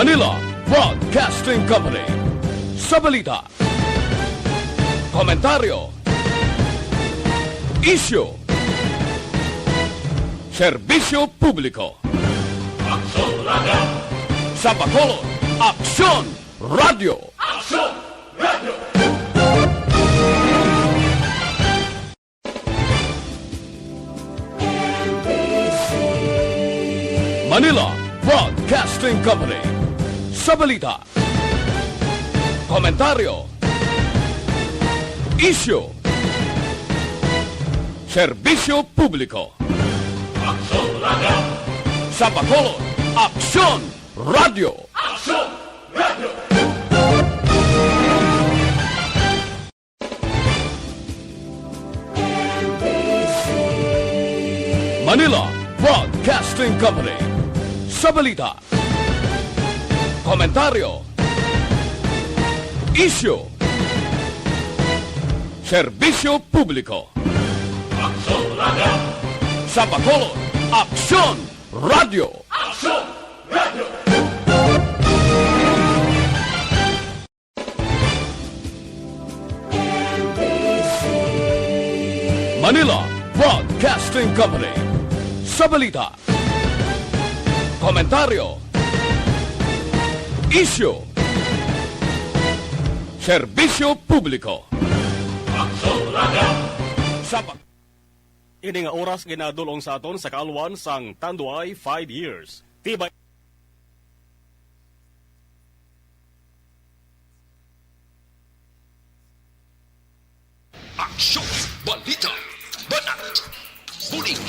Manila Broadcasting Company. Sa balita, komentaryo, isyu, serbisyo publiko. Aksyon Radio! Sa Bacolod, Aksyon Radio! Aksyon Radio! Manila Broadcasting Company. Sa balita, komentaryo, isyu, serbisyo publiko. Aksyon Radio! Sa Bacolod, Aksyon Radio! Aksyon Radio! Manila Broadcasting Company. Sa balita, komentaryo, isyu, serbisyo publiko. Aksyon Radio! Sa Bacolod, Aksyon Radio! Aksyon Radio! Manila Broadcasting Company. Sa balita, komentaryo, isyu, serbisyo publiko. Aksyon Radio! Sa Ini nga oras ginadulong sa aton sa kaalwan sang Tanduay 5 years. Tibay Aksyon, balita, banat, bulig.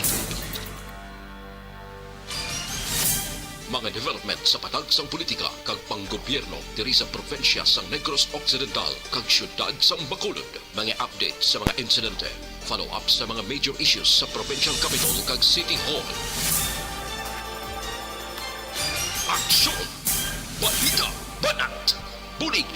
Mga development sa patagsang politika kag panggobyerno diri sa probinsya sang Negros Occidental kag syudad sang Bacolod. Mga update sa mga insidente, follow up sa mga major issues sa provincial capital kag city hall. Aksyon, balita, banat, bulig.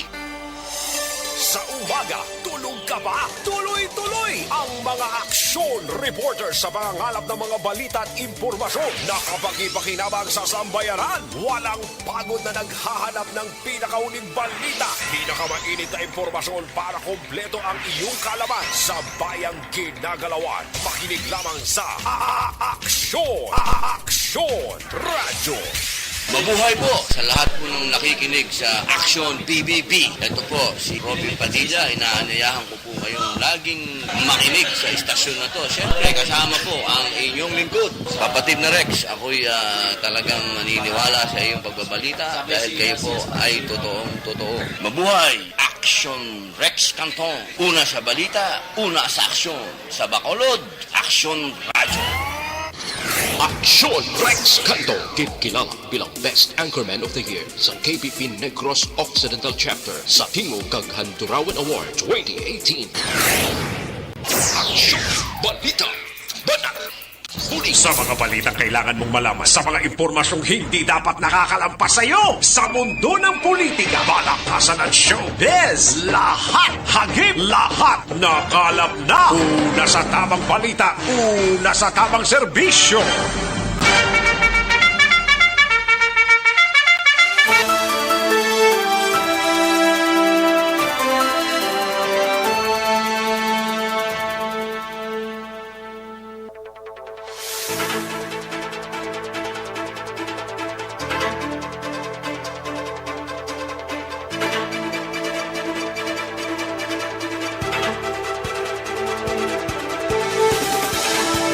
Sa umaga, tulog ka ba? Tuloy-tuloy ang mga aksyon reporter sa mga ngalap ng mga balita at impormasyon na kapag-ipakinabang sa sambayanan. Walang pagod na naghahanap ng pinakauling balita. Pinakamainit na impormasyon para kompleto ang iyong kalaman sa bayang ginagalawan. Makinig lamang sa Aksyon! Aksyon Radio! Mabuhay po sa lahat po ng nakikinig sa Action PBB. Ito po, si Robin Padilla. Inaanyayahan ko po kayong laging makinig sa istasyon na to. Siyempre, kasama po ang inyong lingkod. Kapatid na Rex, ako'y talagang naniniwala sa iyong pagbabalita dahil kayo po ay totoong-totoo. Mabuhay! Action Rex Canton. Una sa balita, una sa aksyon. Sa Bacolod, Action Radio. Aksyon Rex Canto, kilala bilang Best Anchorman of the Year sa KBP Negros Occidental Chapter sa Tingog kag Handurawan Award 2018. Aksyon, balita, banat, bulig. Sa mga balitang kailangan mong malaman, sa mga impormasyong hindi dapat nakakalampas sa iyo, sa mundo ng politika, balakasan at showbiz, lahat hagip, lahat nakalap na. Una sa tamang balita, una sa tamang serbisyo.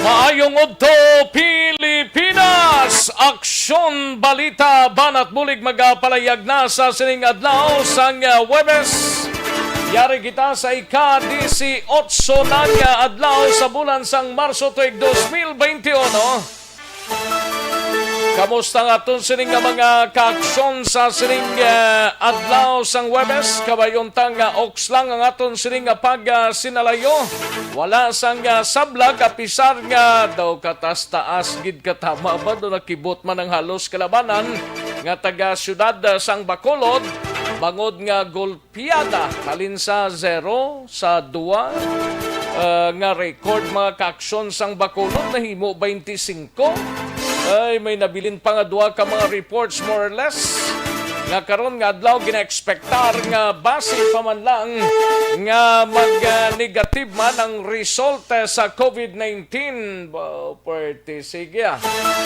Maayong udto Pilipinas! Aksyon, balita, banat bulig magapalayag na sa sining adlaw sang Webes. Yari kita sa ika-18 na nga adlaw sa bulan sang Marso tuig 2021. Kamusta nga itong sining mga kaaksyon sa sining adlaw sang Webes? Kabayuntang oks lang ang aton sining pag-sinalayo. Wala sang sablag, apisar nga daw katas-taas gid katama ba do nakibot man ang halos kalabanan nga taga syudad sang Bacolod. Bangod nga golpiada, halin sa 0 sa 2 nga record mga kaaksyon sang Bacolod na himo 25. Ay, may nabilin pa nga duha ka mga reports more or less nga karon nga adlaw gina-expectar nga base pa man lang nga mag-negative man ang result sa COVID-19. Pwerte, sige.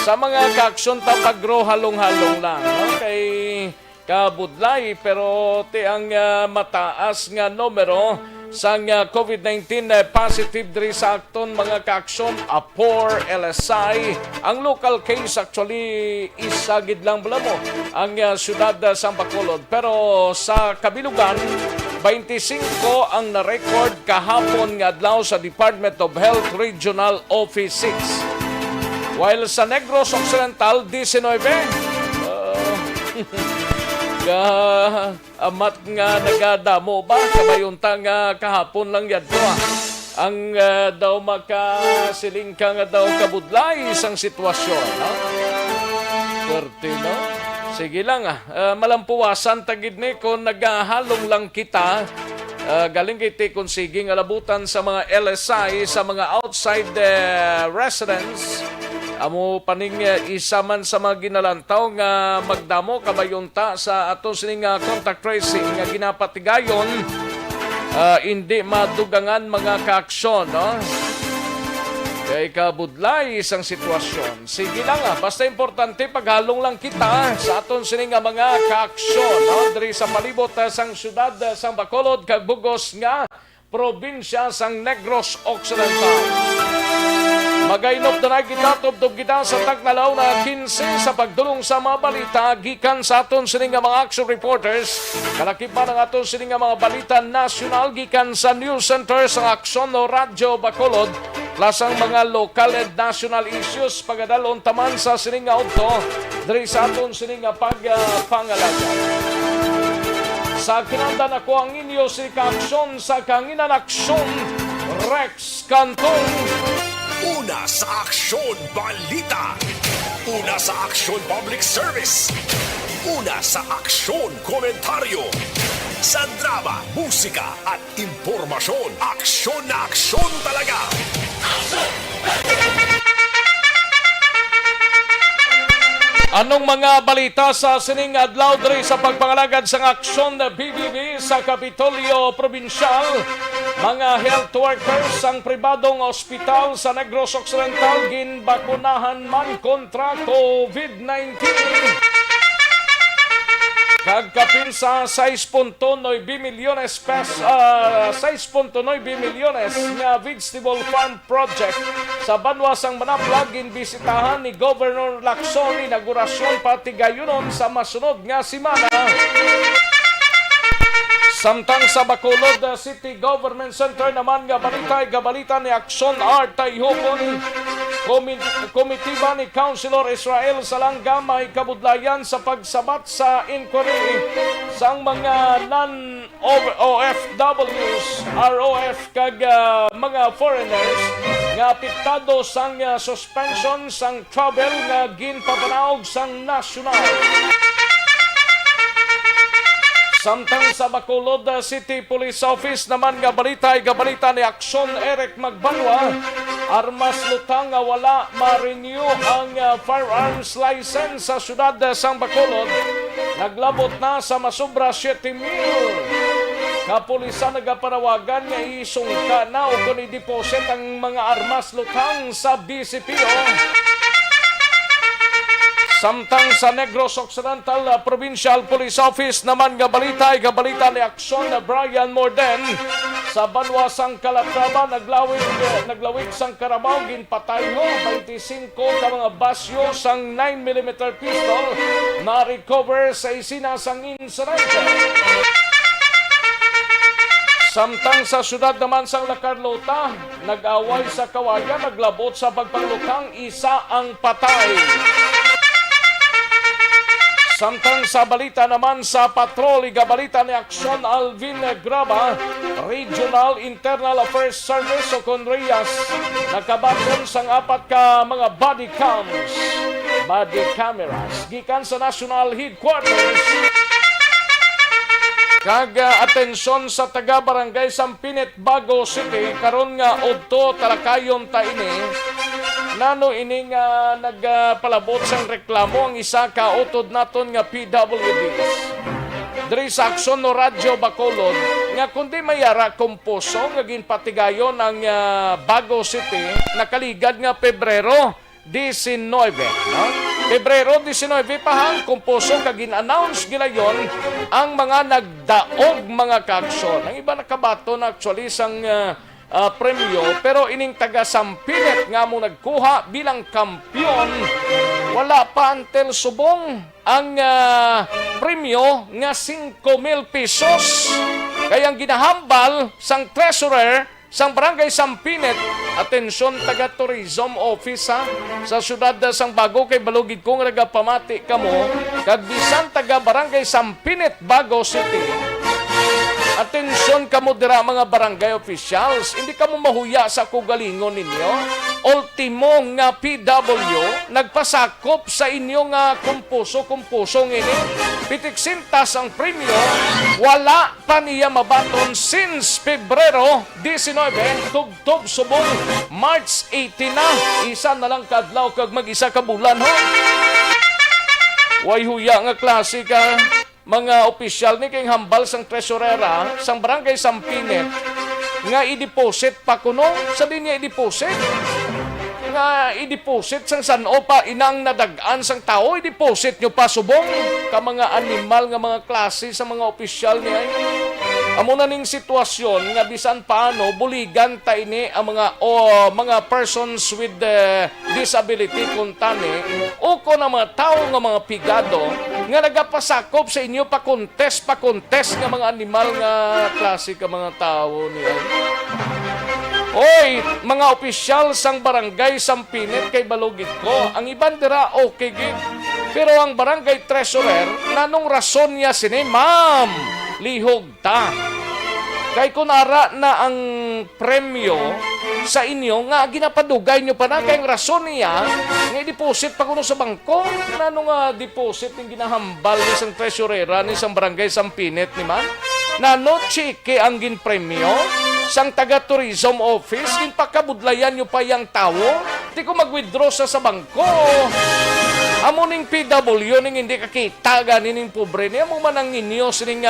Sa mga kaaksyon tapagro halong-halong lang. Okay, kabudlay pero ti ang mataas nga numero sang COVID-19 positive diri sa akton mga kaaksyon Apor, LSI. Ang local case actually isagid lang bala mo ang syudad sa Bacolod. Pero sa kabilugan 25 ang na-record kahapon nga adlaw sa Department of Health Regional Office 6. While sa Negros Occidental 19 amat nga nagadamo ba kabayunta nga kahapon lang yan to ang daw makasiling ka nga daw kabudlay isang sitwasyon, no? Pwerte, no? Sige lang malampuwasan tagid ni kung naghahalong lang kita galing kiti kung sige nga labutan sa mga LSI sa mga outside residents. Amo paning isa man sa mga ginalantaw nga magdamo kabayunta sa aton sining contact tracing nga ginapatigayon hindi madugangan mga kaaksyon, no? Kay kabudlay isang sitwasyon. Sige lang basta importante paghalong lang kita sa aton sining mga kaaksyon, no? Diri sa palibot sang syudad sang Bacolod kag bugos nga probinsya sang Negros Occidental. Magainop na nagitatob-tob kita sa tagnalaw na 15 sa pagdulong sa mga balita gikan sa aton sining mga action reporters. Kalakipan ang aton sining mga balita nasyonal gikan sa News Center sa Aksyon o Radyo Bacolod. Plus ang mga local and national issues pagadalon taman sa sining auto diri sa aton sining pangalaga. Sa kinandan ako ang inyo si Kaaksyon sa Kanginan Aksyon, Rex Cantong. Una sa Aksyon Balita. Una sa Aksyon Public Service. Una sa Aksyon Komentaryo. Sa drama, musika at impormasyon. Aksyon na aksyon talaga. Anong mga balita sa sining adlaw diri sa pagpangalagad sa aksyon na BBB sa Kapitolyo Provincial? Mga health workers ang pribadong ospital sa Negros Occidental ginbakunahan man kontra COVID-19. Kagkapin sa 6.9 milyones nga vegetable farm project sa Banwasang Manaplag ginbisitahan ni Governor Lacson inaugurasyon pati gayunon sa masunod nga semana. Samtang sa Bacolod City Government Center naman nga balita ni Aksyon Art Tayhopon komitiba ni Councilor Israel Salanga may kabudlayan sa pagsabat sa inquiry sang mga non-OFWs, ROF kag mga foreigners nga apektado sang suspension sang travel nga ginpapanawag sang nasyonal. Samtang sa Bacolod City Police Office naman nga balita ni Aksyon Eric Magbanwa, armas lutang nga wala ma-renew ang firearms license sa syudad sang Bacolod. Naglabot na sa masubra 7,000. Kapulisan nagapanawagan nga isungka na o kung i-deposit ang mga armas lutang sa BCPO. Samtang sa Negros Occidental Provincial Police Office naman nga balita ni Aksyon na Brian Morden sa Banwasang Calatrava naglawig sang Carabao ginpatay mo 25 ka mga basyo sang 9mm pistol na recover sa isina sang insidente. Samtang sa syudad naman sang La Carlota, nag-away sa kawayan, naglabot sa pagpanglutang, isa ang patay. Samtang sa balita naman sa patrol, balita ni Aksyon Alvin Graba, Regional Internal Affairs Service o Conrias, nakabaton sang 4 ka mga body cameras, gikan sa National Headquarters. Kag atensyon sa taga-barangay Sampinit, Bago City, karon nga odto talakayon ta ini, nano ini nga nagpalabot sang reklamo ang isa ka utod naton nga PWDs. Diri sa Aksyon no Radyo Bacolod nga kundi mayara kumpuso nga ginpatigayon ang Bago City nakaligad nga Pebrero 19, no? Pebrero 19 pahang kumpuso kag gin-announce gilayon ang mga nagdaog mga kaaksyon. Ang iba nakabato na actually sang premyo pero ining taga Sampinet nga mo nagkuha bilang kampiyon wala pa until subong ang premyo nga 5,000 pesos kayang ginahambal sang treasurer sang barangay Sampinet. Atensyon taga tourism office sa syudad sang Bago kay balugid kong nagapamati kamo kag bisan taga barangay Sampinet Bago City. Atensyon kamo dira mga barangay officials, hindi kamo mahuya sa kugalingon ninyo. Ultimo nga PW nagpasakop sa inyo nga kumpuso ngini. Pitiksintas ang premyo, wala pa niya mabaton since Pebrero 19, tubtob subong March 18 na. Isa na lang kadlaw kag mag-isa ka bulan ho. Way huya nga klase ka mga opisyal ni kay hambal sang tresurera sang barangay Sampinet nga i-deposit pa kuno sabi niya i-deposit nga i-deposit sang sano pa inang nadagaan sang tao i-deposit nyo pa subong ka mga animal nga mga klase sa mga opisyal niya. Amo na ning sitwasyon nga bisan paano buligan ta ini ang mga persons with disability kuntani o ko na mga tao nga mga pigado nga nagapasakop sa inyo pa contest nga mga animal nga klase ka mga tao niya. Oy, mga opisyal sang barangay Sampinet kay balugid ko. Ang iban dira okay gid. Pero ang barangay treasurer nanong rason niya sini, ma'am, lihog ta. Kay kunara na ang premyo sa inyo nga ginapadugay nyo pa na kay ang rason niya nga deposit pa kuno sa bangko nanong deposit ng ginahambal ni sang treasurera ni sang barangay Sampinet ni man nano chike ang gin premyo sang taga tourism office ginpakabudlayan nyo pa yang tao di ko mag-withdraw sa bangko. Amo ning PW ning hindi kakita ganin ning pobre niya mo man ang inyo sining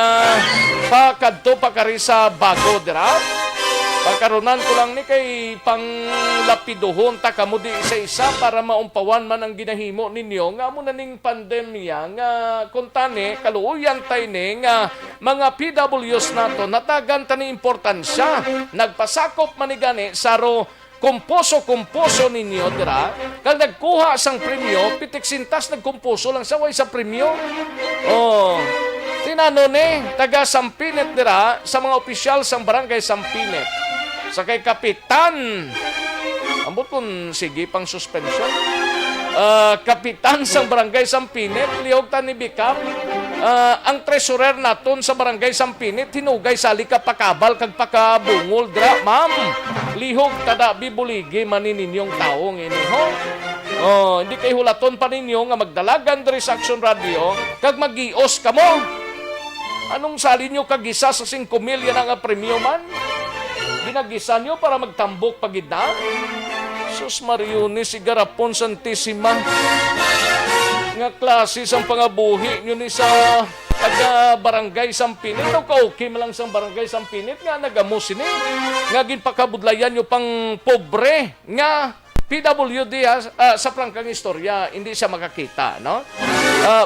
pakadto pakari sa Bago dira. Pagkaronan ko lang ni kay panglapiduhon ta kamo di isa-isa para maumpawan man ang ginahimo ninyo nga amo na ning pandemya nga kuntani kaluoyan tay ni nga mga PWs nato natagan ta ni importansya nagpasakop man ni gani saro kumpuso ninyo dira kag nagkuha sang premyo pitiksintas nagkumpuso lang sa way sa premyo. Oh, tinano ni taga Sampinet dira sa mga opisyal sang barangay Sampinet sa kay kapitan ambot kun sige pang suspension kapitan sang barangay Sampinet lihog ta ni Bikap ang treasurer naton sa barangay Sampinet hinugay sali ka pakabal kag pakabungol dira, ma'am, lihog tada bibuligi manininyong taong ini ho. Oh, hindi kay hulaton pa ninyo nga magdalagan diri sa Aksyon Radio kag magios kamo. Anong sali nyo kagisa sa 5,000 yan ang premyo man? Ginagisa nyo para magtambok pagid na? Sus Marione, si Garapon Santissima. Nga klase sang pangabuhi nyo ni sa taga barangay Sampinet. Ito ka okay malang sang barangay Sampinet nga nagamusin eh. Nga ginpakabudlayan nyo pang pobre nga PWD sa prangkang istorya, hindi siya makakita, no?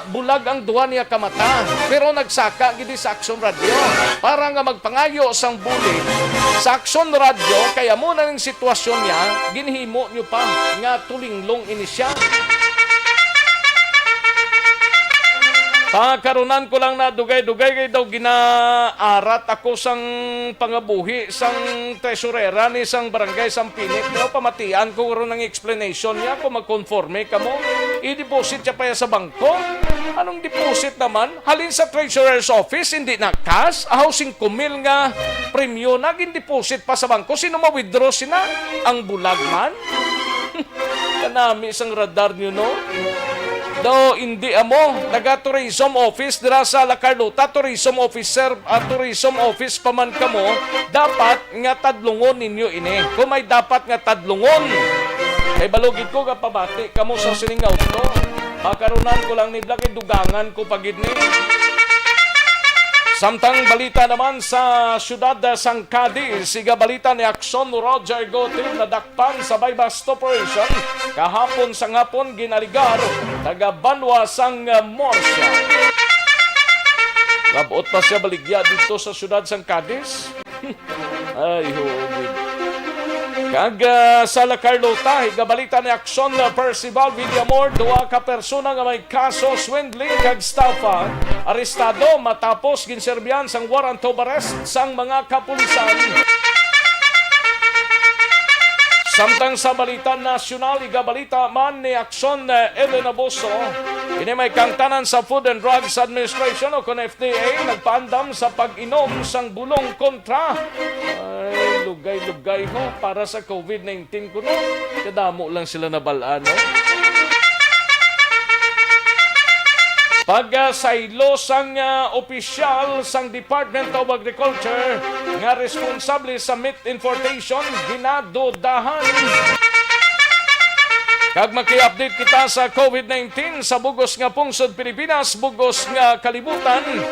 Bulag ang duwa niya kamata, pero nagsaka gidi sa Aksyon Radio para nga magpangayo sang bulig sa Aksyon Radio, kaya muna ng sitwasyon niya, ginhimo niyo pa nga tulinglong ini siya. Pagkarunan ko lang na dugay-dugay kay daw ginaarat ako sang pangabuhi sang tresurera ni sang barangay Sampinet. Pero pamatian ko ron ng explanation niya kung mag-conforme ka mo. I-deposit siya pa sa bangko. Anong deposit naman? Halin sa treasurer's office, hindi na cash. Ahaw 5,000 nga premyo na gin-deposit pa sa bangko. Sino ma-withdraw sina? Ang bulag man? Kanami sang radar nyo, no? Do hindi amo taga-tourism office dira sa La Carlota, tourism officer at tourism office paman kamo, dapat nga tadlungon ninyo ini. Kung may dapat nga tadlungon Kay balugid ko ka pabati kamo sa siningaw to. Makarunan ko lang ni Black dugangan ko pagid ni. Samtang balita naman sa siyudad sang Cadiz, siga balita ni Akson Roger Gotil na dakpan sa bypass operation kahapon sang hapon ginaligar taga Banwa sang Morsya. Labot pa siya baligya dito sa siyudad sang Cadiz. Ay, hugid. Kag sa La Carlota, higabalita ni Akson Percival Villamor, duwa ka persona nga may kaso swindling kag estafa, arestado matapos ginserbihan sang warrant of arrest sang mga kapulisan. Samtang sa balita nasyonal, igabalita man ni Akson Elena Boso, ini may kangtanan sa Food and Drugs Administration o kon FDA, nagpaandam sa pag-inom sang bulong kontra. Ay, lugay-lugay ho, para sa COVID-19 kuno. Kadamo lang sila nabalaan, no? Pag-saylo sang opisyal sang Department of Agriculture nga responsable sa meat importation, ginadudahan. Kag maki-update kita sa COVID-19 sa bugos nga pungsod Pilipinas, bugos nga kalibutan.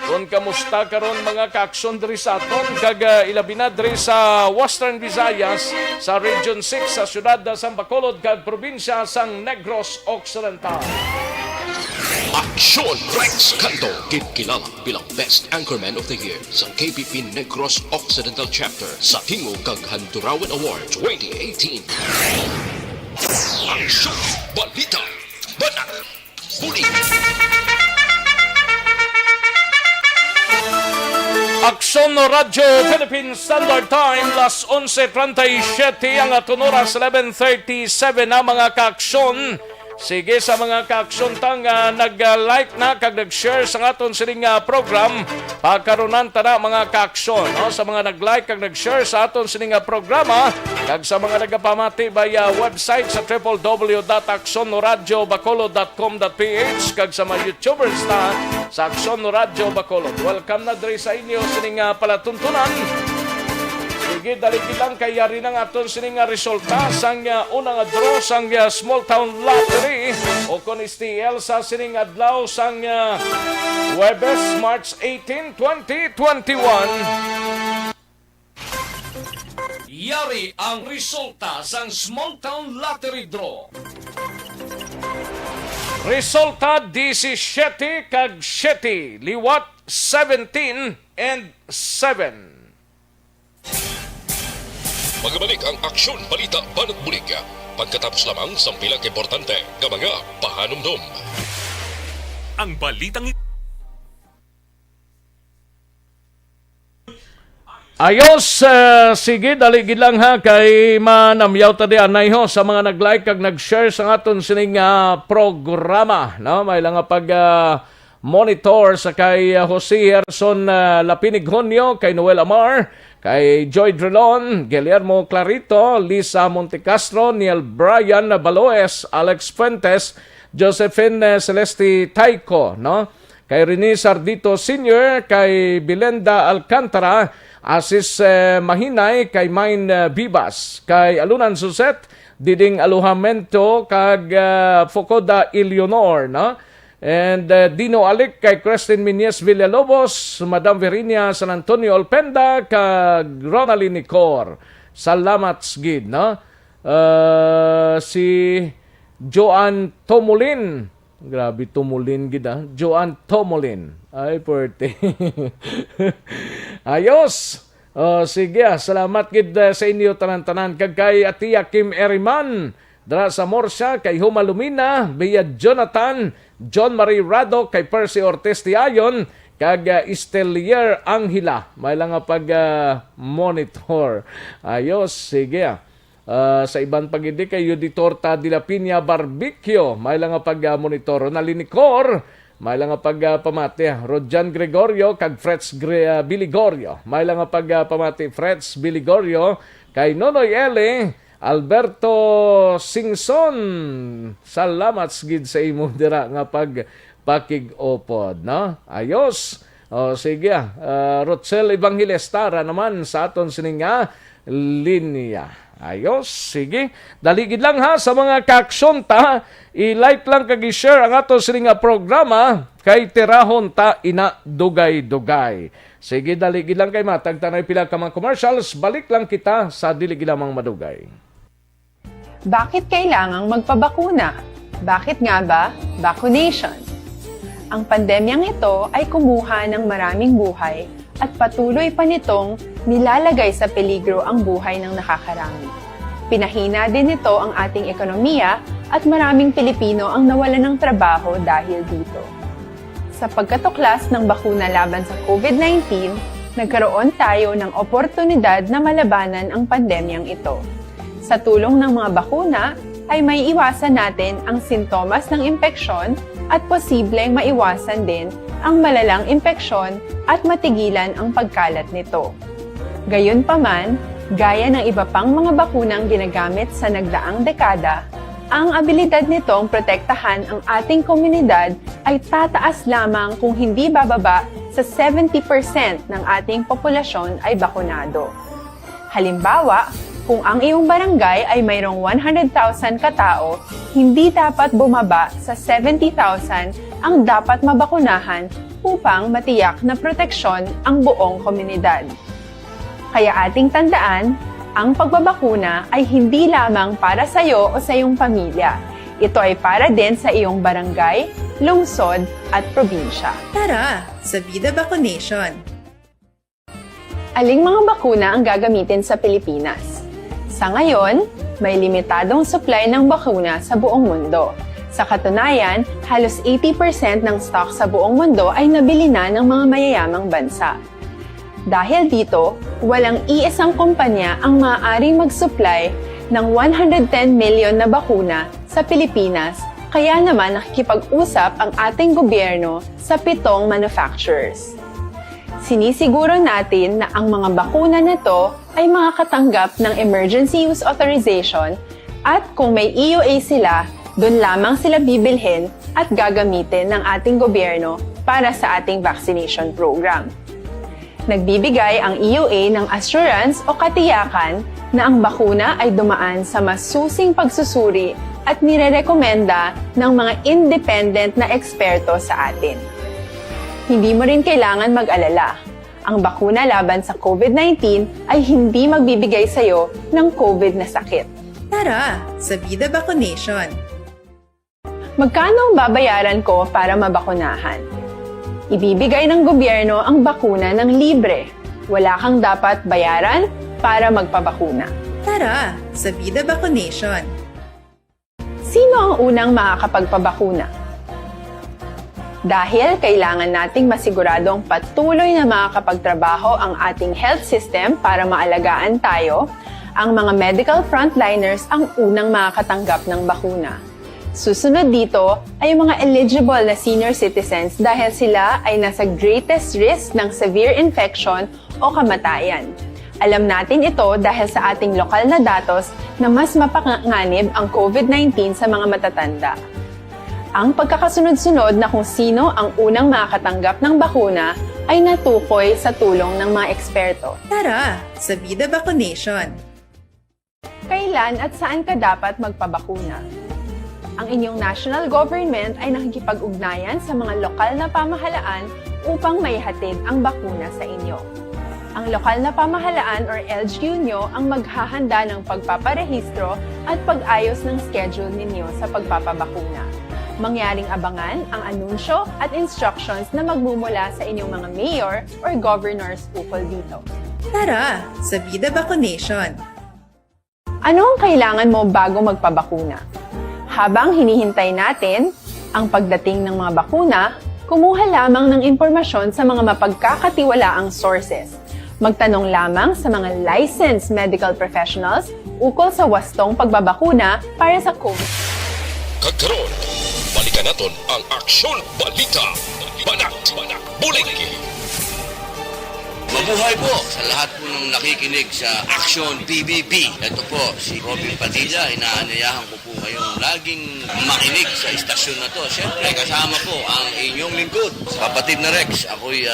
Kung kamusta karon mga ka-aksyon diri sa aton, kag ilabi na diri sa Western Visayas, sa Region 6 sa siyudad sa Bacolod kag probinsya sang Negros Occidental. Aksyon Rex Canto, kilala bilang Best Anchorman of the Year sa KPP Negros Occidental Chapter sa Tingog kag Handurawan Award 2018. Aksyon Balita Banat Buli. Aksyon Radyo Philippine Standard Time, las 11:37 ang aton oras, 11:37 na mga ka-aksyon. Sige sa mga ka-aksyon tang nag-like na kag nag-share sa aton sining program, pagkarunan ta na mga ka-aksyon, no? Sa mga nag-like kag nag-share sa aton sining programa, kag sa mga nagapamati via website sa www.aksonradiobacolod.com.ph, kag sa mga YouTubers na sa Aksyon Radio Bacolod. Welcome na diri sa inyo sining palatuntunan. Sige, daligid lang kay yari ng aton sining resulta sang unang draw sang Small Town Lottery o kon STL sa sining adlaw sang Huwebes, March 18, 2021. Yari ang resulta sang Small Town Lottery draw. Resulta 17 kag 7, liwat 17 and 7. Magbalik ang Aksyon Balita Banat Bulig. Pagkatapos lamang sa pilang importante nga mga pahanumdum. Ang balitang Ayos, sige, daligid lang ha, kay manamyaw tadi anay ho sa mga nag-like kag nag-share sa aton sining programa, no? May lang pag monitor sa kay Jose Herson Lapinig Honyo, kay Noel Amar, kay Joy Drilon, Guillermo Clarito, Lisa Montecastro, Neil Brian Baloes, Alex Fuentes, Josephine Celeste Taico, no? Kay Rene Sardito Sr., kay Bilenda Alcantara, Asis Mahinay, kay Mine Vivas, kay Alunan Suset, Diding Aluhamento, kag Focoda Eleonor, no? And Dino Alik, kay Crestin Minies Villalobos, Madam Verinia San Antonio Olpenda, kag Ronaline Nicor. Salamat gid, no? Si Joan Tomolin. Grabe, Tomolin gid, ha? Joan Tomolin. Ay, pwerte. Ayos. Sige, salamat gid sa inyo tanan-tanan. Kag kay Atiya Kim Eriman, dara sa Morsya, kay Huma Lumina, Bea Jonathan, John Marie Rado, kay Percy Ortiz Tiayon, kag Estelier Angela. May lang pag-monitor. Ayos, sige. Sa ibang pagidi kay Yuditorta de la Piña Barbecue, may lang pag-monitor. Nalinikor, may lang pag-pamati. Rodjan Gregorio, kag Freds Biligorio. May lang pag-pamati. Freds Biligorio, kay Nonoy Ele, Alberto Singson. Salamat gid sa imo dira nga pagpakig-opod, no? Ayos. Sige. Rotzel Evangelistara naman sa aton sining linya. Ayos, sige. Daligid lang ha sa mga kaaksyon ta. I-like lang kag i-share ang ato sining nga programa kay tirahon ta ina dugay-dugay. Sige, daligid lang kay matag tanay pila ka mga commercials. Balik lang kita sa diligid lamang madugay. Bakit kailangang magpabakuna? Bakit nga ba vaccination? Ang pandemyang ito ay kumuha ng maraming buhay at patuloy pa nitong nilalagay sa peligro ang buhay ng nakakarami. Pinahina din nito ang ating ekonomiya at maraming Pilipino ang nawalan ng trabaho dahil dito. Sa pagkatuklas ng bakuna laban sa COVID-19, nagkaroon tayo ng oportunidad na malabanan ang pandemyang ito. Sa tulong ng mga bakuna, ay may iwasan natin ang sintomas ng impeksyon at posibleng maiwasan din ang malalang impeksyon at matigilan ang pagkalat nito. Gayunpaman, gaya ng iba pang mga bakunang ginagamit sa nagdaang dekada, ang abilidad nitong protektahan ang ating komunidad ay tataas lamang kung hindi bababa sa 70% ng ating populasyon ay bakunado. Halimbawa, kung ang iyong barangay ay mayroong 100,000 katao, hindi dapat bumaba sa 70,000 ang dapat mabakunahan upang matiyak na proteksyon ang buong komunidad. Kaya ating tandaan, ang pagbabakuna ay hindi lamang para sa iyo o sa iyong pamilya. Ito ay para din sa iyong barangay, lungsod at probinsya. Tara, sa Vida Vaccination! Aling mga bakuna ang gagamitin sa Pilipinas? Sa ngayon, may limitadong supply ng bakuna sa buong mundo. Sa katunayan, halos 80% ng stock sa buong mundo ay nabili na ng mga mayayamang bansa. Dahil dito, walang iisang kumpanya ang maaaring mag-supply ng 110 million na bakuna sa Pilipinas, kaya naman nakikipag-usap ang ating gobyerno sa 7 manufacturers. Sinisiguro natin na ang mga bakuna na to ay makakatanggap ng Emergency Use Authorization at kung may EUA sila, doon lamang sila bibilhin at gagamitin ng ating gobyerno para sa ating vaccination program. Nagbibigay ang EUA ng assurance o katiyakan na ang bakuna ay dumaan sa masusing pagsusuri at nirerekomenda ng mga independent na eksperto sa atin. Hindi mo rin kailangan mag-alala. Ang bakuna laban sa COVID-19 ay hindi magbibigay sa'yo ng COVID na sakit. Tara, sa Vida Vaccination! Magkano ang babayaran ko para mabakunahan? Ibibigay ng gobyerno ang bakuna ng libre. Wala kang dapat bayaran para magpabakuna. Tara, sa Vida Vaccination! Sino ang unang makakapagpabakuna? Dahil kailangan nating masiguradong patuloy na makakapagtrabaho ang ating health system para maalagaan tayo, ang mga medical frontliners ang unang makakatanggap ng bakuna. Susunod dito ay mga eligible na senior citizens dahil sila ay nasa greatest risk ng severe infection o kamatayan. Alam natin ito dahil sa ating lokal na datos na mas mapanganib ang COVID-19 sa mga matatanda. Ang pagkakasunod-sunod na kung sino ang unang makakatanggap ng bakuna ay natukoy sa tulong ng mga eksperto. Tara, sa Vida Vaccination! Kailan at saan ka dapat magpabakuna? Ang inyong national government ay nakikipag-ugnayan sa mga lokal na pamahalaan upang maihatid ang bakuna sa inyo. Ang lokal na pamahalaan or LGU nyo ang maghahanda ng pagpaparehistro at pag-ayos ng schedule ninyo sa pagpapabakuna. Mangyaring abangan ang anunsyo at instructions na magmumula sa inyong mga mayor or governors ukol dito. Tara, sa Vida Vaccination! Ano ang kailangan mo bago magpabakuna? Habang hinihintay natin ang pagdating ng mga bakuna, kumuha lamang ng impormasyon sa mga mapagkakatiwalaang sources. Magtanong lamang sa mga licensed medical professionals ukol sa wastong pagbabakuna para sa COVID. Kagkaroon, balikan naton ang Aksyon Balita. Banat, Buligi. Mabuhay po sa lahat po ng nakikinig sa Action PBB. Ito po, si Robin Padilla. Inaanyayahan ko po kayong laging makinig sa istasyon na to. Siyempre, kasama po ang inyong lingkod. Kapatid na Rex, ako'y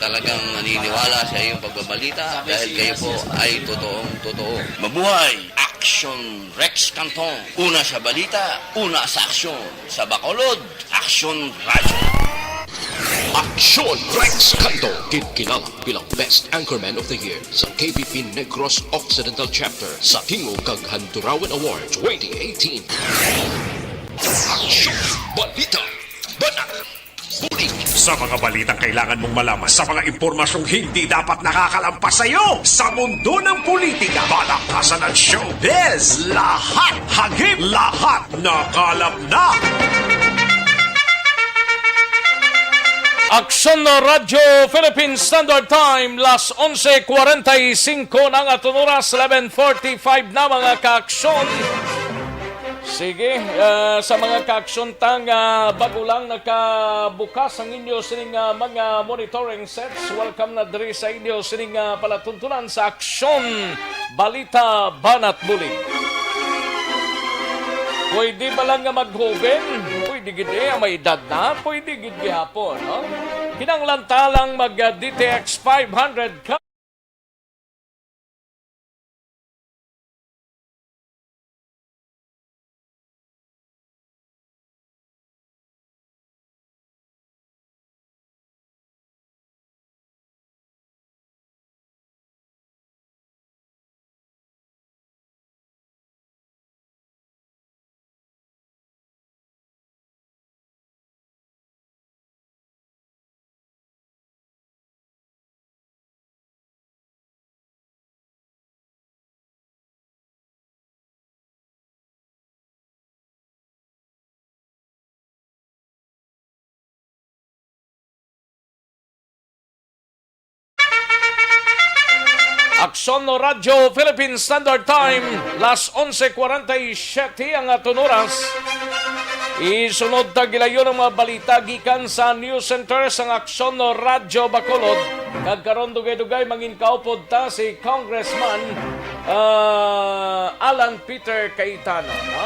talagang naniniwala sa iyong pagbabalita dahil kayo po ay totoong-totoo. Mabuhay! Action Rex Canton. Una sa balita, una sa aksyon. Sa Bacolod, Action Radio. Aksyon Rex Canto kinkinang bilang Best Anchorman of the Year sa KBP Negros Occidental Chapter sa Tingog kag Handurawan Award 2018. Aksyon Balita Banat Bulig. Sa mga balitang kailangan mong malaman, sa mga impormasyong hindi dapat nakakalampas sa iyo, sa mundo ng politika, balakasan at showbiz, lahat hagip, lahat nakalap na. Aksyon na Radyo Philippine Standard Time, las 11:45 ng atong oras, 11:45 na mga kaaksyon. Sige, sa mga kaaksyon tang bago lang nakabukas ang inyo sining mga monitoring sets, welcome na diri sa inyo sining palatuntunan sa Aksyon Balita Banat Bulig. Pwede ba lang nga maghuben? Pwede gid may edad na, pwede gid gihapon, no? Kinanglantalang mag-DTX 500 ka. Aksyon no Radyo Philippine Standard Time, las 11:47 ang aton oras. Isunod tagilayon ang mga balita gikan sa News Center sang Aksyon no Radyo Bacolod. Nagkaroon dugay-dugay mangin kaupod ta si Congressman Alan Peter Cayetano, no?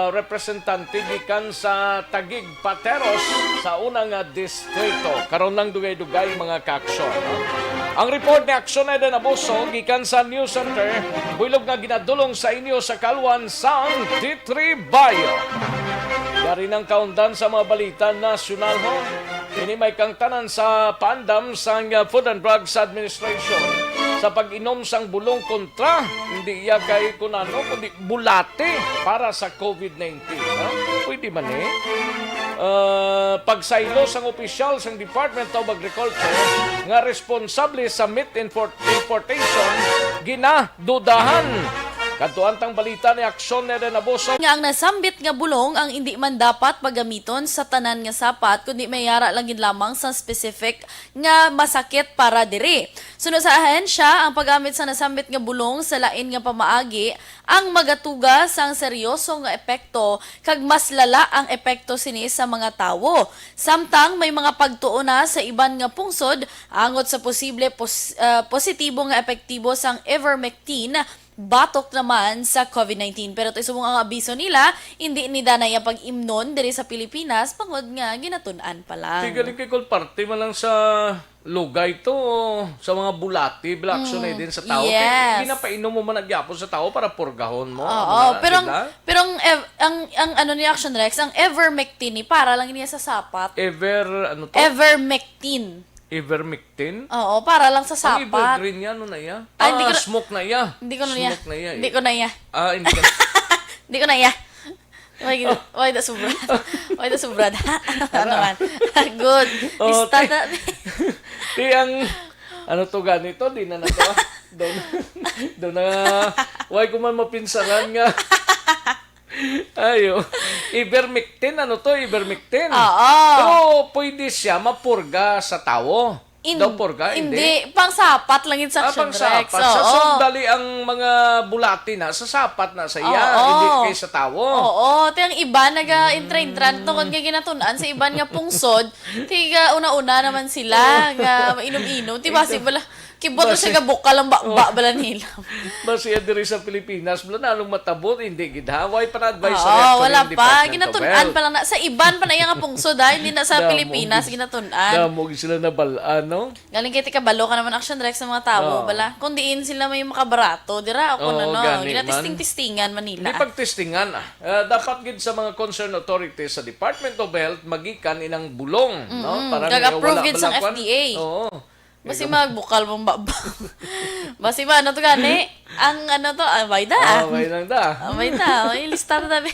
Representante gikan sa Taguig Pateros sa unang distrito. Karon lang dugay-dugay mga kaaksyon, no? Ang report ni Aksyon Eden Abuso gikan sa News Center, builog nga ginadulong sa inyo sa kalwan sang T3 Bayo. Dari ng kaundan sa mga balita nasyonal ho. Ini may kang tanan sa pandam sang Food and Drugs Administration sa pag-inom sang bulong kontra, hindi iya kay kunano, kundi bulate para sa COVID-19. Ha? Pwede man pagsaylo sang opisyal sang Department of Agriculture nga responsable sa meat importation ginadudahan. Kadtuan tang balita ni Aksyon na Naboso. Nga ang nasambit nga bulong ang hindi man dapat paggamiton sa tanan nga sapat kundi mayara lang gid lamang sa specific nga masakit para diri. Sunod sa ahensya, ang paggamit sa nasambit nga bulong sa lain nga pamaagi ang magatuga sang seryoso nga epekto kag mas lala ang epekto sini sa mga tawo. Samtang may mga pagtuo na sa iban nga pungsod angot sa posible positibo nga epektibo sang ivermectin batok naman sa COVID-19. Pero ito isumong ang abiso nila, hindi ni danay pag-imnon diri sa Pilipinas, pangod nga ginatunan pa lang. Tigaling kay parte man lang sa lugay to, sa mga bulati, bilakso na din sa tao. Yes. Hindi na painom mo man nagyapon sa tao para purgahon mo. Oo, pero ang ano ni Action Rex, ang ivermectin ni para lang niya sa sapat. Ano to? Ivermectin. Ivermectin? Oo, para lang sa sapat. Ang evergreen yan, ano na iya? Smoke na iya. Hindi ko na iya. Smoke na iya. Hindi ko na iya. Hindi ka Hindi ko na iya. Why da sobrad? Why da sobrad? Ano man? Good. Start na. Di ang ano to ganito, di na nagawa. Doon na, why ko man mapinsaran nga. Ayo. Ivermectin, ano to? Ivermectin. Oo. Pero pwede siya mapurga sa tao. Dopor ka? Hindi. Pang sapat lang yun sa Action Pang Rex. sapat. Sa sundali ang mga bulati na, sa sapat na sa iya, hindi kay sa tawo. Oo. Ito yung iba, nag-intra-intra. Ito kung ginatunan, sa iban nga pungsod, tiga una-una naman sila, nga mainom-inom. Diba, bala, kibot na siya bukal ang bala nila. Basiya diri sa Pilipinas, nalong matabot, hindi gidhaway pa na advisory. Oo, wala pa. Ginatunan pa lang na. Sa iban pa na yung pungsod, hindi na sa Pilipinas ginatunan. Damog sila na balaan, no? Galing kiti kabalo ka naman Action Rex sa mga tao, bala. Kung diin sila may makabarato, dira ako na, no? gani man. Ginatisting-tistingan Manila. Hindi pagtistingan, dapat gid sa mga concerned authorities sa Department of Health magikan inang bulong, no? Para Gag-approve gid sa FDA. Oo. Basi magbukal mong baba. Basi ba, ano to gani? Ang ano to, may da. May lang da. May da, may lista na tabi.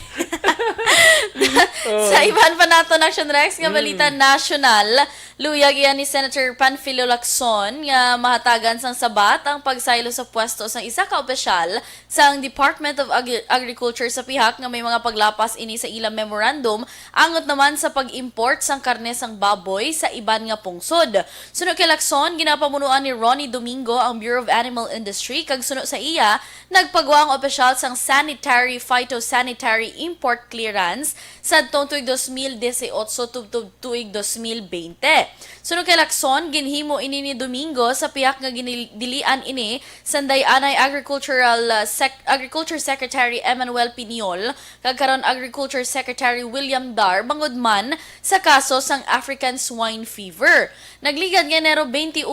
Sa iban pa nato na Action Rex, nga balita national, luyag yan ni Senator Panfilo Lacson nga mahatagan sang sabat ang pagsaylo sa pwesto sang isa ka opisyal sang Department of Agriculture sa pihak nga may mga paglapas ini sa ilang memorandum angot naman sa pag-import sang karne sang baboy sa iban nga pungsod. Suno kay Lacson, ginapamunuan ni Ronnie Domingo ang Bureau of Animal Industry kag suno sa iya nagpagawa ang opisyal sang sanitary phytosanitary import clearance sa tuig 2018 tubtub tuig 2020. Sunod kay Lacson, ginhimo ini ni Domingo sa piyak nga ginidilian ini sanday anay Agriculture Secretary Emmanuel Piniol kag karon Agriculture Secretary William Dar bangod man sa kaso sang African swine fever. Nagligad nga Enero 21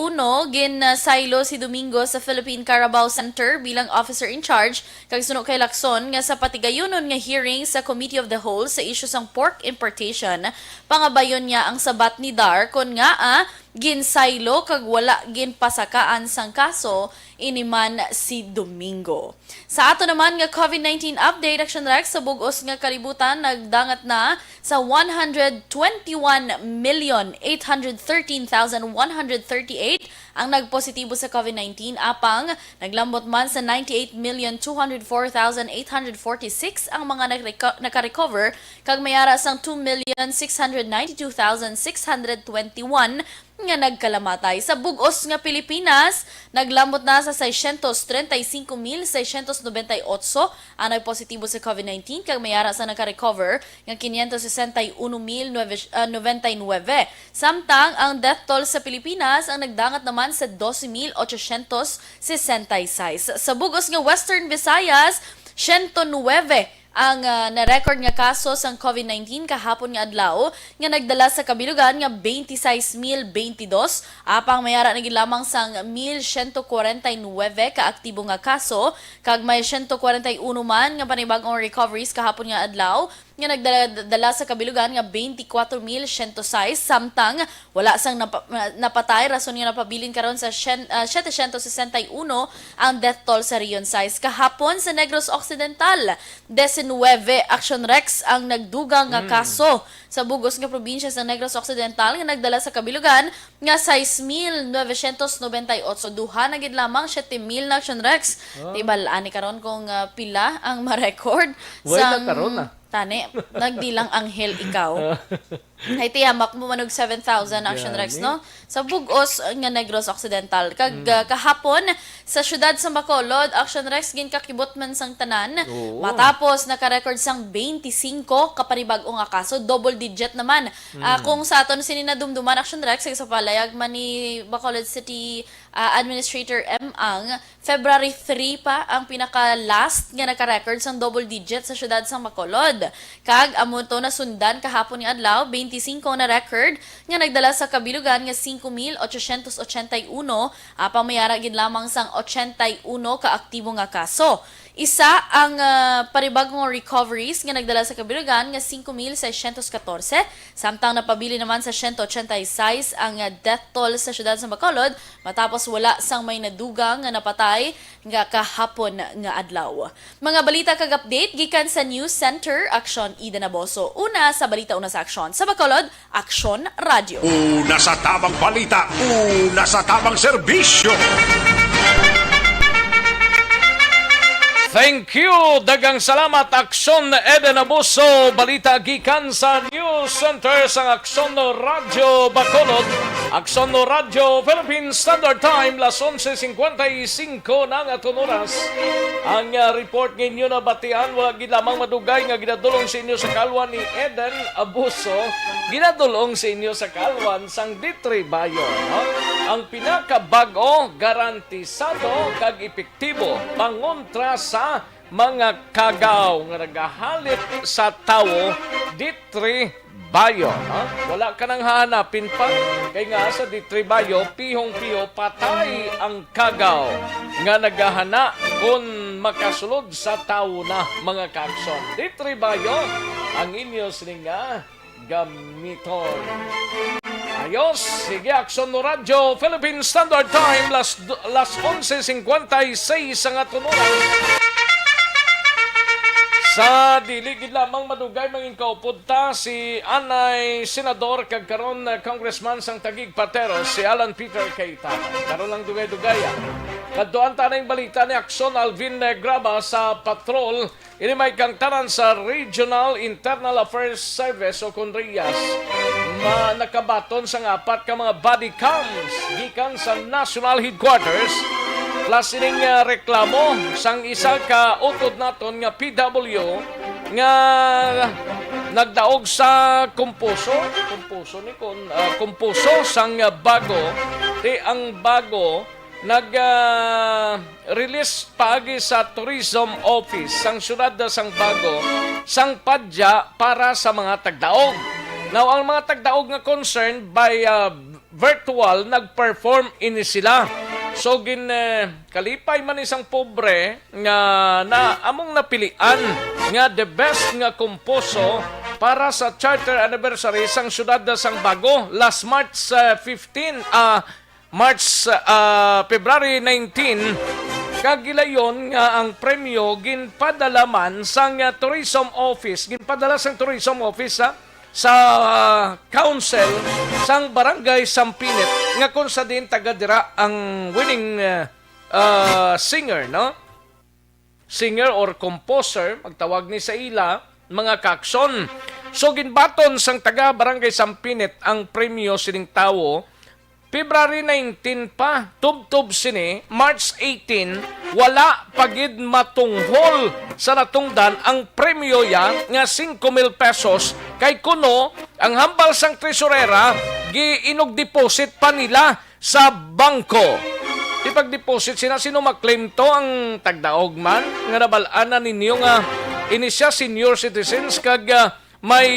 ginsaylo si Domingo sa Philippine Carabao Center bilang officer in charge kag sunod kay Lacson nga sa patigayunon nga hearing sa Committee of the Whole sa issue sang pork importation, pangabayon niya ang sabat ni Dar kon nga ginsaylo kag wala ginpasakaan sang kaso iniman si Domingo. Sa ato naman nga COVID-19 update Action Rex sa bugos nga kalibutan nagdangat na sa 121,813,138 ang nagpositibo sa COVID-19 apang naglambot man sa 98,204,846 ang mga naka-recover kag mayara sang 2,692,621 nga nagkalamatay. Sa bugos nga Pilipinas, naglambot na sa 635,698 ang nagpositibo sa COVID-19 kag mayara sa naka-recover nga 561,099. Samtang ang death toll sa Pilipinas ang nagdangat naman sa 12,866. Sa bugos nga Western Visayas, 109 ang na-record nga kaso sang COVID-19 kahapon nga adlaw nga nagdala sa kabilugan nga 26,022 apang mayara na lamang sang 1,149 ka aktibo nga kaso kag may 141 man nga panibag-ong recoveries kahapon nga adlaw nga nagdala sa kabilugan nga 24,106 samtang wala sang napatay rason nga napabilin karon sa 761 ang death toll sa Rion size kahapon sa Negros Occidental 19 Action Rex ang nagdugang nga kaso sa bugos nga probinsya sa Negros Occidental nga nagdala sa kabilugan nga 6,998 duha na gid lamang 7,000 na Action Rex tibalaan ni karon kung pila ang ma-record sa karon na tani, nagdilang anghel ikaw. Ay tiyamak mo manog 7,000 Action Rex, no? Sa bugos nga Negros Occidental. Kag kahapon, sa syudad sa Bacolod, Action Rex, ginkakibot man sang tanan. Matapos, naka-record sang 25 kapanibag-o nga kaso. Double digit naman. Kung sa aton sininadumduman, Action Rex, sa palayag man ni Bacolod City Administrator M. Ang, February 3 pa ang pinaka-last nga naka-record sang double digit sa syudad sa Bacolod. Kag amunto na sundan kahapon ni adlaw 25 na record nga nagdala sa kabilugan nga 5,881 apang mayara gid lamang sang 81 ka aktibo nga kaso. Isa ang paribagong recoveries nga nagdala sa kabilugan nga 5,614 samtang napabili naman sa 186 ang death toll sa syudad sa Bacolod matapos wala sang may nadugang nga napatay nga kahapon nga adlaw. Mga balita kag update gikan sa News Center Action Ida Naboso. Una sa balita una sa Action sa Bacolod, Action Radio. Una sa tamang balita, una sa tamang serbisyo. Thank you! Dagang salamat, Aksyon Eden Abuso. Balita gikan sa News Center sa Aksyon Radio Bacolod. Akson no Radyo Philippine Standard Time, las 11:55 ng atong oras. Ang report ninyo na batian, wala gid lamang madugay nga ginadulong sa inyo sa kalwan ni Eden Abuso, ginadulong sa inyo sa kalwan sang Ditri Bayo. No? Ang pinakabago, garantisado kag epektibo pangontra sa mga kagaw nga nagahalit sa tawo Ditri Bayo. Wala ka nang hahanapin pa. Kaya nga sa Ditri Bayo, pihong-piho patay ang kagaw nga naghahana kung makasulod sa tao na mga kakson. Ditri Bayo, ang inyo sininga gamiton. Ayos, sige, Akson no Radyo Philippine Standard Time, las 11:56 ang atunuran. Sa diligid lamang madugay mangin kaupunta si Anay Senador kag karon Congressman sang Taguig Pateros si Alan Peter Cayetano. Karon lang dugay-dugay. Kadtuan ta na yung balita ni Akson Alvin Graba sa patrol ini may kangtaran sa Regional Internal Affairs Service o Conrias nakabaton sa apat ka mga body cams gikan sa National Headquarters. Plus ining reklamo sang isa ka utod naton nga PW nga nagdaog sa kumpuso ni kon kumpuso sang bago di ang bago nag-release paagi sa Tourism Office sang syudad sang bago sang padya para sa mga tagdaog. Now ang mga tagdaog nga concerned by virtual nag-perform ini sila. So kalipay man isang pobre nga among napilian nga the best nga kumposo para sa charter anniversary sang syudad sang bago last March 15 February 19 kagilayon nga ang premyo ginpadala man sang tourism office sa council sang barangay Sampinit nga kung sa din taga-dira ang winning singer, no? Singer or composer, magtawag ni sa ila, mga kakson. So ginbaton sang taga barangay Sampinit ang premyo sining tawo February 19 pa, tub-tub sini, March 18, wala pagid matunghol sa natungdan ang premyo ya nga 5,000 pesos kay kuno ang hambal sang tresurera giinog deposit pa nila sa bangko. Ipag-deposit sino mag-claim to ang tagdaog man nga nabalaan ninyo nga ini siya senior citizens kag may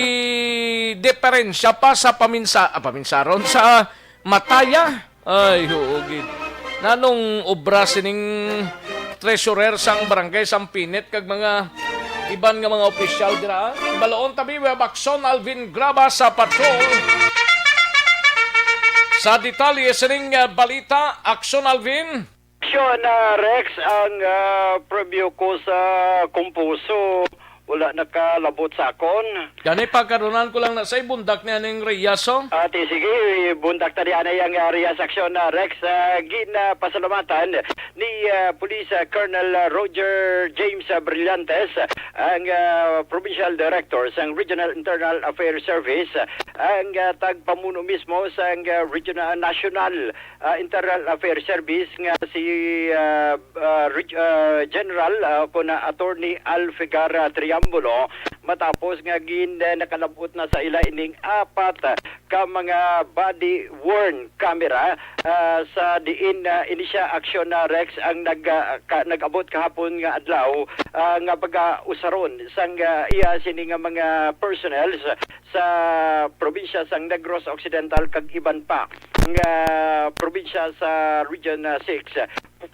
diferensya pa sa paminsaron sa mataya. Ay, huugid. Nanong obra sining treasurer sang barangay Sampinit kag mga iban nga mga opisyal dira. Baloon tabi Akson Alvin Graba sa patrol. Sa detalye sining balita, Akson Alvin. Akson Rex, ang preview ko sa kumpuso wala nakalabot sa akon. Gani pagkaronan ko lang na sa bundak niya ng Riaso. Ati sige, bundak tadi ana yang Rias Akson Rex pasalamatan ni Police Colonel Roger James Brillantes, ang Provincial Director sang Regional Internal Affairs Service, ang tagpamuno mismo sang Regional National Internal Affairs Service nga si General kuna Attorney Alfigara Triambulo, matapos nga nakalabot na sa ila ining apat ka mga body worn camera sa diin ini siya Akson Rex ang nag-abot kahapon nga adlaw nga pag-usaron sang iya sini nga mga personnel sa probinsya sang Negros Occidental kag iban pa nga probinsya sa Region 6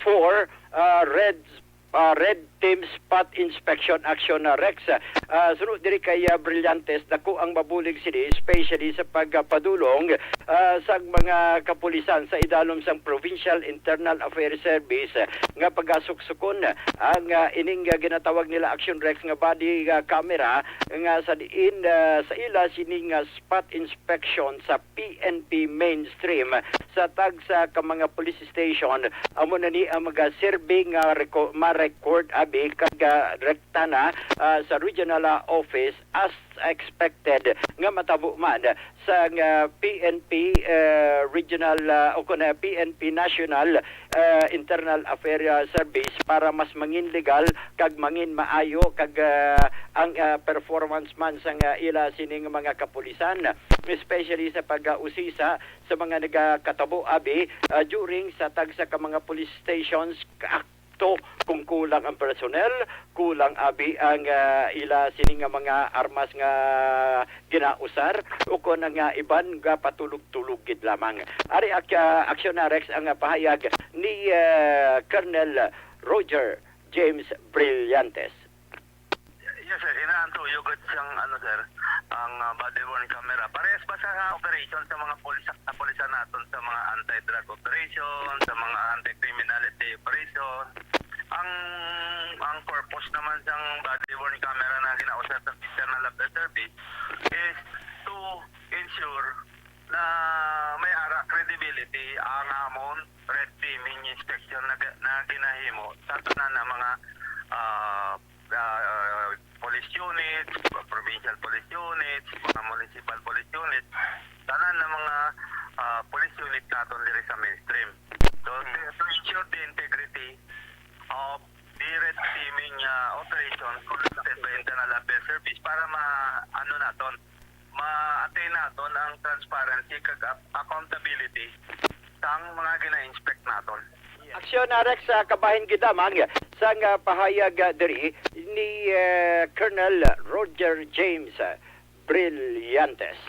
for Red Team Spot Inspection Akson Rex. Sunod diri kay Brillantes, dako ang mabulig sini, especially sa pagpadulong sa mga kapulisan sa idalom sang Provincial Internal Affairs Service nga pagasuksukon ang ining ginatawag nila Akson Rex nga body camera nga sa diin sa ila sining spot inspection sa PNP mainstream sa tag sa mga police station amo na ni ang mga serving ma-record abi kag rekta na sa regional office as expected nga matabo man sa PNP regional o kuna PNP National Internal Affairs Service para mas mangin legal kag mangin maayo kag ang performance man sa ila sining mga kapulisan, especially sa pag-usisa sa mga nagakatabo abi during sa tagsa ka mga police stations kung kulang ang personnel, kulang abi ang ila sining nga mga armas nga ginausar o kung nga iban nga patulog-tulog gid lamang. Ari Aksyon Rex ang pahayag ni Colonel Roger James Brillantes. Yes sir, inaantuyog siyang sir, ang body worn camera. Parehas ba sa operation sa mga pulisan natin sa mga anti-drug operation, sa mga anti-criminality operation? Ang purpose naman ng body worn camera na ginausap sa Internal Affairs Service is to ensure na may ara credibility ang amon red teaming inspection na ginahimo sa tanan ng mga police units, provincial police units, mga municipal police units, tanan ng mga police unit natin diri sa mainstream. So, to ensure the integrity of the red teaming operation conducted by Internal Affairs Service para ma-attain natin ang transparency kag accountability sa mga gina-inspect natin. Aksyon Rex sa kabahin gidamang sa pahayag diri ni Colonel Roger James Brillantes.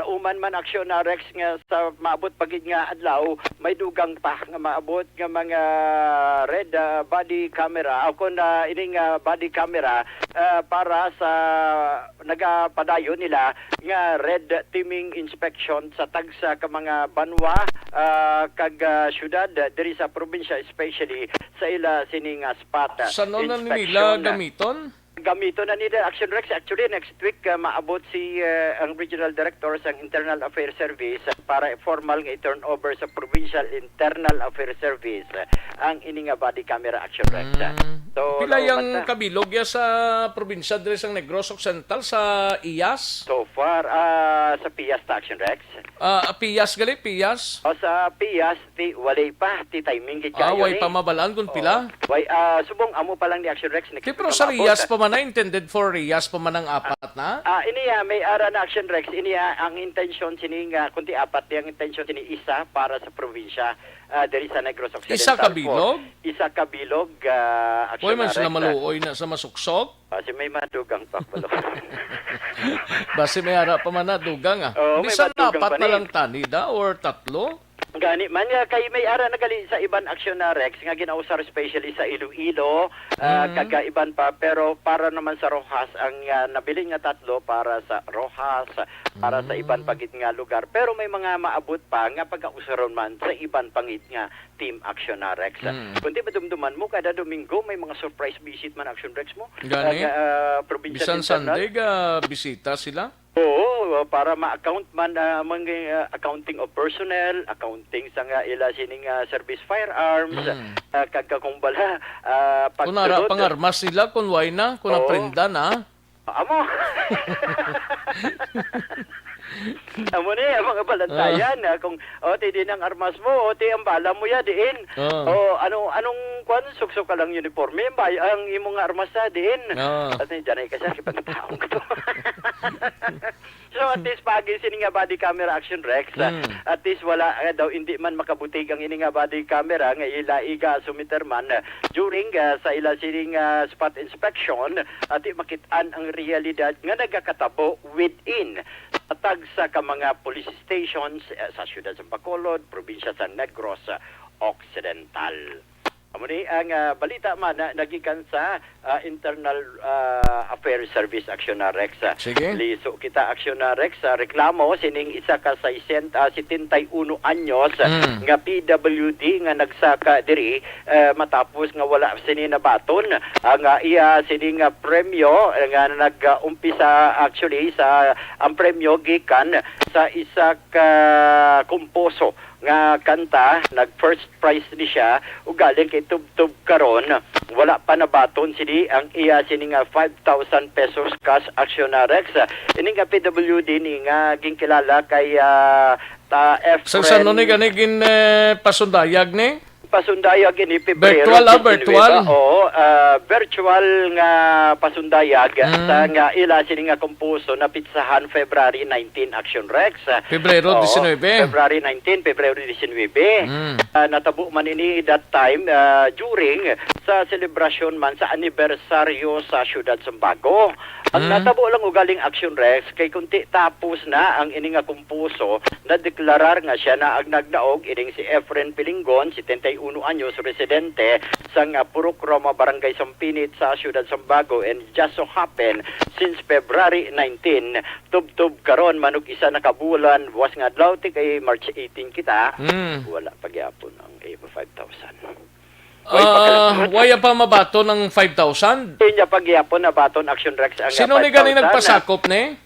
Lauman man Aksyon Rex nga sa maabot pagid nga adlaw may dugang pa nga maabot nga mga red body camera o kun ining body camera para sa nagapadayon nila nga red teaming inspection sa tagsa ka mga banwa kag syudad diri sa probinsya, especially sa ila sining spot Saan na inspection. nila gamiton? Gamito na nila Action Rex. Actually, next week maabot si ang Regional Director sa Internal Affairs Service para formal nga i-turn over sa Provincial Internal Affairs Service ang ining body camera Action Rex. So, Pila yung kabilog ya sa probinsya diri sa Negros Occidental sa IAS? So far, sa PIAS ta Action Rex. PIAS gali, PIAS? O sa PIAS, walay pa, timing gid kayo way pa mabalaan kung pila? Subong amo pa lang ni Action Rex. Pero sa RIAS pa man na, intended for RIAS pa man ang apat na? Iniya, may ara na Action Rex. Iniya, ang intention sining, kunti apat, ang intention sini isa para sa probinsya diri sa Negros Occidental. Isa kabilog? Isa kabilog. Uy, man sila maluoy na sa masuksok? Kasi may madugang pa. Basi may ara pa man na dugang Hindi sa dapat na lang tanida or tatlo? Gani man kay may ara nagali sa iban Action Rex nga ginausar especially sa Iloilo kagaiban pa, pero para naman sa Rojas ang nabili nga tatlo para sa Rojas para sa iban pagit nga lugar, pero may mga maabot pa nga pagausaron man sa iban pangit nga Team Action Rex. Kundi madumduman mo kada Domingo may mga surprise visit man Action Rex mo. Gani? Provincial Bisan Sunday bisita sila? Oo, para ma-account man mga accounting of personnel, accounting sa nga ila sining service firearms, kagkakumbala kunara pangarmas sila kun way na, kun aprenda na. Amo. Amo ni mga balantayan kung din ang armas mo, ang bala mo ya diin. Anong kwan suksok ka lang uniforme, ang imong armas sa diin. At diyan ay kasi kipagtaong ko. So at least pagi sini nga body camera Action Rex, at least wala daw hindi man makabutig ang ini nga body camera nga ila iga sumiterman during sa ila sining spot inspection at makitaan ang realidad nga nagakatabo within atag sa mga police stations sa siyudad sa Bacolod, probinsya sa Negros Occidental. Amuni ang balita man nagikan sa Internal Affairs Service Action Rex. Sige. Liso kita Action Rex reklamo sining isa ka 71 anyos nga PWD nga nagsaka diri matapos nga wala sini nabaton ang iya sining premyo nga nag-umpisa actually sa ang premyo gikan sa isa ka kumposo nga kanta, nag first prize ni siya, ugaling kay tub-tub karon, wala pa nabaton sini ang iya sini nga 5,000 pesos cash action na Rex. Ini nga PWD ni nga ginkilala kay ta Sa Efren. sano ni ganigin pasundayag ni? Pasundayag ini Pebrero. Virtual. Oo, virtual nga pasundayag sa nga ila sini nga kompuso na pitsahan February 19 Action Rex. Pebrero Oo, 19. February 19, February 19. Natabo man ini that time during sa celebration man sa anibersaryo sa Syudad Sambago. Ang natabo lang ugaling Action Rex kay kunti tapos na ang ini nga kompuso na deklarar nga siya na ang nagdaog ining si Efren Pilingon, 71 anyos, residente sa Purok Roma, Barangay Sampinit sa Syudad Sambago, and just so happen since February 19 tub-tub karon manug isa na kabulan was nga adlaw ti kay March 18 kita wala pagyapon ang 5,000. Waya pa mabato ng 5,000? Hindi niya pagyapon na baton Action Rex ang Sino ni ganing nagpasakop ni?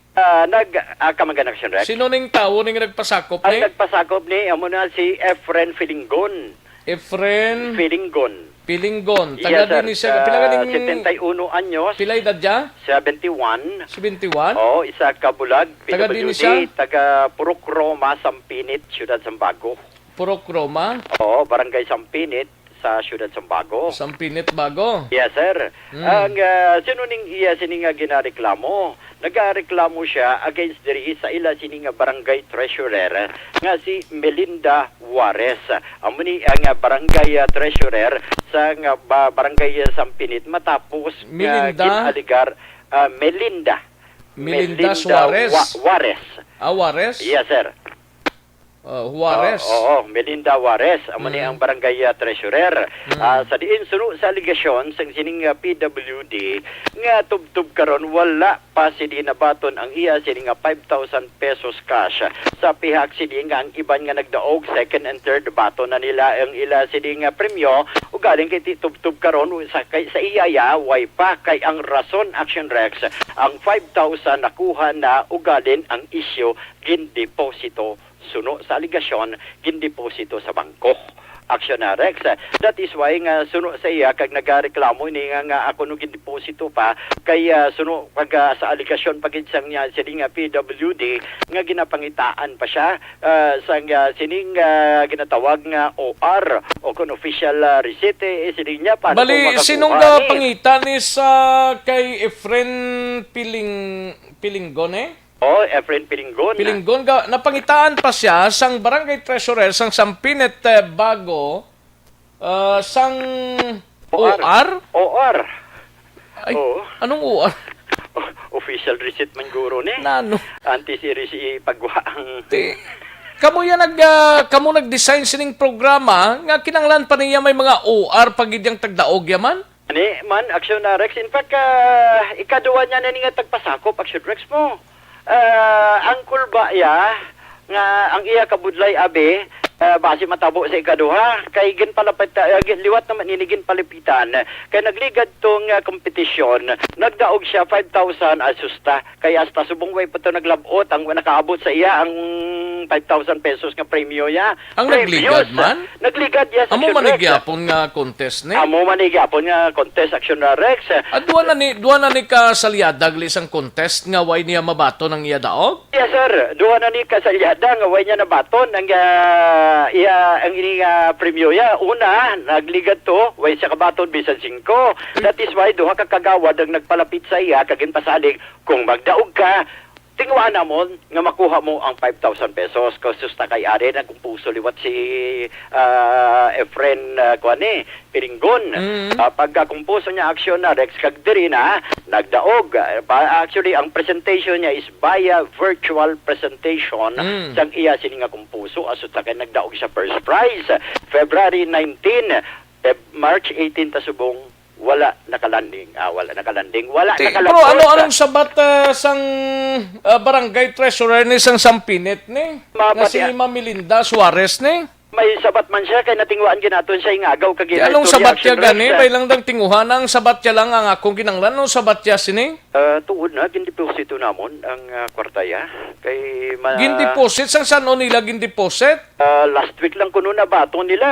Kamagan Action Rex. Sino ning tao ning nagpasakop Ang ni? nagpasakop ni amo na si Efren Pilingon. Efren Pilingon. Pilingon. Yes, Taga sir. din siya. Pila ganing 71 anyos. Pila edad niya? 71. 71? Oh, isa ka bulag. Taga din PWD, siya? taga Purok Roma, Sampinit, Syudad Sambago. Purok Roma? Oo, Barangay Sampinit sa Syudad Sambago. Sampinit Bago? Yes, sir. Ang sinuning iya sininga ginareklamo. Nagareklamo siya against diri sa ila sininga barangay treasurer nga si Melinda Juarez. Amo ni ang barangay treasurer sa barangay Sampinit matapos Melinda? ginaligar Melinda Suarez? Juarez. Juarez? Yes, sir. Juarez? Oo, Melinda Juarez, amo ni ang barangay treasurer. Sa diin suno sa aligasyon sang sining PWD nga tub-tub karon wala pa sini nabaton ang iya sining 5,000 pesos cash. Sa pihak sini nga ang iban nga nagdaog second and third baton na nila ang ila sini nga premyo ugaling kay tub-tub karon sa iya ya way pa kay ang rason Action Rex ang 5,000 nakuha na ugalin ang isyu gindeposito suno sa aligasyon gindeposito sa bangko. Action na Rex. That is why nga suno sa iya kag nagareklamo ni nga ako no gindeposito pa kay suno pag sa aligasyon paginsang niya sining PWD nga ginapangitaan pa siya sa sining ginatawag nga OR o kun official receipt sining niya pa. Bali, sinong pangita ni sa kay Efren Pilingon eh? Oh, Efren Pilingon. Pilingon, napangitaan pa siya sang barangay treasurer sang Sampinit Bago sang OR? OR. Ay, anong OR? Official receipt man guro ni. Nano? Anti-series pagwaang. Kamo nag-design sining programa nga kinanglan pa niya may mga OR pagid yang tagdaog yaman? Ani man Action na Rex, in fact ikaduwa niya na nga tagpasakop Action Rex mo. Ang kulba ya nga ang iya kabudlay abi base matabo sa ikaduha kay ginpalapit liwat naman inigin palipitan kay nagligad tong kompetisyon nagdaog siya 5,000 asusta kay hasta subong way pa to naglabot ang nakaabot sa iya ang 5,000 pesos nga premyo ya. Ang nagligad man? Nagligad ya sa Amo manigyapon nga contest ni? Amo manigyapon nga contest Action na Rex. Duwa na ni kasalyada isang contest nga way niya mabato ng iya daog? Yes sir, duha na ni kasalyada nga way niya nabaton ang ang ini premyo ya. Una, nagligad to way sa kabaton bisan 5. That is why duha ka kagawad ang nagpalapit sa iya kagin pasalig kung magdaog ka tingwa namon nga makuha mo ang 5,000 pesos. Kasus ta kay ari na kung puso liwat si Efren Pilingon. Pagkakumpuso niya Action na Rex kag diri na nagdaog. Actually ang presentation niya is via virtual presentation sang iya sini nga kumpuso aso ta kay nagdaog sa first prize February 19, March 18 ta subong wala nakalanding. Wala nakalanding. Pero anong sabat sang barangay treasurer ni sang Sampinit ni? Nga si Melinda Suarez ni? May sabat man siya, kay natingwaan ginaton siya ingagaw kag Anong sabat ya gani? May lang dang tinguhan ang sabat ya lang ang akong kinanglan. Anong sabat ya sini? Tuod na, gindeposito namon ang kwartaya. Kay Gindeposit? Sang saan o nila gindeposit? last week lang kuno na bato nila.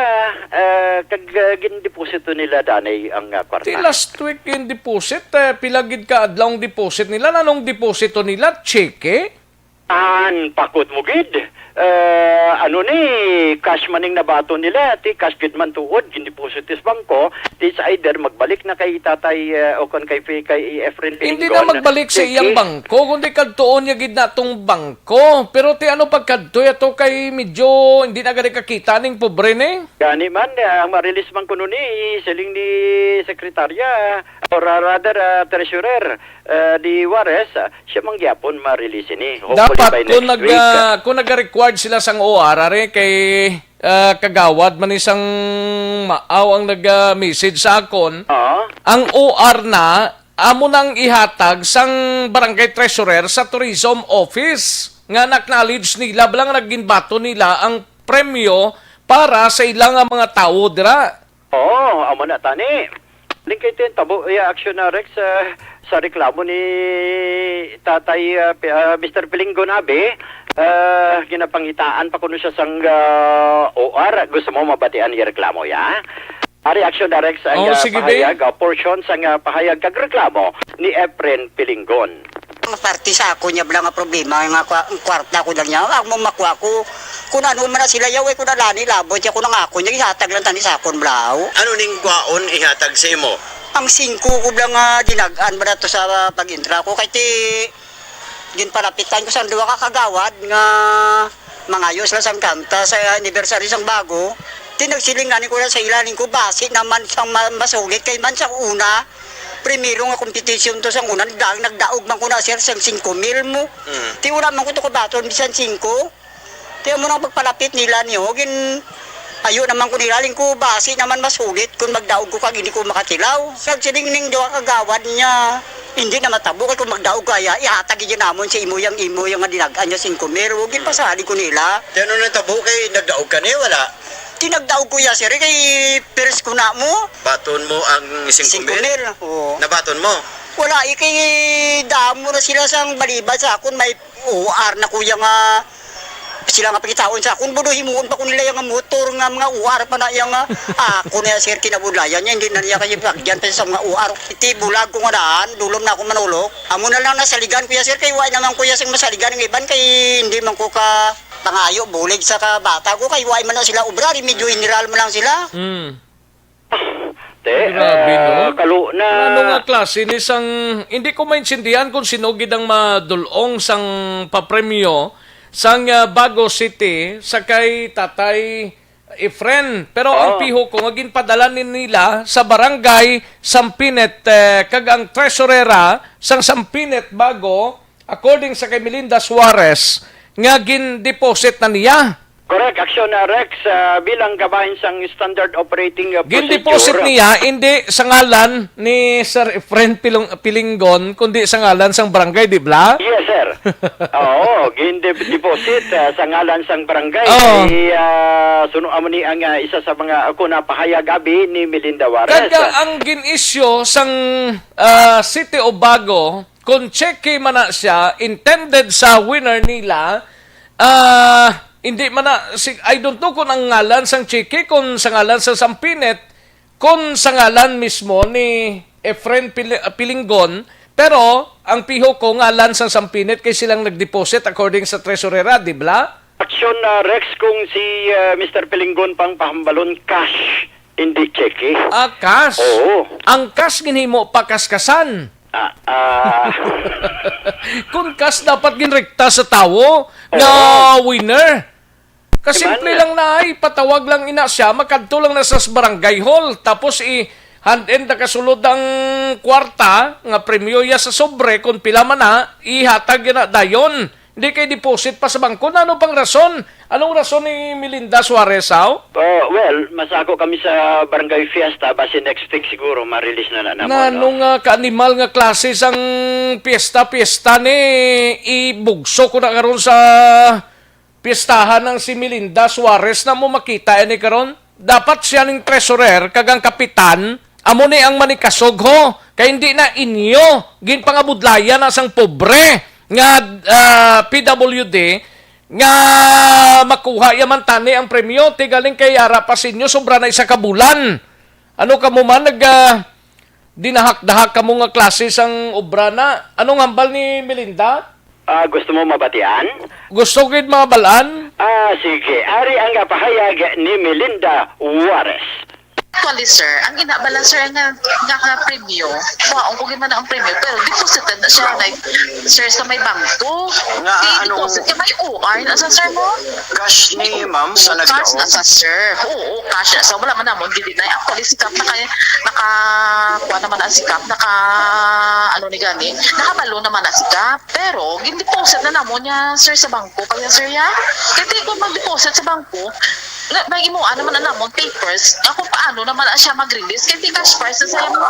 Kag gindeposito nila danay ang kwarta. Ti last week gindeposit. Pilagid ka adlong deposit nila. Anong deposito nila? Cheque? Pakot mo gid. Ano ni cash maning nabato nila, ti cash gid man tuod gindepositis bangko, ti sa either magbalik na kay tatay o kon kay Efren Pilingon. Hindi na magbalik sa iyang bangko, kundi kadtuon niya gid natong bangko. Pero ti ano pagkadto yato kay medyo hindi na gani kakita ning pobre ni. Gani man ang ma-release man kuno ni siling ni sekretarya or rather treasurer di Juarez, siya mangyapon ma-release ni. Dapat kung nag-required sila sang OR are kay kagawad man isang maaw ang nag-message sa akon. Ang OR na amo nang ihatag sang barangay treasurer sa tourism office nga acknowledge nila bilang nagginbato nila ang premyo para sa ilang mga tao dira. Amo na tani. Lingkay tin tabo action na Rex sa reklamo ni Tatay Mr. Pilingon Abe. Ginapangitaan pa kuno siya sang OR. Gusto mo mabatian yung reklamo ya? Reaction direct sa pahayag portion sa pahayag kag reklamo ni Efren Pilingon. Parti sa ako niya blang nga problema nga kwarta ko lang niya. Ang mo makuha ko kung ano man na sila yaw ko na lani labot siya ko nang ako niya ihatag lang tani sa akon blaw. Ano ning kwaon ihatag sa imo? Ang 5 ko blang nga dinagaan ba nato sa pag-intra ko kay ti ginpalapitan ko sa duwa ka kagawad nga mangayos lang sang kanta sa anniversary sang bago. Tinagsilinganin ko na sa ilalim ko base naman sang masugit kay man sa una. Primero nga competition to sang una nagdaog man ko na sir sang 5,000 mo. Ti una man ko to baton bisan 5. Ti mo nang pagpalapit nila niyo gin ayo naman ko nilaling ko base naman masugit kung magdaog ko kag hindi ko makatilaw. Nagsilingning duwa kagawad niya. Hindi na matabo kay kung magdaog kaya ihatag gyud namon sa imo yang nga dinagaan niya 5,000 gin pasali ko nila. Ti ano natabo kay nagdaog ka ni wala? Tinagdaog ko ya sir kay pers ko na mo. Baton mo ang 5,000? Oo. Nabaton mo? Wala kay damo na sila sang balibad sa akon may OR na kuya nga sila nga pagitaon sa akon budo himuon pa ko nila yung motor nga mga UR pa na yung ako na sir kinabulayan niya hindi na niya kasi pagyan pa sa mga UR iti bulag ko nga daan dulom na ako manulok amo na lang nasaligan kuya sir kay wala naman kuya sing masaligan ng iban kay hindi man ko ka pangayo bulig sa kabata ko kay wala man na sila obrari medyo general man lang sila. Grabe, no? Kalo na ano nga klase ni sang hindi ko maintindihan kung sinugid ang madulong sang papremyo sang Bago City sa kay Tatay Efren. Pero ang piho ko, maging padalanin nila sa barangay Sampinet, kag ang treasurera sang Sampinet Bago, according sa kay Melinda Suarez, nga gin-deposit na niya. Correct, action Rex bilang kabahin sang standard operating procedure. Gin-deposit niya, hindi sa ngalan ni Sir Efren Pilingon, kundi sa ngalan sang barangay, di ba? Yes, sir. Oo, gin-deposit sa ngalan sang barangay. Suno amo ni ang isa sa mga ako na pahayag abi ni Melinda Juarez. Kaya ang gin-issue sang City of Bago, kung cheque man na siya, intended sa winner nila, hindi man na, I don't know kung ang ngalan sang cheque, kung sa ngalan sa Sampinet, kung sa ngalan mismo ni Efren Pilingon, pero ang piho ko ngalan sa Sampinet kay silang nag-deposit according sa treasurera, di ba? Action Rex kung si Mr. Pilingon pang pahambalon cash, hindi cheque. Cash? Oo. Ang cash ginhimo pa kaskasan. Kung cash dapat ginrekta sa tawo na winner. Kasimple lang na patawag lang ina siya, makadto lang na sa barangay hall, tapos hand-in na kasulod ang kwarta, nga premyo ya sa sobre, kung pila man na, ihatag na dayon. Hindi kay deposit pa sa bangko. Ano pang rason? Anong rason ni Melinda Suarez, well, masako kami sa barangay fiesta, base next week siguro, ma-release na naman. Anong ka-animal nga klase sang piyesta ni ibugso ko na karon sa piestahan ng si Melinda Suarez na mo makita ini karon. Dapat siya ning treasurer kagang kapitan amo ni ang manikasog ho. Kay hindi na inyo ginpangabudlayan na sang pobre nga PWD nga makuha yaman tani ang premyo tigaling kay yara pa sinyo sobra na isa ka bulan. Ano ka mo man dinahak-dahak ka mo nga klase sang obra na. Anong hambal ni Melinda? Gusto mo mabatian? Gusto gid mga balaan? Sige. Ari ang pahayag ni Melinda Juarez. Actually, sir, ang inabalan, sir, nga premyo, ang kung man ang premyo, pero deposited na siya, like, sir, sa may bangko. Deposit ka, may OR na sa sir mo? Cash ni ma'am sa nagdaog? Cash na sa sir. Oo, cash na. So, wala man namon, hindi na. Actually, sikap kuha naman ang sikap, ano ni gani, nakabalo naman ang sikap. Pero, deposit na namon niya, sir, sa bangko. Kaya, sir, ya, kasi kung mag-deposit sa bangko, may imuan naman na namon papers, ako paano naman siya mag-release kasi cash price na sa'yo mo.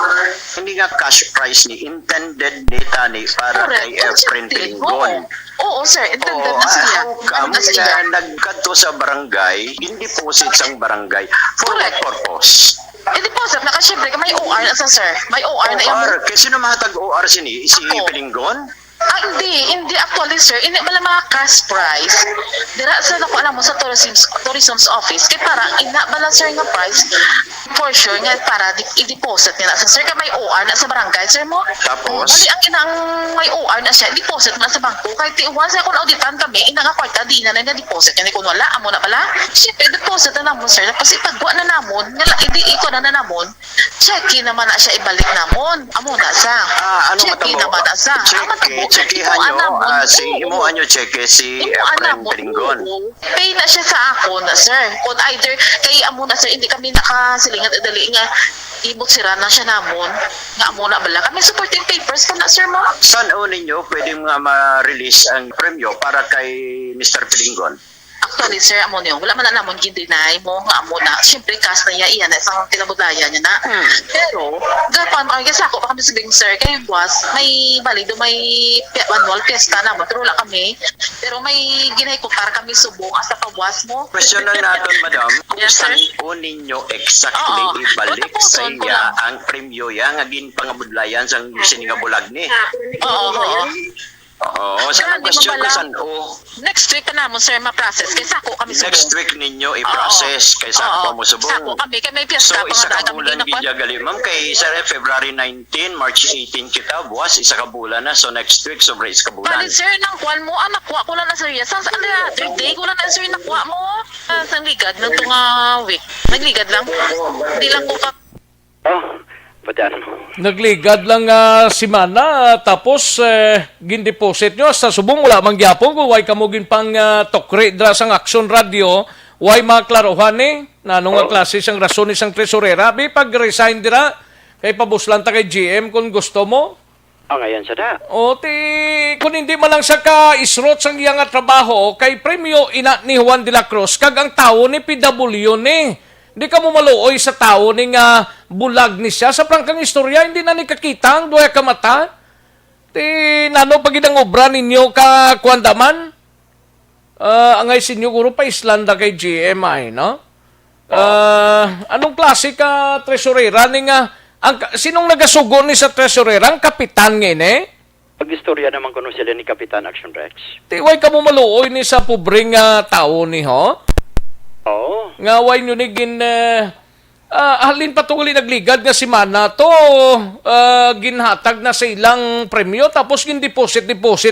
Hindi nga cash price ni intended data ni para kay Efren Pinggon. Oo, sir, intended na siya. How come na nagkadto sa barangay, in-deposit sang barangay for what purpose? I-deposit na kasi syempre may OR na sa sir. May OR na yung... OR? Kasi sino mahatag OR si Pinggon? Hindi actually sir, hindi wala mga cash price. Dira sa naku alam mo sa tourism's office kay para ina bala sir nga price for sure nga para i-deposit nila sa sir kay may OR na sa barangay sir mo. Tapos bali ang inang may OR na siya, deposit na sa bangko kay once ako auditan kami ina nga kwarta di na deposit kani kun wala amo na pala. Syempre deposit na namon sir tapos ipagwa na namon nga hindi iko na namon. Check-in naman na siya ibalik namon. Amo na sa. Check-in naman na sa. Chekihan nyo, imuan nyo cheque si Efren Pinggon. Pay na siya sa ako na sir. Kung either, kay amo na sir, hindi kami nakasilingat dali nga ibot sira na siya namon. Nga amo na bala. Kami supporting papers ka na sir mo. Saan o ninyo pwede nga ma-release ang premyo para kay Mr. Pinggon? Actually, sir, amo niyo, wala man na namon gindinay mo, nga amo na, siyempre, cash na iyan, isang kinabudlayan niya na. Pero, gapon, sa ako, kami sabing, sir, kayo boss, may balido, may annual fiesta naman, pero wala kami. Pero may ginay ko para kami subong, asa pa boss mo. Question na natin, madam, kung saan po ninyo exactly ibalik sa iya ang premyo yan, nga ginpangabudlayan sa siningabulag ni? Oo. Oo, saan ang question ko saan? Next week pa naman, sir, ma-process. Kaya sako kami subong. Next week ninyo i-process kay sako mo subong. Sako kami, kaya may fiesta so, isa ka bulan ginyagali. Ma'am, kay February 19, March 18 kita, buwas, isa ka bulan na. So, next week, sobre isa ka bulan. Bali, sir, nakuha mo, nakuha ko lang na, sir. Saan third day ko lang na, sir, nakuha mo. Sa ligad ng tunga week. Nagligad lang. Hindi lang ko ka... Nagligad lang si Mana tapos gin-deposit nyo sa subong wala man gyapon kung way kamo ginpang tokre dra sang Action Radio way maklaruhan nanong nga klase sang rason ni sang tresurera bi pag-resign dira kay pabuslan ta kay GM kung gusto mo. Ngayon sa da. Kung hindi man lang sa ka-isrot sang iyang trabaho kay premyo ina ni Juan de la Cruz kag ang tao ni PW ni. Di ka mo maluoy sa tao ni nga bulag ni siya. Sa prangkang istorya, hindi na ni kakitang, duha ka mata. Nano pag idang obra ninyo ka kwandaman? Angay sinyo, guro pa Islanda kay GMI, no? Anong klase ka tresurera ni nga? Sinong nagasugo ni sa tresurera? Ang kapitan ngayon, Pag-istorya naman kuno sila ni Kapitan Action Rex. Way ka mo maluoy ni sa pobreng tao ni, ho? Oo. Ngaway nyo ni halin patunguli nagligad nga si Mana to ginhatag na sa ilang premyo tapos gin-deposit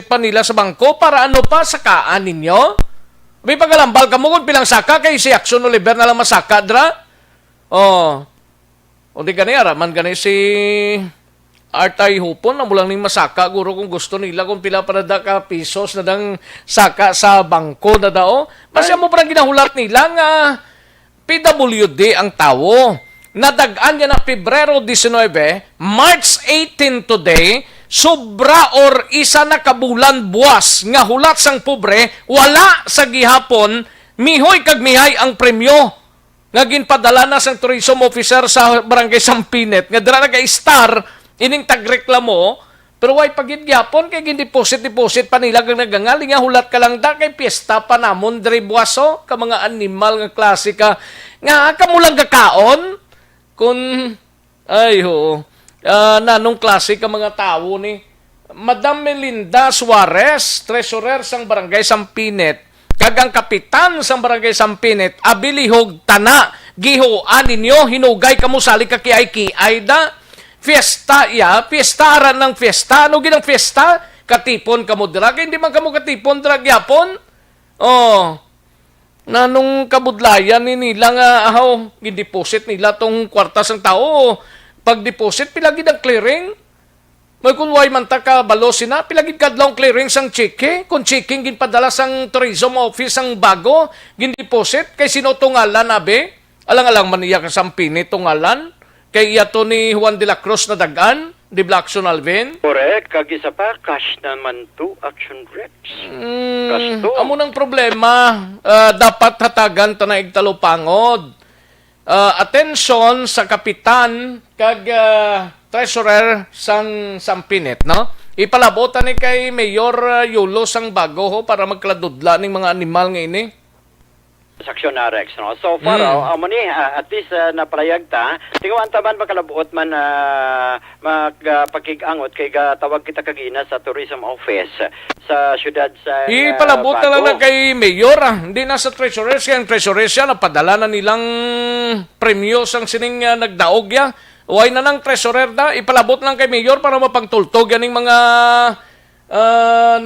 pa nila sa bangko para ano pa sakaan ninyo? May pagalambal ka mo kung pilang saka kay si Action Oliver na lang masaka dra? O di ka niya raman ka si Artay Hupon na mulang ning masaka guro kung gusto nila kung pila para da ka pisos na dang saka sa bangko na dao. Masya mo parang ginahulat nila nga PWD ang tao. Nadagaan niya na Pebrero 19, March 18 today, sobra or isa na kabulan buwas nga hulat sang pobre, wala sa gihapon, mihoy kag mihay ang premyo. Nga ginpadala na sang tourism officer sa Barangay Sampinet, nga dira nag-star ining tagreklamo Pero why pagid gyapon kay gin-deposit pa nila kag nagangali nga hulat ka lang da kay piyesta pa namon diri buwaso ka mga animal nga klase ka nga kamo lang kakaon kun ay ho nanong klase ka mga tawo ni Madam Melinda Suarez, treasurer sang Barangay Sampinet, kag ang kapitan sang Barangay Sampinet, abilihog tana, gihoan ninyo, hinugay kamo sali ka kiay da. Fiesta fiestaran ng fiesta. Ano ginang fiesta? Katipon kamo dira. Kaya hindi man kamo katipon dira gyapon. Oh. Nanong kabudlayan ni nila nga gideposit nila tong kwartas ng tao. Pag deposit pilagi ang clearing. May kunway man ta ka balosin na pilagi kadlong clearing sang cheque. Kung checking ginpadala sang tourism office ang bago, gindeposit kay sino tungalan abe? Alang-alang man iya ka sampini tungalan. Kay yato ni Juan de la Cruz na dagan, di Blackson Alvin. Correct. Kag isa pa, cash naman to, action reps. Cash to. Amo nang problema, dapat hatagan ta na igtalupangod. Attention sa kapitan kag treasurer sang Sampinet, no? Ipalabotan ni kay Mayor Yulo sang bago ho para magkladudla ning mga animal nga ini. Saksyon na Rex, no? So far, amo ni, at least napayag ta, tingawan taman makalabuot man magpakig-angot kay tawag kita kagina sa tourism office sa syudad sa Ipalabot na lang kay Mayor, hindi na sa treasurer siya. Ang treasurer siya, napadala na nilang premyo sang sining nagdaog ya. Uway na ng treasurer da, ipalabot lang kay Mayor para mapagtultog yan ng mga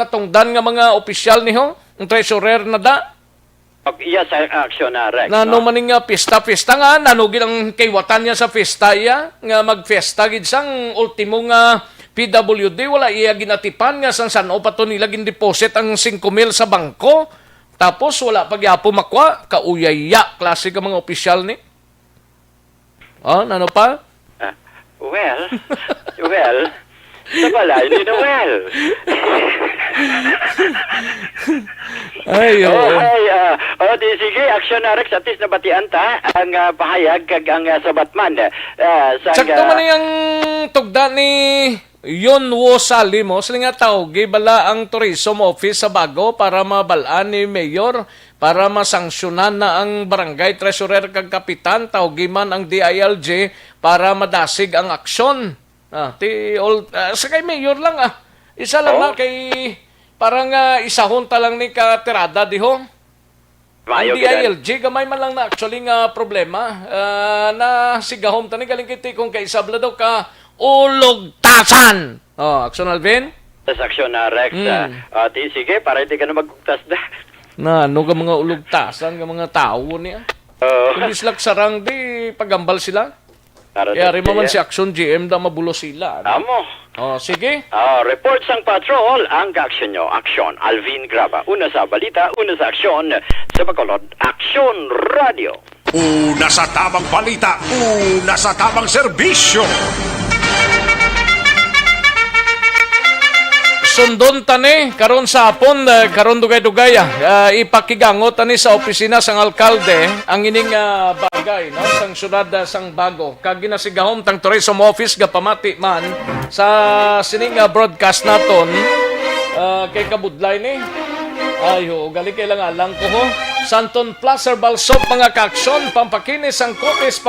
natungdan nga mga opisyal niho. Ang treasurer na da. Iya sa aksyon na Rex. Nano maning pista nga, nanugin ang kaywatan niya sa festa iya, nga mag-festa gid sang ultimo nga PWD, wala iya ginatipan nga sang sano pa to nila gin-deposit ang 5,000 sa bangko. Tapos wala pa gyapo makwa, kauyaya, klase ka mga opisyal ni. Nano pa? Well, sa balay ni Noel. Ay, sige, aksyon na Rex, at least nabatian ta ang pahayag kag ang sabatman. Sakto man yung tugda ni Yonwo Salimo, sila nga tawag, bala ang tourism office sa bago para mabalaan ni Mayor, para masanksyonan na ang barangay treasurer kag kapitan, tawag man ang DILG para madasig ang aksyon. Sa kay Mayor lang isa lang na kay parang isahon ta lang ni katirada diho. Ang DILG gamay man lang na actually nga problema na sigahom tani galing kiti kung kay isabla daw ka ulugtasan. Action Alvin? Sa aksyon na Rex. Sige, para hindi ka na magugtas na. Ano ka mga ulugtasan ka mga tao niya? Kung islak sarang di pagambal sila. Kaya rin man si Action GM da mabulo sila. Amo. Sige. Report sang patrol ang action nyo. Action. Alvin Graba. Una sa balita, una sa aksyon. Sa Bacolod, Action Radio. Una sa tamang balita, una sa tamang serbisyo. Sundon tani karon sa hapon karon dugay-dugay ipakigangot tani sa opisina sang alkalde ang ining bagay no sang syudad sang Bago kag ginasigahom tang tourism office gapamati man sa sining broadcast naton kay kabudlay ni gali kay lang alang ko ho Santon Plus Herbal Soap mga kaaksyon pampakinis ang kotes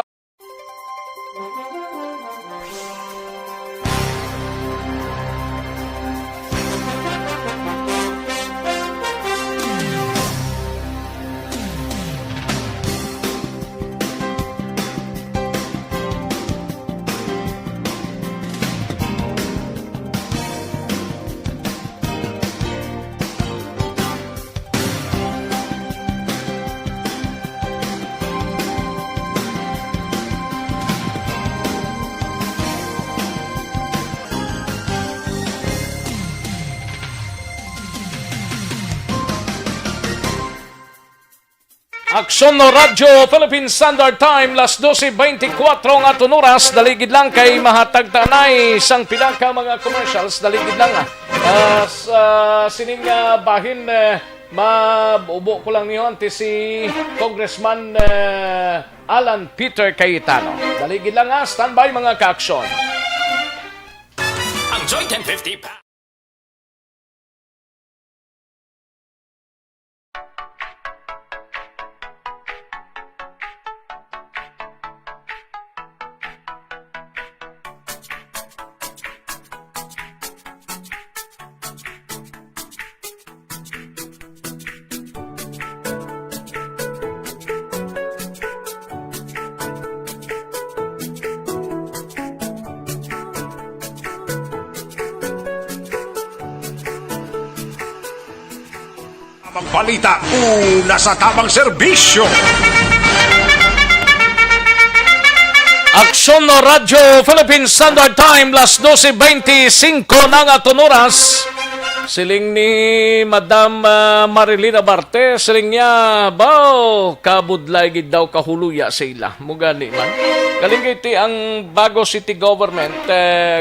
Aksyon no Radyo Philippine Standard Time las 12:24 ang aton oras daligid lang kay mahatag tanay sang pila ka mga commercials daligid lang sa sining bahin mabubo ko lang niyo ante si Congressman Alan Peter Cayetano daligid lang standby mga kaaksyon. Ang Joy 1050 pa. Tamang balita, una sa tamang serbisyo. Aksyon no Radyo Philippine Standard Time, las 12:25 ng aton oras. Siling ni Madam Marilina Barte, siling niya, bao, kabudlay gid daw kahuluya sa ila. Mugani man. Galing kiti ang bago city government,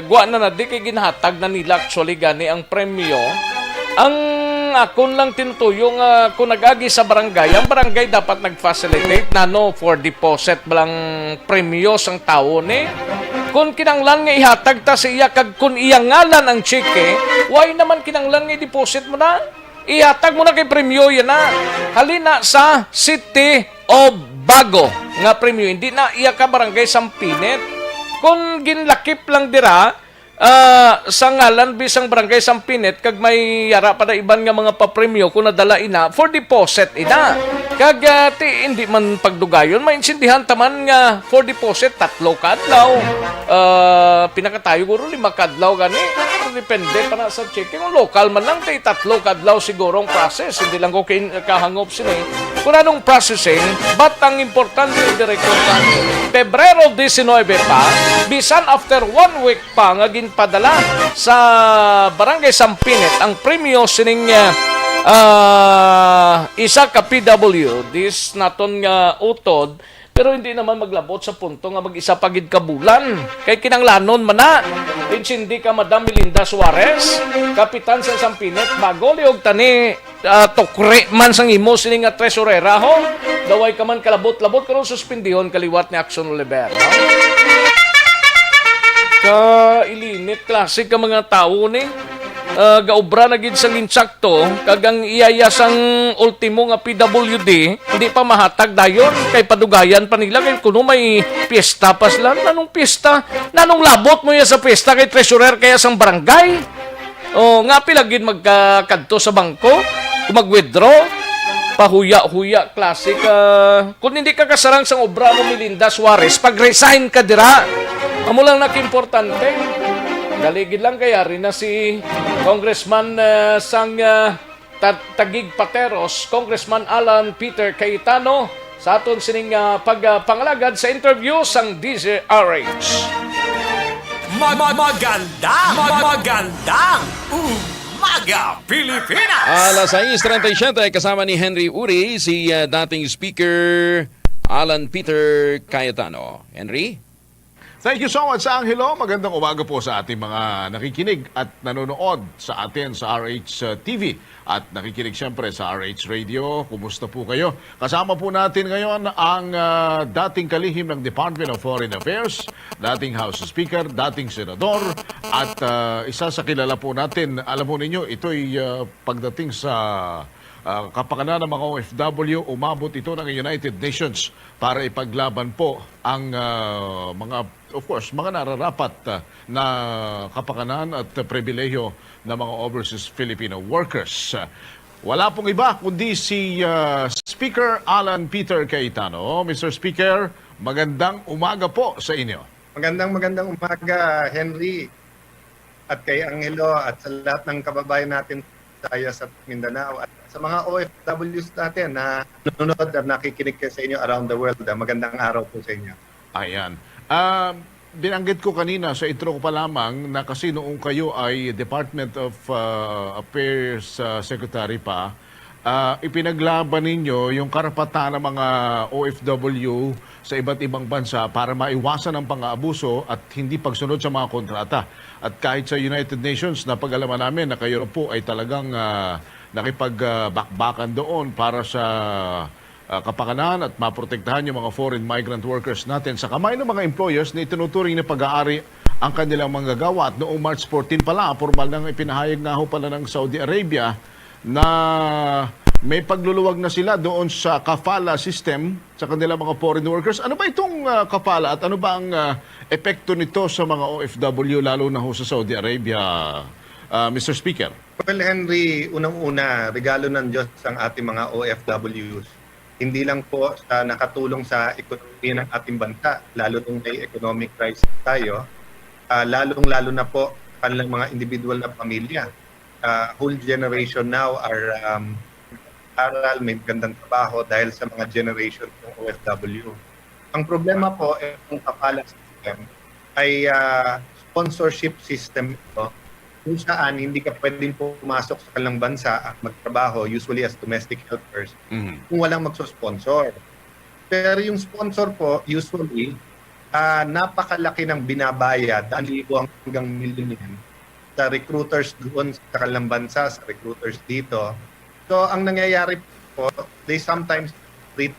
guwa na di kay ginhatag na nila actually gani ang premyo. Ang akon lang tinutuyong kung nag-agi sa barangay, ang barangay dapat nag-facilitate na for deposit balang premyo sang tao ni. Kung kinanglan nga ihatag ta sa iya kag kung iyangalan ang cheque, why naman kinanglan nga deposit mo na? Ihatag mo na kay premyo yan na. Halina sa City of Bago nga premyo, hindi na iya ka barangay Sampinit. Kung ginlakip lang dira, sa ngalan bisang barangay Sampinit kag may yara pa na iban nga mga papremyo kung nadala ina for deposit ina kag hindi man pagdugayon maintindihan taman nga for deposit 3 kadlaw pinakatayo guro 5 kadlaw gani depende pa na sa checking kung local man lang 3 kadlaw siguro ang process hindi lang ko kahangop sini kung anong processing but ang importante direktor pa Pebrero 19 pa bisan after 1 week pa nga padala sa barangay Sampinit ang premyo sining isa ka PW this naton nga utod pero hindi naman maglabot sa punto nga mag-isa pagid ka bulan kay kinanglanon man na insindi ka Madam Melinda Suarez kapitan sa Sampinit bago liog tani tokre man sang imo sining nga tresurera ho daway ka man kalabot-labot karon suspendihon kaliwat ni Action Oliver no? Ilinit klase ka mga tao ni gaobra na gid sang insakto kagang iyaya sang ultimo nga PWD hindi pa mahatag dayon kay padugayan pa nila kay kuno may piyesta pa sila nanong piyesta nanong labot mo ya sa piyesta kay treasurer kaya sang barangay o nga pilagin magkakadto sa bangko kung mag-withdraw pahuya-huya klase ka kung hindi ka kasarang sang obra mo Melinda Suarez pag-resign ka dira amo lang nakimportante. Galigid lang kaya rin na si Congressman sang Taguig Pateros, Congressman Alan Peter Cayetano sa aton sining pagpangalagad sa interview sang DZRH. Magandang umaga, Pilipinas! Alas 6:37 kasama ni Henry Uri si dating Speaker Alan Peter Cayetano. Henry? Thank you so much, Angelo. Magandang umaga po sa ating mga nakikinig at nanonood sa atin sa RH TV at nakikinig siyempre sa RH Radio. Kumusta po kayo? Kasama po natin ngayon ang dating kalihim ng Department of Foreign Affairs, dating House Speaker, dating Senador at isa sa kilala po natin, alam mo ninyo, ito'y pagdating sa kapakanan ng mga OFW, umabot ito ng United Nations para ipaglaban po ang mga, of course, mga nararapat na kapakanan at pribilehiyo ng mga overseas Filipino workers. Wala pong iba kundi si Speaker Alan Peter Cayetano. Mr. Speaker, magandang umaga po sa inyo. Magandang umaga, Henry, at kay Angelo at sa lahat ng kababayan natin sa Mindanao at sa mga OFWs natin na nanonood at nakikinig sa inyo around the world. Magandang araw po sa inyo. Ayan. Binanggit ko kanina sa intro ko pa lamang na kasi noong kayo ay Department of Affairs Secretary pa, ipinaglaban ninyo yung karapatan ng mga OFW sa iba't ibang bansa para maiwasan ang pang-aabuso at hindi pagsunod sa mga kontrata. At kahit sa United Nations, napag-alaman namin na kayo po ay talagang nakipagbakbakan doon para sa kapakanan at maprotektahan yung mga foreign migrant workers natin sa kamay ng mga employers na itinuturing na pag-aari ang kanilang manggagawa. At noong March 14 pala, formal nang ipinahayag nga ho pala ng Saudi Arabia na may pagluluwag na sila doon sa kafala system sa kanilang mga foreign workers. Ano ba itong kafala at ano ba ang epekto nito sa mga OFW lalo na ho sa Saudi Arabia, Mr. Speaker? Well, Henry, unang-una, regalo ng Diyos ang ating mga OFWs. Hindi lang po sa nakatulong sa ekonomiya ng ating bansa, lalo nung may economic crisis tayo, lalong-lalo na po kanilang mga individual na pamilya. Whole generation now are aral, may magandang trabaho dahil sa mga generation ng OFW. Ang problema po, itong kafala system ay sponsorship system ito kung saan hindi ka pwedeng pumasok sa kanilang bansa at magtrabaho, usually as domestic helpers, kung walang magsusponsor. Pero yung sponsor po, usually, napakalaki ng binabayad, 1,000 hanggang milyon yan, sa recruiters doon sa kanilang bansa, sa recruiters dito. So, ang nangyayari po, they sometimes treat,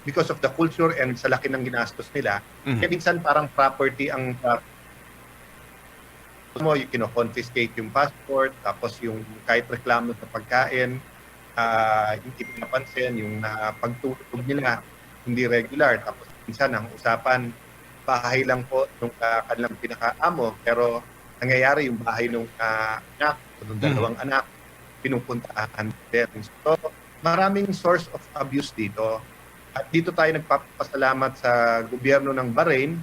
because of the culture and sa laki ng ginastos nila, kaya minsan parang property ang mo, you kino-confiscate yung passport, tapos yung kahit reklamo sa pagkain, hindi pinapansin, yung pagtulog nila, hindi regular. Tapos minsan ang usapan, bahay lang po nung kanilang pinaka-amo, pero nangyayari yung bahay nung anak, nung dalawang anak, pinupuntaan din. So, maraming source of abuse dito. At dito tayo nagpapasalamat sa gobyerno ng Bahrain,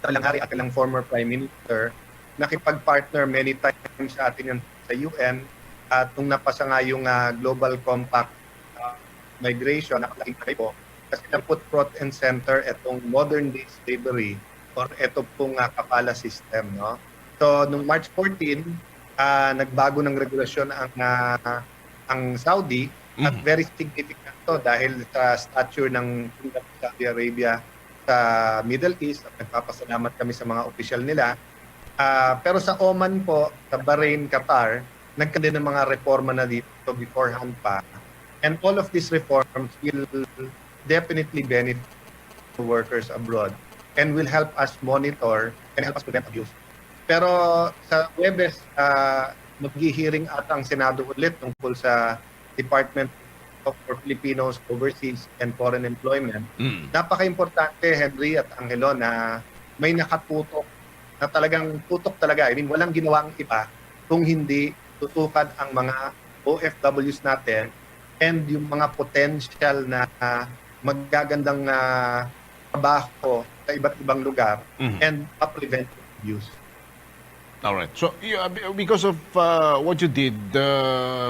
talang hari at talang former Prime Minister, nakipag-partner many times sa atin sa UN, at nung napasa nga yung Global Compact Migration, nakalaking tayo po, kasi na-put front and center itong modern day slavery or ito pong kafala system. No? So, nung March 14, nagbago ng regulasyon ang Saudi at very significant to dahil sa stature ng Kingdom of Saudi Arabia sa Middle East at nagpapasalamat kami sa mga opisyal nila. Pero sa Oman po, sa Bahrain, Qatar, nagkaroon ng mga reforma na dito beforehand pa. And all of these reforms will definitely benefit the workers abroad and will help us monitor and help us prevent abuse. Pero sa Webes, mag-hearing ata ang Senado ulit tungkol sa Department for Filipinos Overseas and Foreign Employment. Napaka-importante, Henry at Angelo, na may nakatutok na talagang tutok talaga. I mean, walang ginawang iba kung hindi tutukan ang mga OFWs natin and yung mga potential na magagandang trabaho sa iba't ibang lugar and prevent abuse. Alright. So, because of what you did,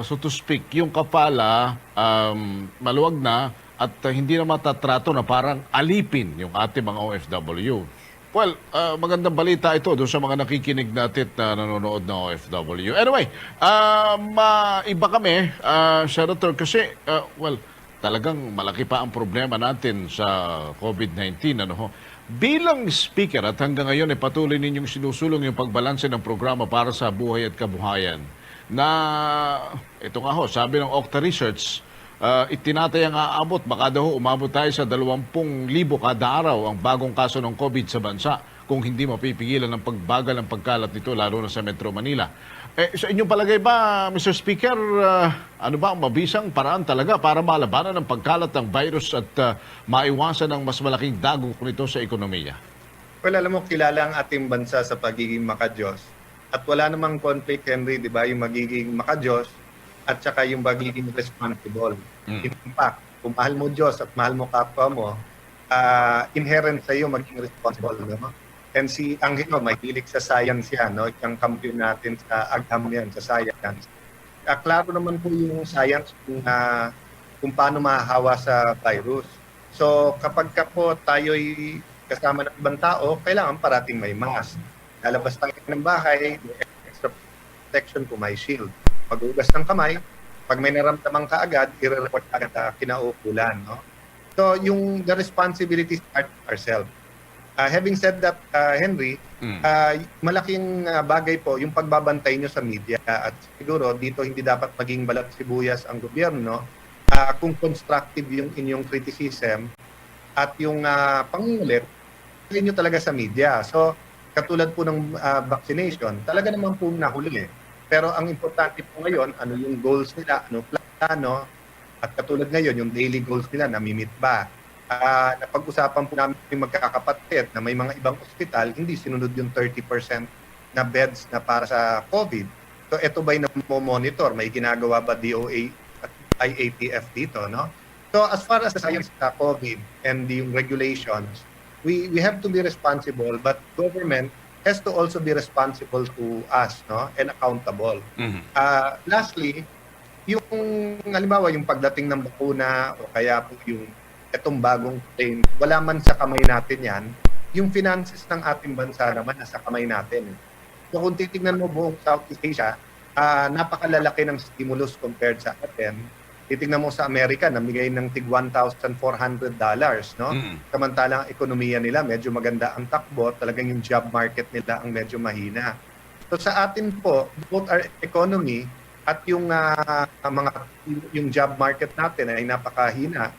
so to speak, yung kafala, maluwag na at hindi na matatrato na parang alipin yung ating mga OFW. Well, magandang balita ito doon sa mga nakikinig natin na nanonood na OFW. Anyway, iba kami, Senator, kasi, talagang malaki pa ang problema natin sa COVID-19, ano ho. Bilang speaker at hanggang ngayon ay patuloy ninyong sinusulong yung pagbalanse ng programa para sa buhay at kabuhayan na ito nga ho, sabi ng Okta Research, itinatayang aabot, baka daw umabot tayo sa 20,000 kada araw ang bagong kaso ng COVID sa bansa kung hindi mapipigilan ng pagbagal ng pagkalat nito lalo na sa Metro Manila. Sa inyong palagay ba, Mr. Speaker, ano ba ang mabisang paraan talaga para malabanan ng pagkalat ng virus at maiwasan ng mas malaking dagok nito sa ekonomiya? Well, alam mo, kilala ang ating bansa sa pagiging makadiyos. At wala namang conflict, Henry, di ba, yung magiging makadiyos at saka yung magiging responsible. In fact, kung mahal mo Diyos at mahal mo kapwa mo, inherent sa iyo maging responsible. No? And si Angelo, may hilig sa science yan, no? Yung kampiyon natin sa agam yan, sa science. Klaro naman po yung science kung paano mahahawa sa virus. So kapag po tayo'y kasama ng ibang tao, kailangan parating may mask. Lalabas tayo ng bahay, may extra protection kung may shield. Pag-ugas ng kamay, pag may naramdaman ka agad, i-report agad kinaukulan. No? So yung the responsibility starts ourselves. Having said that, Henry, malaking bagay po yung pagbabantay nyo sa media at siguro dito hindi dapat maging balat sibuyas ang gobyerno kung constructive yung inyong criticism at yung pangungulit nyo talaga sa media. So, katulad po ng vaccination, talaga naman po nahuli. Pero ang importante po ngayon, ano yung goals nila, ano plano, at katulad ngayon, yung daily goals nila, namimit ba? Napag-usapan po namin yung magkakapatid na may mga ibang ospital, hindi sinunod yung 30% na beds na para sa COVID. So ito ba'y na-monitor? May ginagawa ba DOA at IATF dito, no? So as far as the science sa COVID and yung regulations, we have to be responsible, but government has to also be responsible to us, no? And accountable. Lastly, yung halimbawa yung pagdating ng bakuna o kaya po yung itong bagong claim, wala man sa kamay natin yan, yung finances ng ating bansa naman nasa kamay natin. So kung titignan mo buong Southeast Asia, napakalalaki ng stimulus compared sa atin. Titignan mo sa Amerika, namigay ng tig $1,400, no? Samantalang ang ekonomiya nila, medyo maganda ang takbo, talagang yung job market nila ang medyo mahina. So sa atin po, both our economy at yung yung job market natin ay napakahina.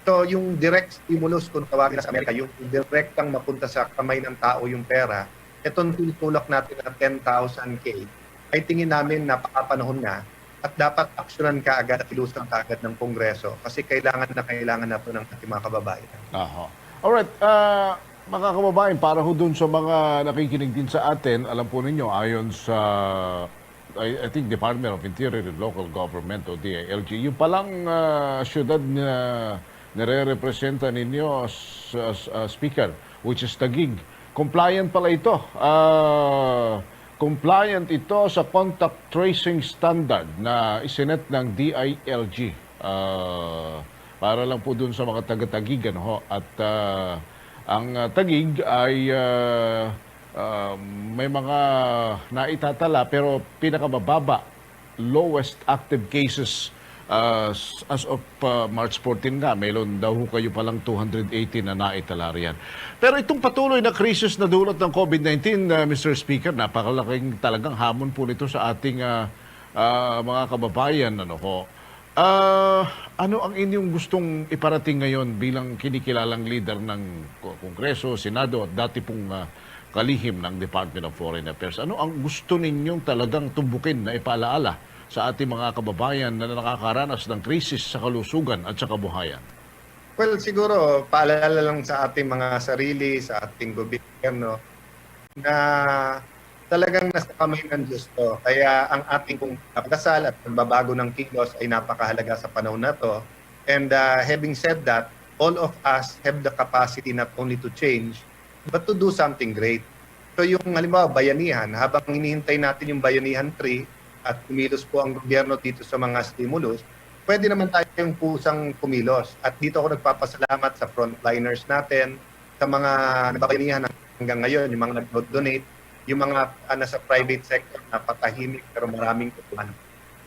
So yung direct stimulus kung tawagin sa Amerika, yung direktang mapunta sa kamay ng tao yung pera, itong tutulak natin na 10,000K, ay tingin namin napakapanahon na at dapat aksyonan kaagad at ilusan kaagad ng Kongreso kasi kailangan na to ng ating mga kababayan. Alright, mga kababayan, para ho dun sa mga nakikinig din sa atin, alam po ninyo, ayon sa I think Department of Interior and Local Government o DILG, yung palang syudad na nire-representa ninyo as speaker, which is Taguig, compliant pala ito. Compliant ito sa contact tracing standard na isinet ng DILG. Para lang po dun sa mga taga-Taguig. At ang Taguig ay may mga naitatala pero pinakamababa, lowest active cases as of March 14 nga. Mayroon daw kayo palang 280 na naitala riyan. Pero itong patuloy na krisis na dulot ng COVID-19, Mr. Speaker, napakalaking talagang hamon po nito sa ating mga kababayan. Ano ang inyong gustong iparating ngayon bilang kinikilalang leader ng Kongreso, Senado at dati pong kalihim ng Department of Foreign Affairs? Ano ang gusto ninyong talagang tumbukin na ipaalaala sa ating mga kababayan na nakakaranas ng krisis sa kalusugan at sa kabuhayan? Well, siguro, paalala lang sa ating mga sarili, sa ating gobyerno, na talagang nasa kamay ng Diyos to. Kaya ang ating pagdasal at pagbabago ng kilos ay napakahalaga sa panahon na to. And having said that, all of us have the capacity not only to change, but to do something great. So yung halimbawa, bayanihan, habang hinihintay natin yung Bayanihan 3 at kumilos po ang gobyerno dito sa mga stimulus, pwede naman tayong pusang kumilos. At dito ako nagpapasalamat sa frontliners natin, sa mga nababayanihan hanggang ngayon, yung mga nag-donate, yung mga nasa private sector na patahimik pero maraming kutuan.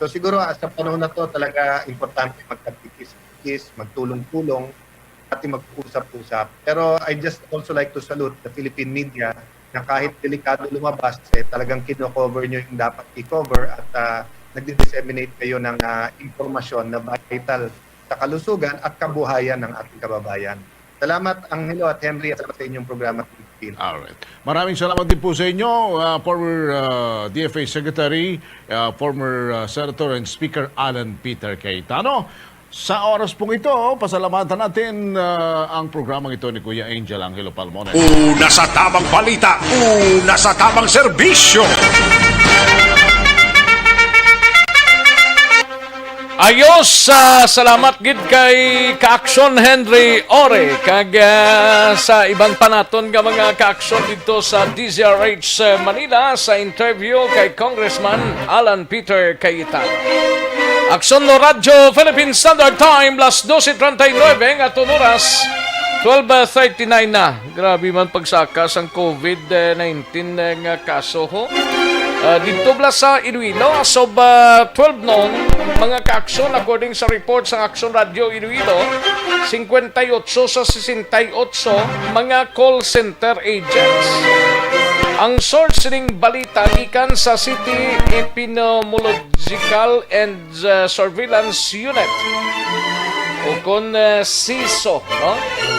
So siguro sa panahon na to talaga importante magkatikis-tikis, magtulong-tulong, ating mag-usap-usap. Pero I just also like to salute the Philippine media na kahit delikado lumabas, talagang kino-cover nyo yung dapat i-cover at nag-disseminate kayo ng impormasyon na vital sa kalusugan at kabuhayan ng ating kababayan. Salamat, Angelo at Henry, at sa inyong programa. Alright. Maraming salamat din po sa inyo, former DFA Secretary, former Senator and Speaker Alan Peter Cayetano. Sa oras pong ito, pasalamatan natin ang programang ito ni Kuya Angel Angelo Palmone. Una sa tamang balita, una sa tamang serbisyo. Ayos, salamat gid kay Kaaksyon Henry Ore kag sa ibang panaton nga mga kaaksyon dito sa DZRH Manila sa interview kay Congressman Alan Peter Cayetano. Aksyon no Radyo Philippine Standard Time las 12:39 at oras 12:39 na. Grabe man pagsakas ang COVID-19 nga kaso ho. Dito bla sa Iloilo as of 12 noon, mga kaaksyon according sa report sa Aksyon Radio Iloilo, 58 sa 68 mga call center agents. Ang source ng balita gikan sa City Epidemiological and Surveillance Unit. o kon siso, no?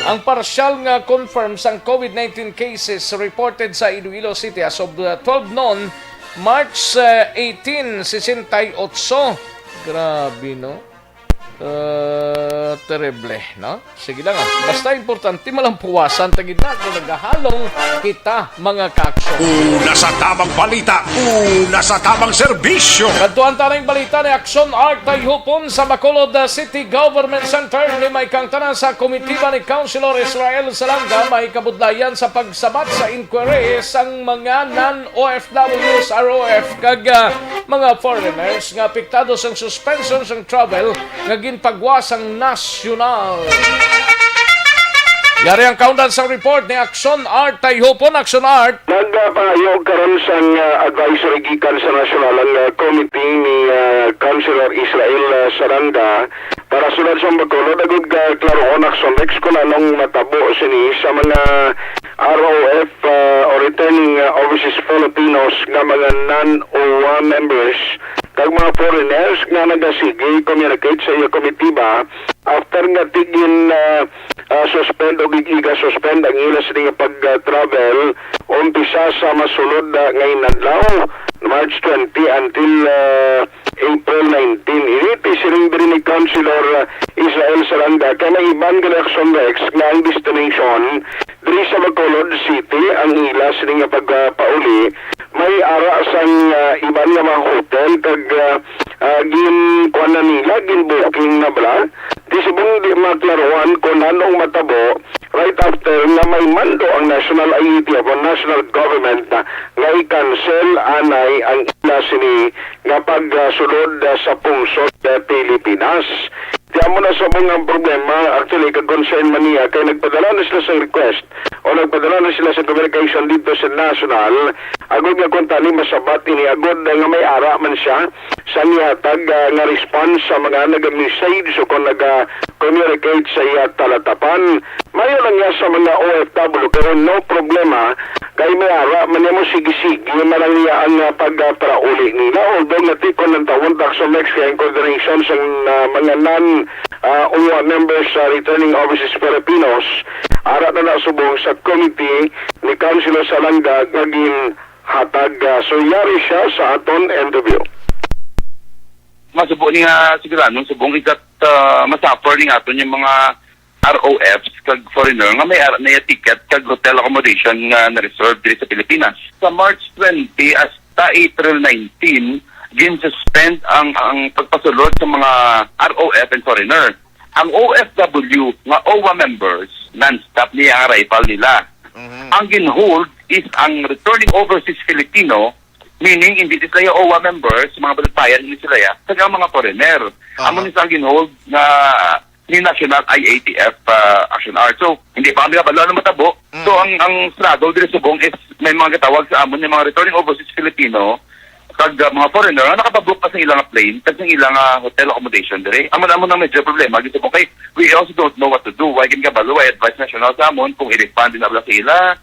Ang partial nga confirmed sang COVID-19 cases reported sa Iloilo City as of 12 noon, March 18, 68. Grabe, no? Terrible, no? Sige lang, basta importante malang puwasan tagid na kung naghahalong kita mga kaksyon. Una sa tamang balita, una sa tamang serbisyo. Kadtuan tanang balita ni Action Art Tayhupon sa Bacolod City Government Center ni may kangtanan sa komitiba ni Councilor Israel Salanga may kabudlayan sa pagsabat sa inquiry sang mga non-OFWs, ROF kag mga foreigners nga apektado sang suspension sang travel nga ginpagwasang nasyonal. Yari ang kaundan sa report ni Action Art Tayhupon. Action Art. Nagpahayog karon sang advisory gikan sa national ang committee ni Councilor Israel Saranda para sulod sa Bacolod agud klaroon Action Rex kung anong matabo sini sa mga ROF o returning overseas Filipinos nga mga non-OWA members kag mga foreigners nga nagasige communicate sa iya komitiba after nga tigin suspend o giga-suspend ang ila sa nga pag-travel umpisa sa masulod ngayon adlaw March 20 until April 19. Initi siring din ni Councilor Israel Saranda kaya may ibang Action Rex nga ang destination diri sa Bacolod City ang ila sa nga pagpauli may ara sang iban nga mga hotel kag gin kuan na nila gin booking na bala di subong di maklaruan kung anong matabo right after nga may mando ang national IETF o national government nga i-cancel anay ang ila sini nga pagsulod sa pungsod Pilipinas. Diyan mo na sa mga problema, actually, kag-concern man niya, kaya nagpadala na sila sa request o nagpadala na sila sa communication dito sa national, agod nga kung tali masabat ini, agod nga may ara man siya sa nihatag nga response sa mga nag-message o kung nag-communicate sa iya talatapan. Mayo lang niya sa mga OFW, pero no problema, kay may ara, man mo sige-sige, malang niya ang pagprauli nila, although natikon ng tawon Action Rex kaya in coordination sa mga UWA members sa returning overseas Filipinos, ara na nasubong sa committee ni Councilor Salanga ngaging hatag. So yari siya sa aton interview. Masubo niya sigurado, subong ikat masuffer ni aton yung mga ROFs kag foreigner nga may ara na ticket kag hotel accommodation nga na-reserve dito sa Pilipinas. Sa March 20 hasta April 19, gin-suspend ang pagpasulod sa mga ROF and foreigner. Ang OFW nga OWA members, non-stop niya ang arrival nila. Ang gin-hold is ang returning overseas Filipino, meaning hindi sila yung OWA members, mga balitayan, hindi sila ya, kaya ang mga foreigner. Amo nila ang gin-hold na ni National IATF Action Art. So, hindi pa kami kabalo na matabo. So, ang struggle dito subong is may mga katawag sa amon yung mga returning overseas Filipino kag mga foreigner nga nakapabook pa sa ilang plane kag sa ilang hotel accommodation dire. Amon na medyo problema gito po kay we also don't know what to do. Why can kabalo I advise national sa amon kung i-refund din na sila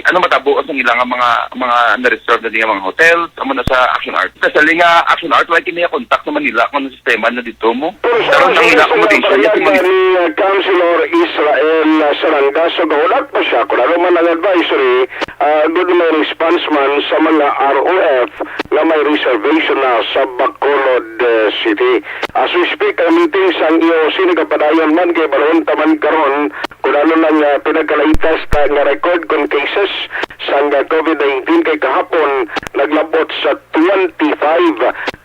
ano matabo sa ilang mga na-reserve na mga hotels amon na sa Action Art. Sa linga Action Art why kini contact sa Manila kung ano sistema na dito mo. Pero ang ilang accommodation niya ni Councilor Israel Saranga sa gawlat pa siya kung ano man ang advisory good may response man sa mga ROF na may reservation na sa Bacolod City. As we speak, ang meeting sa IOC nagapadayon man kay Baron Taman karon kung ano lang pinagkalaitas nga record kung cases sa COVID-19 kay kahapon naglabot sa 25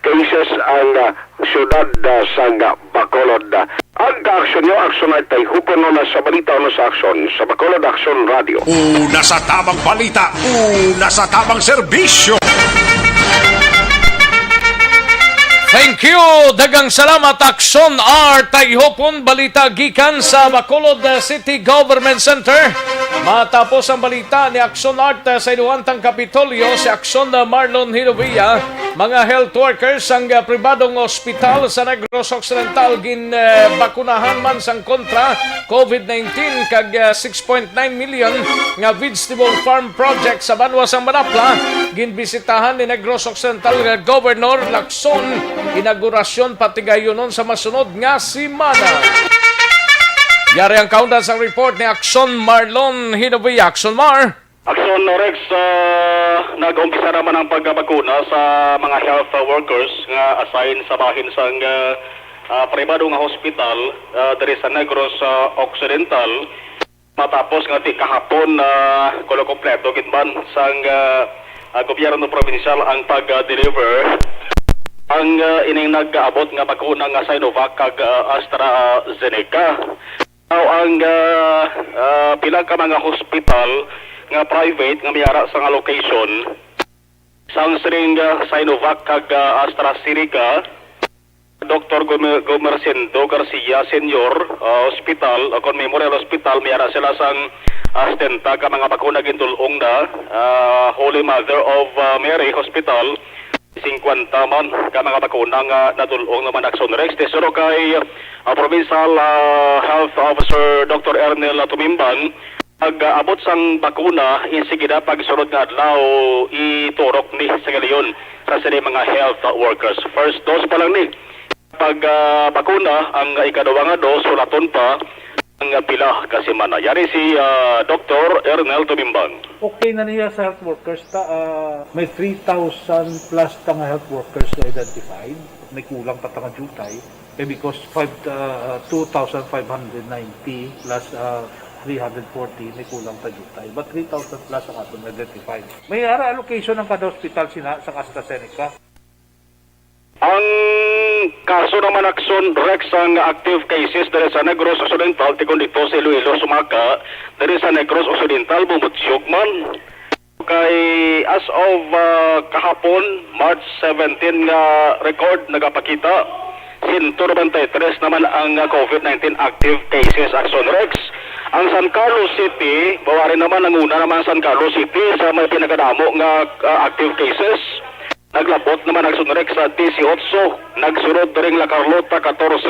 cases ang syudad sa Bacolod. Ang ka-aksyon nyo, Action Art Tayhupon na sa balita o sa aksyon sa Bacolod Action Radio. Una sa tamang balita, una sa tamang serbisyo. Thank you! Dagang salamat, Action Art Tayhupon, balita gikan sa Bacolod City Government Center. Matapos ang balita ni Action Art sa inuwantang Kapitolyo, si Action Marlon Hinovia, mga health workers ang pribadong ospital sa Negros Occidental bakunahan man sang kontra COVID-19 kag 6.9 million nga vegetable farm project sa Banwa sang Manapla ginbisitahan ni Negros Occidental Governor Lacson. Inaugurasyon patigayonon sa masunod nga simana. Yari ang kaundan sa report ni Action Marlon Hinovia. Action Mar. Action Rex, nag-umpisa naman ang pagbabakuna sa mga health workers nga assign sa bahin sa pribado nga hospital diri sa Negros Occidental. Matapos nga di kahapon kulo kompleto gitman sang gobyerno provincial ang pag-deliver ang ining nag-aabot nga bakuna nga Sinovac kag AstraZeneca. Now, ang pila ka mga hospital nga private nga miyara sa nga location sang siring Sinovac kag AstraZeneca, Dr. Gomercindo Garcia Senior Hospital, kon Memorial Hospital, miyara sila sang astenta ka mga bakuna gintulong na Holy Mother of Mary Hospital, 50 man ka mga bakuna nga natulong naman Action Rex. Tesoro kay Provincial Health Officer Dr. Ernel Tumimbang pag-abot sang bakuna insigida pagsunod nga adlaw iturok ni sa galiyon sa sila mga health workers. First dose pa lang ni pag bakuna ang ikaduwa nga dose sulaton pa ang pila kasi mana. Yari si Dr. Ernel Tumimbang. Okay na niya sa health workers may 3,000 plus tanga health workers na identified. May kulang pa tanga jutay. Because 2,590 plus 340 may kulang pa jutay. But 3,000 plus ang atong identified. May allocation ng kada hospital sa AstraZeneca. Ang kaso naman Action Rex ang active cases dari sa Negros Occidental tikon dito sa Iloilo Sumaka dari sa Negros Occidental bumutyog man kay as of kahapon March 17 nga record nagapakita 193 naman ang COVID-19 active cases. Action Rex ang San Carlos City bawari naman ang una naman San Carlos City sa may pinakadamo nga active cases. Naglabot naman Action Rex sa 18, nagsunod ring La Carlota 14,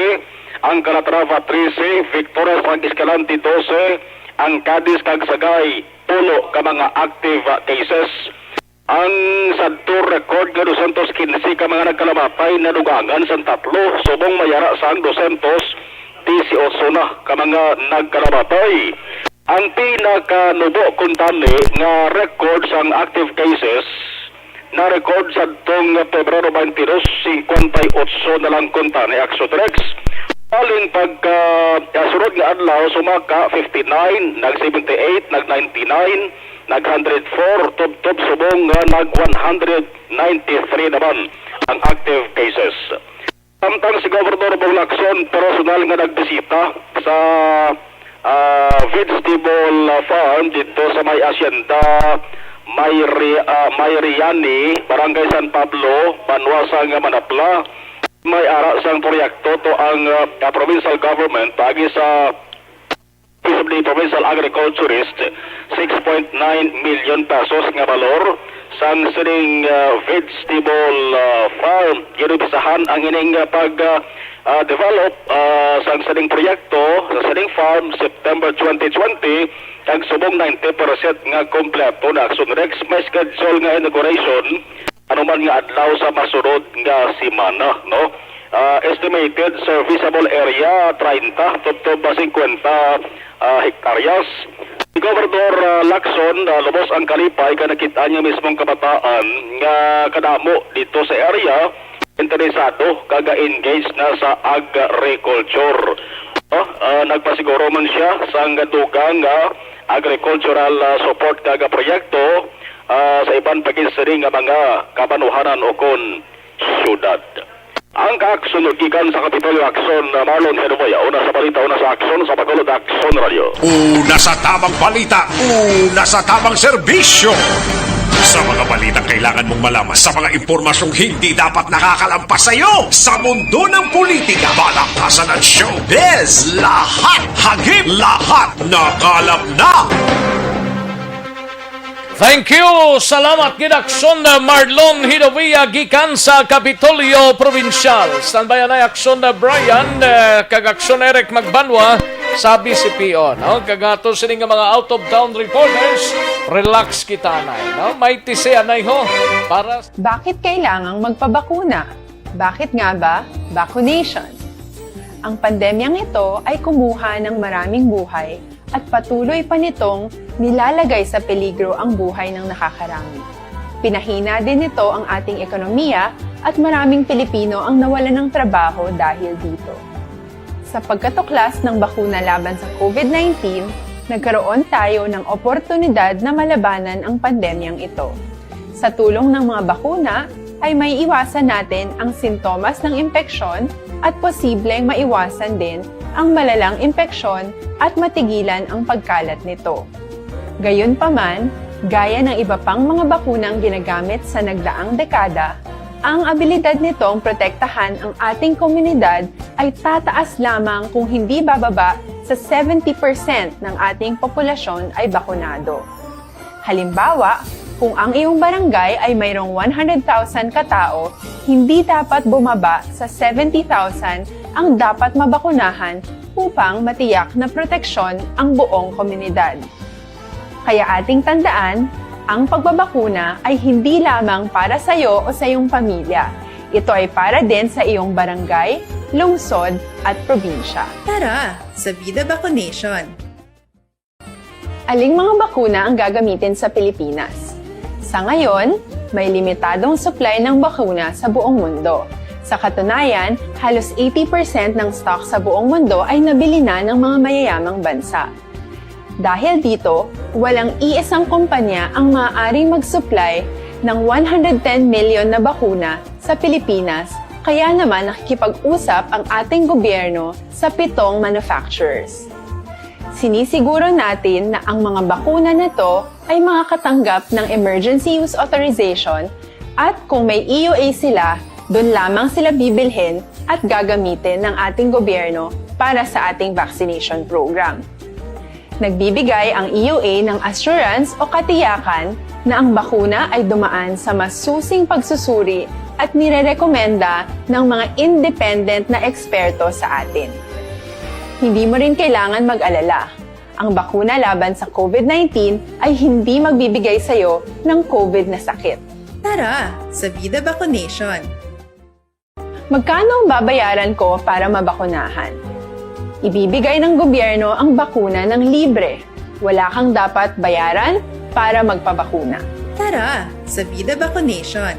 ang Calatrava 13, Victoria San Escalante 12, ang Cadiz kag Sagay 10 ka mga active cases. Ang sadto record nga 215 ka mga nagkalamatay na dugangan sa tatlo, subong mayara sang 218 na ka mga nagkalamatay. Ang pinakanubo kuntani nga record sang active cases na-record sa itong Pebrero 22, 58 na lang konta ni Action Rex. Paling pagkasunod nga adlaw, sumaka 59, nag-78, nag-99, nag-104, tub-tub subong nag-193 naman ang active cases. Samtang si Governor Bong Lacson, personal nga nagbisita sa vegetable farm dito sa may asyenda Mayriani, Barangay San Pablo, Banwasang Manapla. May ara sang proyekto to ang provincial government pagi sa peaceably provincial agriculturist 6.9 million pesos nga balor sang sining vegetable farm. Ginubisahan ang ining pag-develop sang sining proyekto sa sining farm September 2020 kag subong 90% nga kompleto na Action Rex. May schedule nga inauguration anuman nga adlaw sa masunod nga semana, no? Estimated serviceable area 30 tubtob 50 hektaryas. Si Governor Lacson lubos ang kalipay ka nakita niya mismong kabataan nga kadamo dito sa area interesado kaga-engage na sa agriculture. Nagpasiguro man siya sa dugang agricultural support kaga proyekto sa ibang paginsari nga mga kabanuhanan o kon syudad. Ang kaaksunod gikan sa Kapitolyo Action Marlon Hinovia, una sa balita, una sa aksyon sa Bacolod Action Radio. Una sa tamang balita, una sa tamang serbisyo. Sa mga balitang kailangan mong malaman, sa mga impormasyong hindi dapat nakakalampas sa iyo, sa mundo ng politika, balakasan at showbiz, lahat hagip, lahat nakalap na. Thank you! Salamat ginaksyon na Marlon Hidovia gikan sa Kapitolyo Provincial. Standby na aksyon na Brian, kagaksyon Eric Magbanwa sa BCPO. No? Kagato sila nga mga out-of-town reporters, relax kita na. No? May tisiya na ho para... Bakit kailangang magpabakuna? Bakit nga ba? Vaccination. Ang pandemyang ito ay kumuha ng maraming buhay at patuloy pa nitong nilalagay sa peligro ang buhay ng nakakarami. Pinahina din nito ang ating ekonomiya at maraming Pilipino ang nawalan ng trabaho dahil dito. Sa pagkatuklas ng bakuna laban sa COVID-19, nagkaroon tayo ng oportunidad na malabanan ang pandemyang ito. Sa tulong ng mga bakuna, ay may iwasan natin ang sintomas ng impeksyon at posibleng maiwasan din ang malalang impeksyon at matigilan ang pagkalat nito. Gayunpaman, gaya ng iba pang mga bakunang ginagamit sa nagdaang dekada, ang abilidad nitong protektahan ang ating komunidad ay tataas lamang kung hindi bababa sa 70% ng ating populasyon ay bakunado. Halimbawa, kung ang iyong barangay ay mayroong 100,000 katao, hindi dapat bumaba sa 70,000 ang dapat mabakunahan upang matiyak na proteksyon ang buong komunidad. Kaya ating tandaan, ang pagbabakuna ay hindi lamang para sa iyo o sa iyong pamilya. Ito ay para din sa iyong barangay, lungsod at probinsya. Tara, sa Vida Vaccination! Aling mga bakuna ang gagamitin sa Pilipinas? Sa ngayon, may limitadong supply ng bakuna sa buong mundo. Sa katunayan, halos 80% ng stock sa buong mundo ay nabili na ng mga mayayamang bansa. Dahil dito, walang iisang kumpanya ang maaaring mag-supply ng 110 million na bakuna sa Pilipinas, kaya naman nakikipag-usap ang ating gobyerno sa 7 manufacturers. Sinisiguro natin na ang mga bakuna na to ay makakatanggap ng Emergency Use Authorization at kung may EUA sila, doon lamang sila bibilhin at gagamitin ng ating gobyerno para sa ating vaccination program. Nagbibigay ang EUA ng assurance o katiyakan na ang bakuna ay dumaan sa masusing pagsusuri at nirerekomenda ng mga independent na eksperto sa atin. Hindi mo rin kailangan mag-alala. Ang bakuna laban sa COVID-19 ay hindi magbibigay sa iyo ng COVID na sakit. Tara, sa Vida Vaccination! Magkano ang babayaran ko para mabakunahan? Ibibigay ng gobyerno ang bakuna ng libre. Wala kang dapat bayaran para magpabakuna. Tara, sa Vida Vaccination!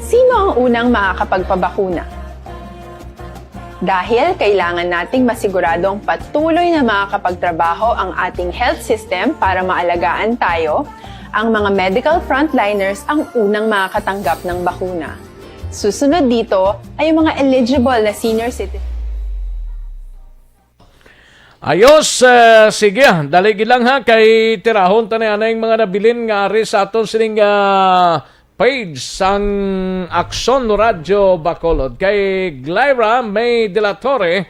Sino ang unang makakapagpabakuna? Dahil kailangan nating masiguradong patuloy na makakapagtrabaho ang ating health system para maalagaan tayo, ang mga medical frontliners ang unang makakatanggap ng bakuna. Susunod dito ay yung mga eligible na senior citizens. Ayos, sige, daligi lang ha, kay tirahon tanay yung mga nabilin nga ari sa aton sining page sang Aksyon Radyo Bacolod. Kay Glyra May de la Torre,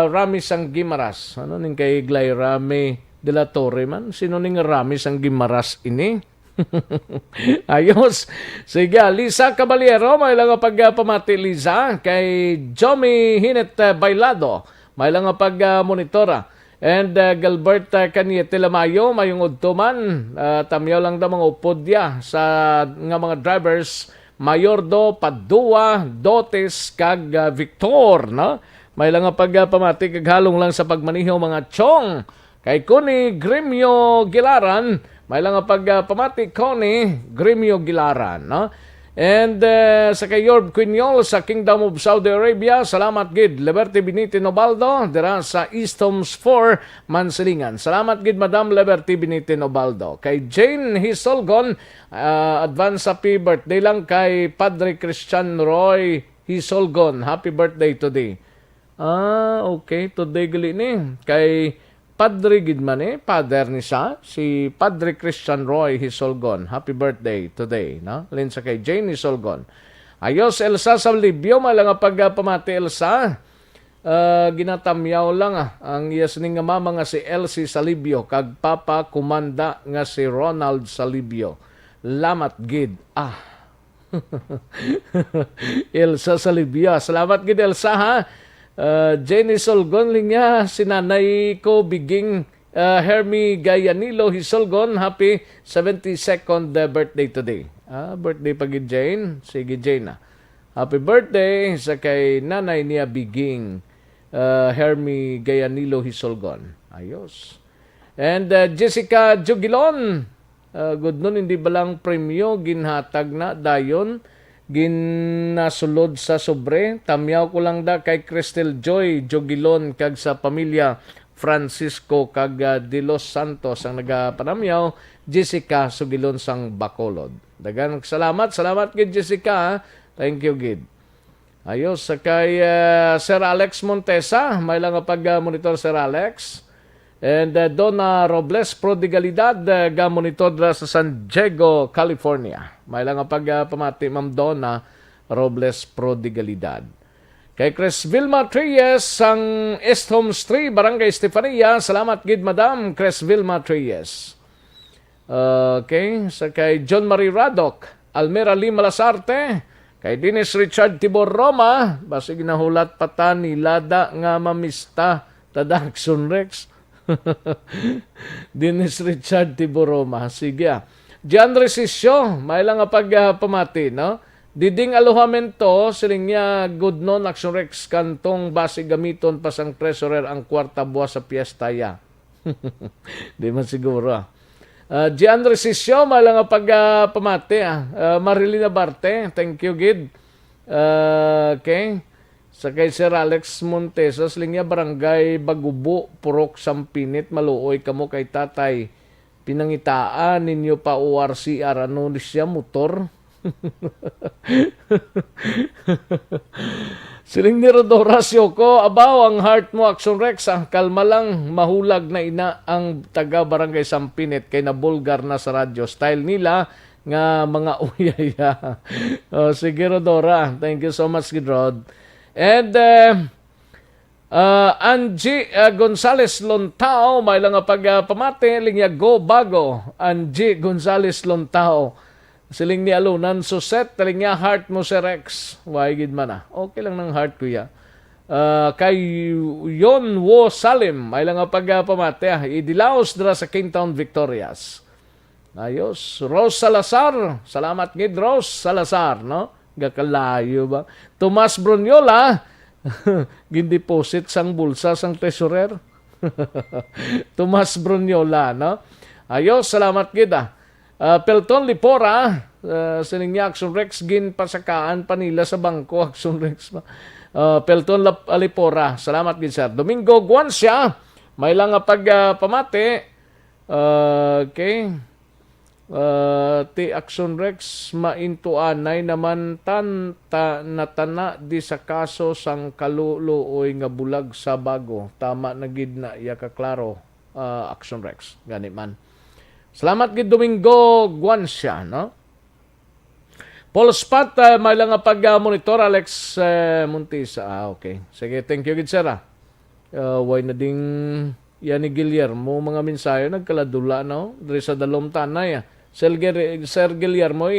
Rami sang Gimaras. Ano ning kay Glyra May de la Torre man? Sino ning Rami sang Gimaras ini? Ayos. Sige, Lisa Caballero, may lang pagpamati Lisa. Kay Jomi Hinet Bailado, may lang pag-monitora. And Gilbert Caniete Lamayo, mayong udtuman. Tamyaw lang da mga upodya sa nga mga drivers Mayordo, Padua, Dotes, kag Victor. No? May lang pagpamati kaghalong lang sa pagmaniho mga chong. Kay Kuni Gremio Gilaran, may lang pagpamati Connie Gremio Gilaran, no? And sa kay Yorb Quinyol sa Kingdom of Saudi Arabia, salamat gid Liberty Benite Nobaldo dira sa East Homes 4 Mansilingan. Salamat gid Madam Liberty Benite Nobaldo. Kay Jane Hisolgon, advance happy birthday lang kay Padre Christian Roy Hisolgon. Happy birthday today. Okay, today gali ni kay Padre Gidman Father ni siya, si Padre Christian Roy Hisolgon. Happy birthday today, no? Lin sa kay Jane Hisolgon. Ayos, Elsa sa Libyo, malang pagpamati Elsa. Ginatamyaw lang ang iyas ning nga mama nga si Elsie Salibio kag papa kumanda nga si Ronald Salibio. Lamat gid. Elsa Salibio. Salamat gid Elsa ha. Jenny Solgon linya sinanay ko biging Hermie Gayanilo Hisolgon. Happy 72nd birthday today. Birthday pa gid Jane. Sige Jane happy birthday sa kay nanay niya biging Hermie Gayanilo Hisolgon. Ayos. And Jessica Jugilon. Good nun, hindi ba lang premyo ginhatag na dayon ginasulod sa sobre. Tamyaw ko lang da kay Cristel Joy Jugilon kag sa pamilya Francisco kag de los Santos ang nagapanamyaw. Jessica Sugilon sang Bacolod. Dagan salamat kay Jessica. Thank you gid. Ayos sa kay Sir Alex Montesa, may lang pag-monitor Sir Alex. And Donna Robles Prodigalidad, ga-monitor sa San Diego, California. May lang pag-pamati Ma'am Donna Robles Prodigalidad. Kay Chris Vilma Treyes, ang East Homes 3, Barangay Estefania. Salamat gid Madam Chris Vilma Treyes. Okay, sa kay John Marie Radok, Almera Lima Lasarte. Kay Dennis Richard Tibor Roma, basi ginahulat pata ni Lada nga mamista Tadakson Rex. Dennis Richard Tibor Roma. Sige Gian Resisyo, may lang pagpamati, no? Diding aluhamento, siling niya good non Action Rex kantong basi gamiton pa sang treasurer ang kwarta buwas sa piyesta ya. Di man siguro Gian Resisyo, may lang pagpamati. Marilina Barte, thank you gid. Okay. Sa kay Sir Alex Montesas, linya Barangay Bagubo, Purok Sampinit, maluoy kamo kay tatay. Pinangitaan ninyo pa ORCR, ano siya, motor? Siling ni Rodora Sioko, abaw ang heart mo, Action Rex, kalma lang, mahulag na ina ang taga Barangay Sampinit, kay nabulgar na sa radyo. Style nila, nga mga uyaya. Sige Rodora, thank you so much, Gidrod. And Angie Gonzales Lontao, may lang pagpamati, linya Go Bago, Angie Gonzales Lontao. Siling ni Alunan Suset, linya heart mo si Rex. Waigid man okay lang ng heart kuya. Kay Yon Wo Salim, may lang pagpamati, idilaos dra sa Kingtown Victorias. Ayos. Rose Salazar, salamat gid Rose Salazar, no? Gakalayo ba? Tomas Brunyola, gindeposit sang bulsa sang treasurer. Tomas Brunyola, no? Ayos, salamat kita. Pelton Lipora, sining niya Action Rex, ginpasakaan pa nila sa bangko, Action Rex. Pelton Lipora, salamat gid sir. Domingo Guancia, may lang pagpamati. Okay. Ti Action Rex maintuanay naman natana di sa kaso sang kaluluoy nga bulag sa bago. Tama na gid na iya kaklaro Action Rex. Gani man. Salamat gid Domingo Guancia, no? Paul Spot, may lang pag-monitor Alex Montisa. Okay. Sige, thank you gid sir. Way na ding yan ni Guillermo mga mensahe nagkaladula, no? Diri sa dalom tanay Sir Guillermo,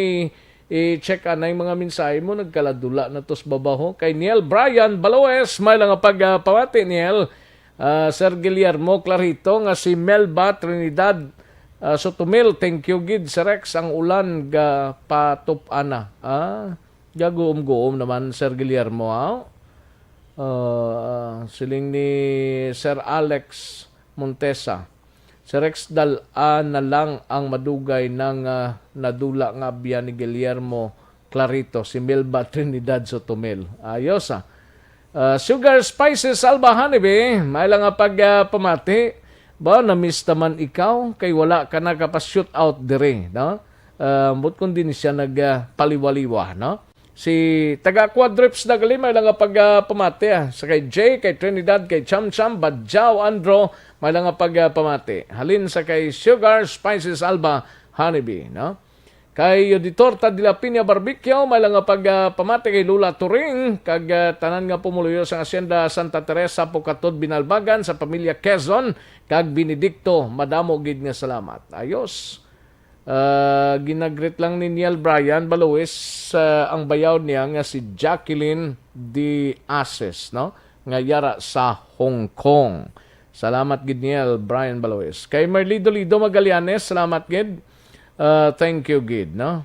i-check anay mga mensahe mo, nagkaladula na tos babaho. Kay Niel Brian Baloes, may lang pagpamati Niel. Sir Guillermo Clarito, nga si Melba Trinidad Sotomil, thank you gid Sir Rex, ang ulan ga patupana. Gaguom-guom naman Sir Guillermo. Siling ni Sir Alex Montesa. Si Rex na lang ang madugay ng nadula nga biya ni Guillermo Clarito, si Melba Trinidad Sotomil. Ayos Sugar Spices Alba Honeybee, may lang pagpamati. Ba, na-miss naman ikaw, kay wala ka nagpa-shoot out dire, no? But kung din siya nagpaliwaliwa, no? Si taga Quadrips na gali, may lang pagpamati. Sa kay Jay, kay Trinidad, kay Cham Cham, Badjaw, Andro, may lang pagpamati. Halin sa kay Sugar, Spices, Alba, Honeybee. No? Kay Auditor Tadila Piña Barbecue, may lang pagpamati kay Lula Turing, kag tanan nga pumuluyo sa Hacienda Santa Teresa, Pukatod, Binalbagan, sa pamilya Quezon, kag Benedicto, madamo gid nga salamat. Ayos. Ginagrit lang ni Niel Brian Baluis ang bayaw niya nga si Jacqueline D. Ases, no? Nga yara sa Hong Kong. Salamat gid Niel Brian Baluis. Kay Merlido Lido Magallanes, salamat gid. Thank you gid, no?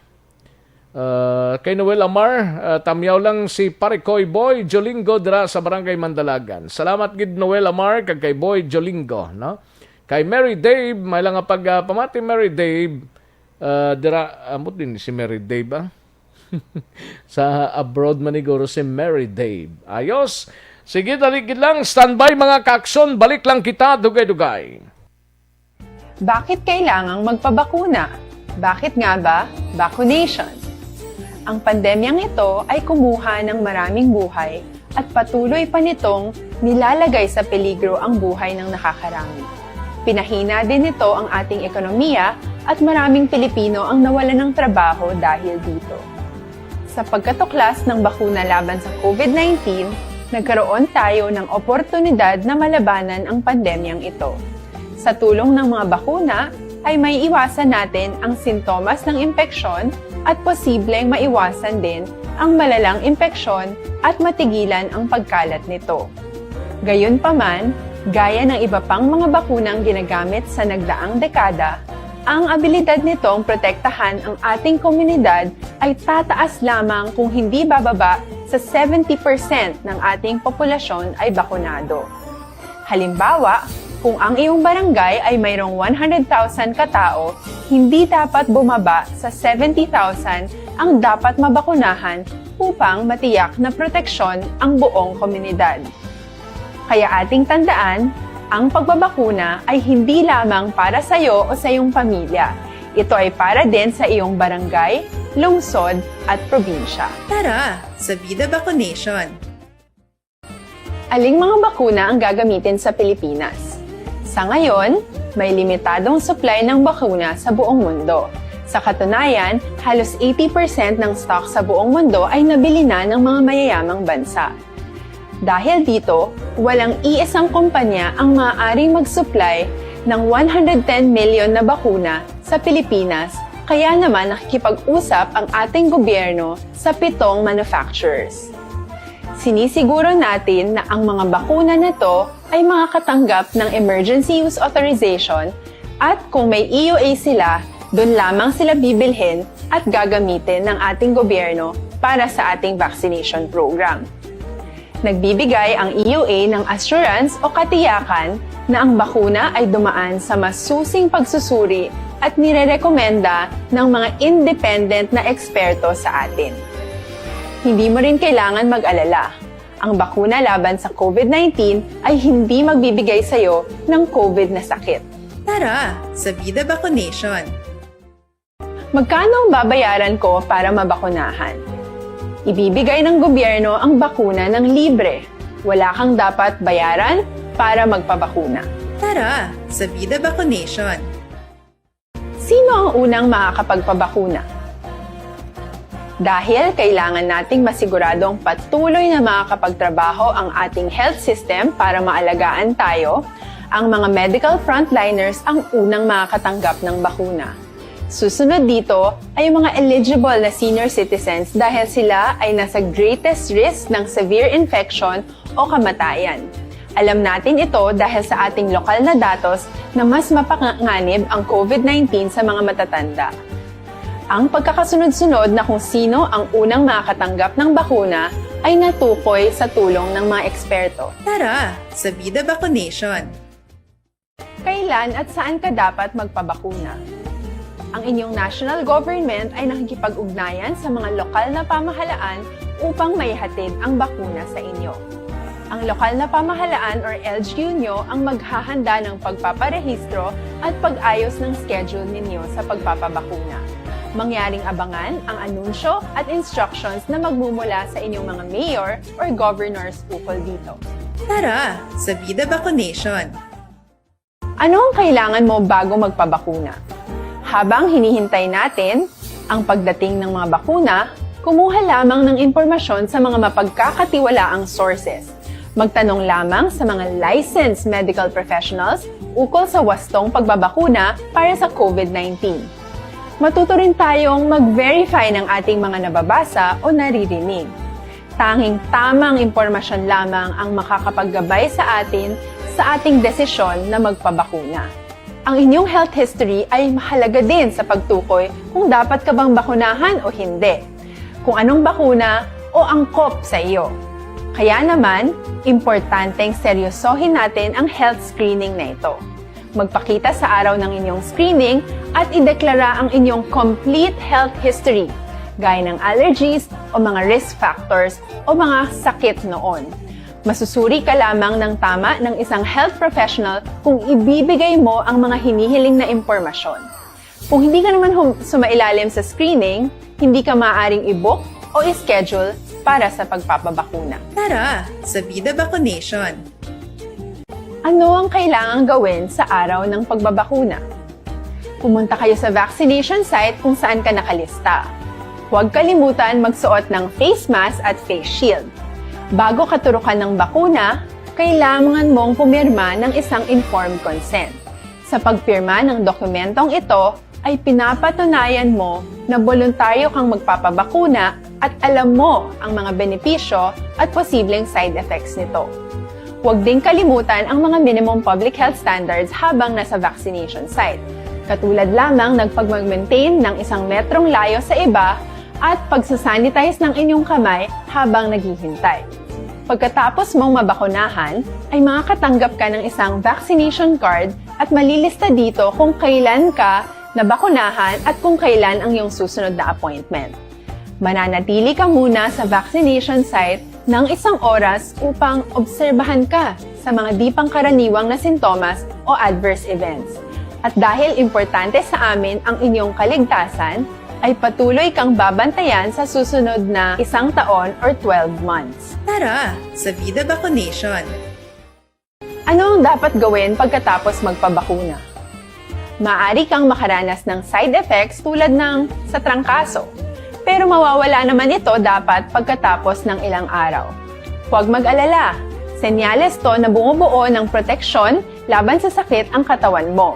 Kay Noel Amar, tamyaw lang si Parikoy Boy Jolingo dira sa Barangay Mandalagan. Salamat gid Noel Amar kag kay Boy Jolingo, no? Kay Mary Dave, may lang pamati Mary Dave. Amot din si Mary Dave, ba? Sa abroad maniguro si Mary Dave. Ayos. Sige, daligid lang. Standby mga kaakson. Balik lang kita, dugay-dugay. Bakit kailangang magpabakuna? Bakit nga ba? Vaccination. Ang pandemyang ito ay kumuha ng maraming buhay at patuloy pa nitong nilalagay sa peligro ang buhay ng nakakarami. Pinahina din nito ang ating ekonomiya at maraming Pilipino ang nawalan ng trabaho dahil dito. Sa pagkatuklas ng bakuna laban sa COVID-19, nagkaroon tayo ng oportunidad na malabanan ang pandemyang ito. Sa tulong ng mga bakuna, ay may iwasan natin ang sintomas ng impeksyon at posibleng maiwasan din ang malalang impeksyon at matigilan ang pagkalat nito. Gayunpaman, gaya ng iba pang mga bakunang ginagamit sa nagdaang dekada, ang abilidad nitong protektahan ang ating komunidad ay tataas lamang kung hindi bababa sa 70% ng ating populasyon ay bakunado. Halimbawa, kung ang iyong barangay ay mayroong 100,000 katao, hindi dapat bumaba sa 70,000 ang dapat mabakunahan upang matiyak na proteksyon ang buong komunidad. Kaya ating tandaan, ang pagbabakuna ay hindi lamang para sa iyo o sa iyong pamilya. Ito ay para din sa iyong barangay, lungsod at probinsya. Tara, sa Vida Vaccination! Aling mga bakuna ang gagamitin sa Pilipinas? Sa ngayon, may limitadong supply ng bakuna sa buong mundo. Sa katunayan, halos 80% ng stock sa buong mundo ay nabili na ng mga mayayamang bansa. Dahil dito, walang iisang kumpanya ang maaaring mag-supply ng 110 million na bakuna sa Pilipinas, kaya naman nakikipag-usap ang ating gobyerno sa 7 manufacturers. Sinisiguro natin na ang mga bakuna na to ay makakatanggap ng Emergency Use Authorization at kung may EUA sila, doon lamang sila bibilhin at gagamitin ng ating gobyerno para sa ating vaccination program. Nagbibigay ang EUA ng assurance o katiyakan na ang bakuna ay dumaan sa masusing pagsusuri at nirerekomenda ng mga independent na eksperto sa atin. Hindi mo rin kailangan mag-alala. Ang bakuna laban sa COVID-19 ay hindi magbibigay sa iyo ng COVID na sakit. Tara, sa Vida Vaccination! Magkano ang babayaran ko para mabakunahan? Ibibigay ng gobyerno ang bakuna ng libre. Wala kang dapat bayaran para magpabakuna. Tara, sa Vida Vaccination! Sino ang unang makakapagpabakuna? Dahil kailangan nating masiguradong patuloy na makakapagtrabaho ang ating health system para maalagaan tayo, ang mga medical frontliners ang unang makakatanggap ng bakuna. Susunod dito ay mga eligible na senior citizens dahil sila ay nasa greatest risk ng severe infection o kamatayan. Alam natin ito dahil sa ating lokal na datos na mas mapanganib ang COVID-19 sa mga matatanda. Ang pagkakasunod-sunod na kung sino ang unang makakatanggap ng bakuna ay natukoy sa tulong ng mga eksperto. Tara, sa Vida Vaccination! Kailan at saan ka dapat magpabakuna? Ang inyong national government ay nakikipag-ugnayan sa mga lokal na pamahalaan upang maihatid ang bakuna sa inyo. Ang lokal na pamahalaan or LGU nyo ang maghahanda ng pagpaparehistro at pag-ayos ng schedule ninyo sa pagpapabakuna. Mangyaring abangan ang anunsyo at instructions na magmumula sa inyong mga mayor or governors ukol dito. Tara sa Vida Vaccination! Ano ang kailangan mo bago magpabakuna? Habang hinihintay natin ang pagdating ng mga bakuna, kumuha lamang ng impormasyon sa mga mapagkakatiwalaang sources. Magtanong lamang sa mga licensed medical professionals ukol sa wastong pagbabakuna para sa COVID-19. Matuto rin tayong mag-verify ng ating mga nababasa o naririnig. Tanging tamang impormasyon lamang ang makakapaggabay sa atin sa ating desisyon na magpabakuna. Ang inyong health history ay mahalaga din sa pagtukoy kung dapat ka bang bakunahan o hindi, kung anong bakuna o angkop sa iyo. Kaya naman, importanteng seryosohin natin ang health screening na ito. Magpakita sa araw ng inyong screening at ideklara ang inyong complete health history, gaya ng allergies o mga risk factors o mga sakit noon. Masusuri ka lamang ng tama ng isang health professional kung ibibigay mo ang mga hinihiling na impormasyon. Kung hindi ka naman sumailalim sa screening, hindi ka maaaring i-book o i-schedule para sa pagpapabakuna. Tara sa Vida Vaccination! Ano ang kailangang gawin sa araw ng pagbabakuna? Pumunta kayo sa vaccination site kung saan ka nakalista. Huwag kalimutan magsuot ng face mask at face shield. Bago ka turukan ng bakuna, kailangan mong pumirma ng isang informed consent. Sa pagpirma ng dokumentong ito, ay pinapatunayan mo na voluntaryo kang magpapabakuna at alam mo ang mga benepisyo at posibleng side effects nito. Huwag din kalimutan ang mga minimum public health standards habang nasa vaccination site. Katulad lamang ng pag-maintain ng 1 metrong layo sa iba at pagsasanitize ng inyong kamay habang naghihintay. Pagkatapos mong mabakunahan, ay makakatanggap ka ng isang vaccination card at malilista dito kung kailan ka nabakunahan at kung kailan ang iyong susunod na appointment. Mananatili ka muna sa vaccination site ng 1 oras upang obserbahan ka sa mga di pangkaraniwang na sintomas o adverse events. At dahil importante sa amin ang inyong kaligtasan, ay patuloy kang babantayan sa susunod na 1 taon or 12 months. Tara sa Vida Vaccination! Ano ang dapat gawin pagkatapos magpabakuna? Maaari kang makaranas ng side effects tulad ng sa trangkaso, pero mawawala naman ito dapat pagkatapos ng ilang araw. Huwag mag-alala, senyales to na bumubuo ng proteksyon laban sa sakit ang katawan mo.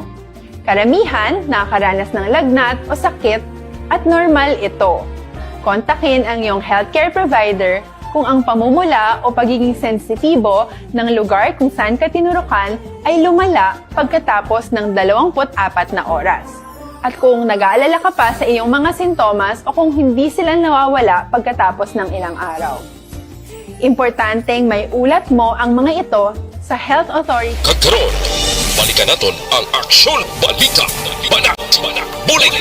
Karamihan nakakaranas ng lagnat o sakit at normal ito. Kontakin ang iyong healthcare provider kung ang pamumula o pagiging sensitibo ng lugar kung saan ka tinurukan ay lumala pagkatapos ng 24 na oras. At kung nag-aalala ka pa sa iyong mga sintomas o kung hindi sila nawawala pagkatapos ng ilang araw. Importanteng may ulat mo ang mga ito sa health authority. Kagkaroon, balikan naton ang Aksyon Balita. Banak, bulig!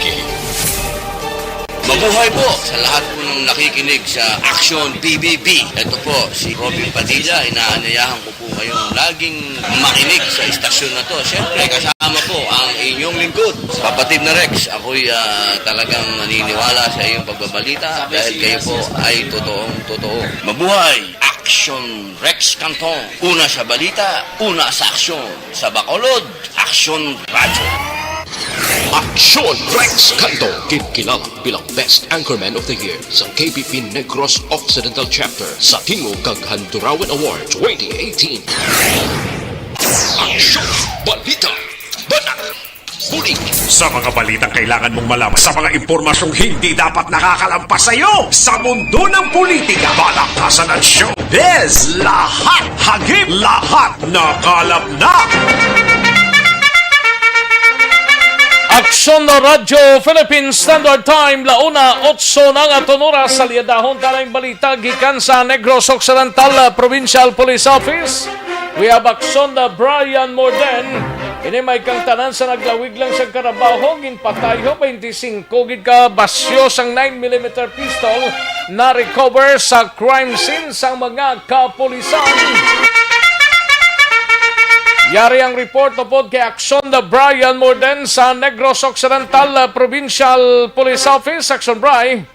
Mabuhay po sa lahat po ng nakikinig sa Action PBB. Ito po, si Robin Padilla. Inaanyayahan ko po kayong laging makinig sa istasyon na to. Siyempre, kasama po ang inyong lingkod. Kapatid na Rex, ako'y talagang naniniwala sa iyong pagbabalita dahil kayo po ay totoong-totoo. Mabuhay! Action Rex Canton. Una sa balita, una sa aksyon. Sa Bacolod, Action Radyo. Aksyon Rex Canto, kilala bilang Best Anchorman of the Year sa KBP Negros Occidental Chapter sa Tingog kag Handurawan Award 2018. Aksyon Balita. Banak. Bulig. Sa mga balitang kailangan mong malaman, sa mga impormasyong hindi dapat nakakalampas sa iyo, sa mundo ng politika, balakasan at showbiz, lahat hagip, lahat nakalap na. Aksyon na Radyo Philippine Standard Time, launa 8 ng atonura sa liyadahon talang balita gikan sa Negros Occidental Provincial Police Office. We have Aksyon na Brian Morden. Ini may kang tanan sa naglawig lang sa karabaho, ginpatayo 25 gid ka basyo sang 9mm pistol na recover sa crime scene sang mga kapulisan. Yari ang report tupod kay Action Brian Morden sa Negros Occidental Provincial Police Office. Action Bri.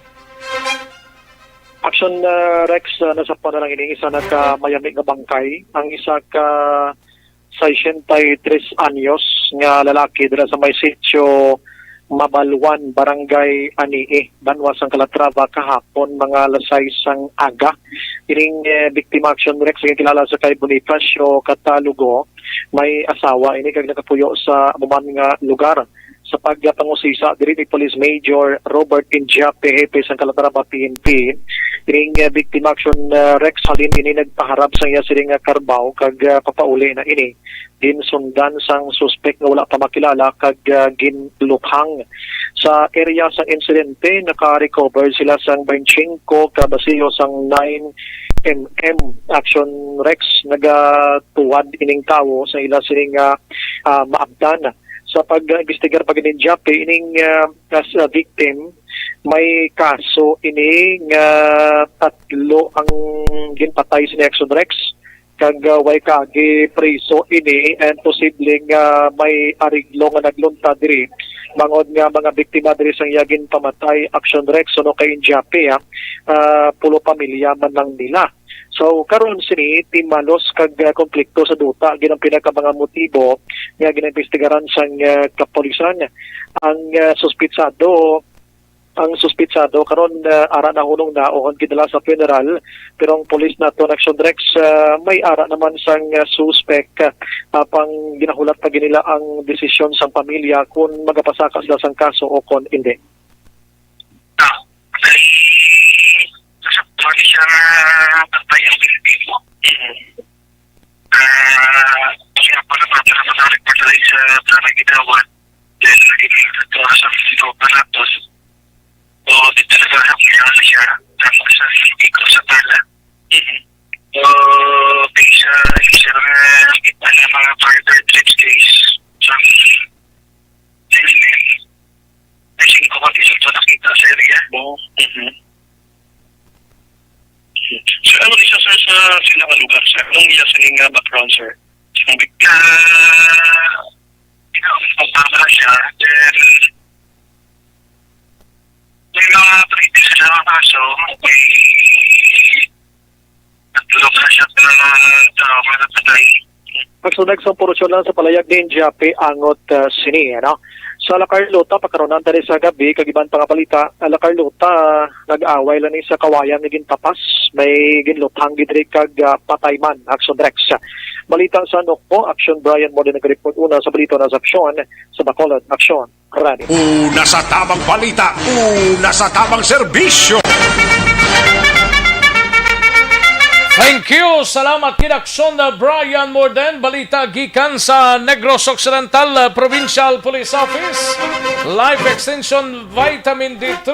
Action Rex, nasa pa na lang ini isa nagka-mayami nga bangkay. Ang isa ka 63 anyos nga lalaki dira sa may sitio Mabalwan, Barangay Anii, Banwas ang Calatrava kahapon, mga lasay sang aga. Ining biktima Action Rex, nga kilala sa kay Bonifacio Catalugo, may asawa, ini kag nakapuyo sa amuman nga lugar. Sa pagpangusisa diri ni Police Major Robert Injape, Hepe sang Calatrava PNP, ining biktima Action Rex halin ini nagpaharap sa iya siring karbaw kag papauli na ini din sundan sang suspect nga wala pa makilala kag ginlukhang. Sa area sang insidente naka-recover sila sang 25 ka basiyo sang 9mm Action Rex nagatuwad ining tawo sa ila siring maabdan. Sa pag-investigar pag ininjape ining victim, may kaso ining tatlo ang ginpatay si Action Rex kag way kagi preso ini and posibleng may ariglo nga naglunta diri mangod nga mga biktima diri sang yagin pamatay Action Rex no kay Injape pulo pamilya man lang nila. So karon sini timalos kag konflikto sa duta ginang pinaka mga motibo nga ginaimbestigaran sang kapulisan. Ang suspitsado karon ara na hunong naon kidala sa funeral pero ang police nato Action Rex may ara naman sang suspect pang ginahulat pa nila ang desisyon sang pamilya kung magapasaka sila sang kaso o kon hindi. Sorry siya patay ang Pilipino. Siya pa na sa report sa Panagitawan. Then naging ito sa Fito Panatos. O dito na sa siya tapos sa Fito sa Tala. O bisa kita na mga further trips case sa I think ko pati ito nakita sa area. So ano isa sir sa silang lugar sir? Anong iya siling background sir? Pagpapala siya, then may mga previous sa mga kaso, may natulog na siya sa mga patay. Action Rex ang porosyon lang sa palayag ni Injape angot sini, ano? Sa La Carlota, pagkaroon dali sa gabi, kagiban pangapalita, La Carlota, nag-away lang sa kawayan naging tapas, may ginluthang gidri kag patayman, Action Rex. Balita sa Nokpo, Action Brian Morden nag-report una sa balito na sa aksyon, sa Bacolod, Action, ready. Una sa tamang balita, una sa tamang serbisyo. Thank you. Salamat kid Action Brian Morden. Balita gikan sa Negros Occidental Provincial Police Office. Life Extension Vitamin D3.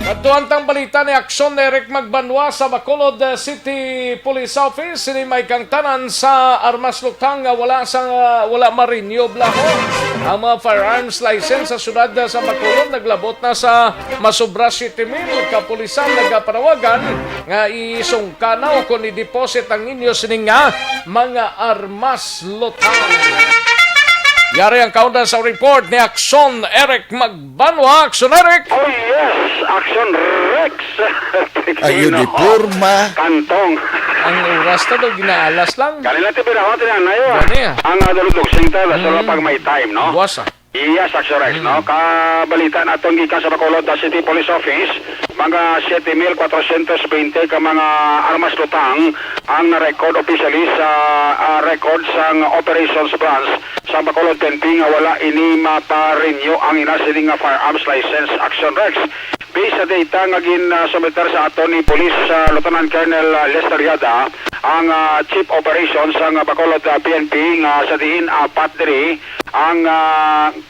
Katuantang balita ni Aksyon Eric Magbanwa sa Bacolod City Police Office. Sini may kang tanan sa armas luktang wala marinyo blaho. Ang mga firearms license sa syudad sa Bacolod naglabot na sa masobra 7,000 kapulisan nagapanawagan nga isungkanaw kung i-deposit ang inyo sining nga mga armas luktang. Yari ang kaundan sa report ni Aksyon Eric Magbanwa. Aksyon Eric! Oh yes, Action Rex! Ayuniforma. Kantong. Ang oras na daw, ginaalas lang. Kanila ti pinahon ti na yo. Gani ah. Ang daludog singta sa pag may time, no? Buwas ah. Iya, Saxo Rex, no? Kabalita natin gikan sa Bacolod City Police Office, mga 7,420 ka mga armas lutang ang na-record officially sa record sa operations branch sa Bacolod PNP nga wala ini mapa-renew ang inasiling nga firearms license Action Rex. Based sa data nga gin-submitter sa ato ni Police Lieutenant Colonel Lester Yada, ang Chief Operations sa Bacolod PNP nga sa diin apat diri ang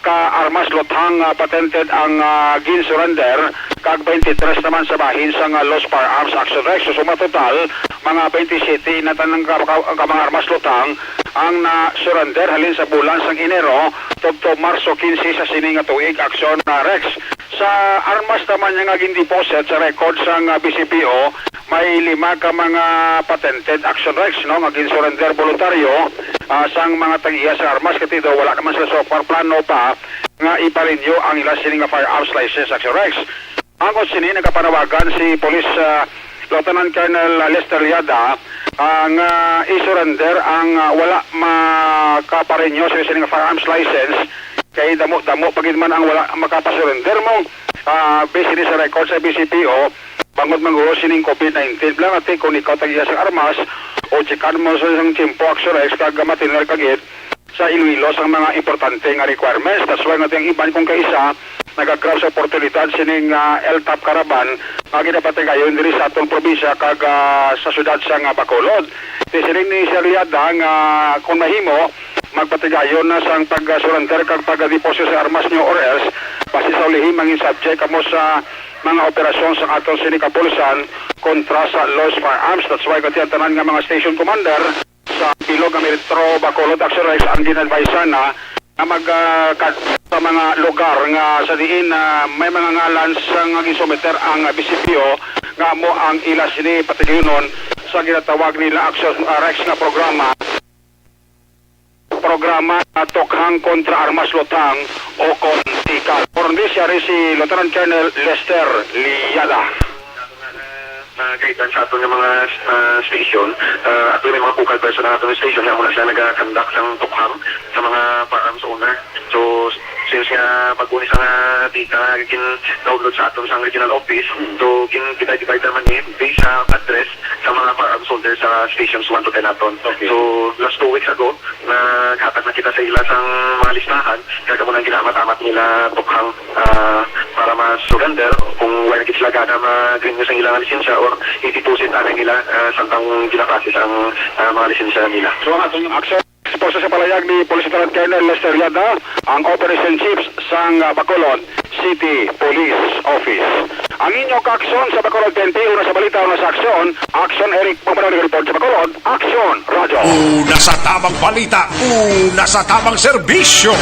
ka-armas lutang patented ang gin-surrender kag 23 naman sa bahin sa Lost Firearms Action Rex. So suma total mga 27 na tanang mga armas lutang ang na-surrender halin sa bulan sang Enero tugto Marso 15 sa sining nga tuig Action Rex. Sa armas naman nga gin-deposit sa record sang BCPO, may 5 ka mga patented Action Rex, no, nga gin-surrender voluntaryo sang mga tag-iya sa armas kati daw wala naman sila so far plano pa nga iparenew ang ilang sining nga firearms license Action Rex. Ang sini nagapanawagan si Police Lieutenant Colonel Lester Yada nga i-surrender ang wala makaparenew sa sining nga firearms license kay damo pagid man ang wala makapasurrender mo based sa record sa BCPO bangod manguho sining COVID-19 lang at kung ikaw tag-iya sa armas o chikan mo sa isang timpo Action Rex kag matinal kagit sa Iloilo ang mga importante nga requirements. That's why natin iban kung kaisa nagagrab sa oportunidad sining LTAP Caravan nga ginapatay ngayon diri sa atong probinsya kag sa syudad sa Bacolod. Sining ni Seriada nga kung mahimo magpatigayon na sang pag-surrender kag pag-deposit sa armas niyo or else base sa ulihim mangin subject kamo sa mga operasyon sa atong sinikapulsan kontra sa Lost Firearms. That's why katiyan tanan nga mga station commander sa Bilog Metro Bacolod Action Rex ang ginadvise na mag sa mga lugar nga sa diin may mga ngalan sa nga gisumiter ang BCPO nga mo ang ila sini patigayonon sa ginatawag nila Action Rex nga programa Tokhang kontra Armas Lutang o Kontikal. Porndi siya rin si Lieutenant Colonel Lester Liada. Nagaitan sa ato ng mga station at may mga bukal person na ato ng station nga muna sila nag-conduct ng Tokhang sa mga firearms owner. So since nga pag-unis ang data kin-download sa aton sa regional office, so kin-divide naman based sa address sa mga firearms holder sa stations 1 to 10 aton. Okay. So last 2 weeks ago naghatag na kita sa ila sang mga listahan kaya muna ginamat-amat nila Tokhang para ma-surrender kung wala sila gana ma-green sa ilang lisensya or i-deposit anay nila santang ginapasis ang mga lisensya nila. So ang atong action Posa sa palayag ni Police Lieutenant Colonel Lester Yada, ang Operation Chiefs sang Bacolod City Police Office. Ang inyong ka-aksyon sa Bacolod PNP, una sa balita, una sa aksyon, Action Eric Pumarang report sa Bacolod, Action Radyo. Una sa tamang balita, una sa tamang serbisyo.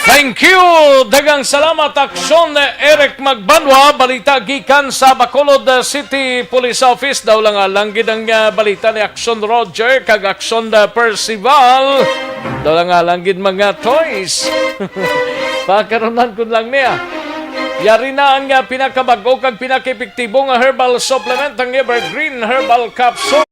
Thank you! Dagang salamat aksyon Eric Magbanwa, balita gikan sa Bacolod City Police Office. Daw lang langgid ang balita ni Action Roger kag Action Percival. Daw lang langgid mga toys. Pakaronan ko lang niya. Yari na ang pinakabago kag pinakepektibo nga herbal supplement ang Evergreen Herbal Capsule.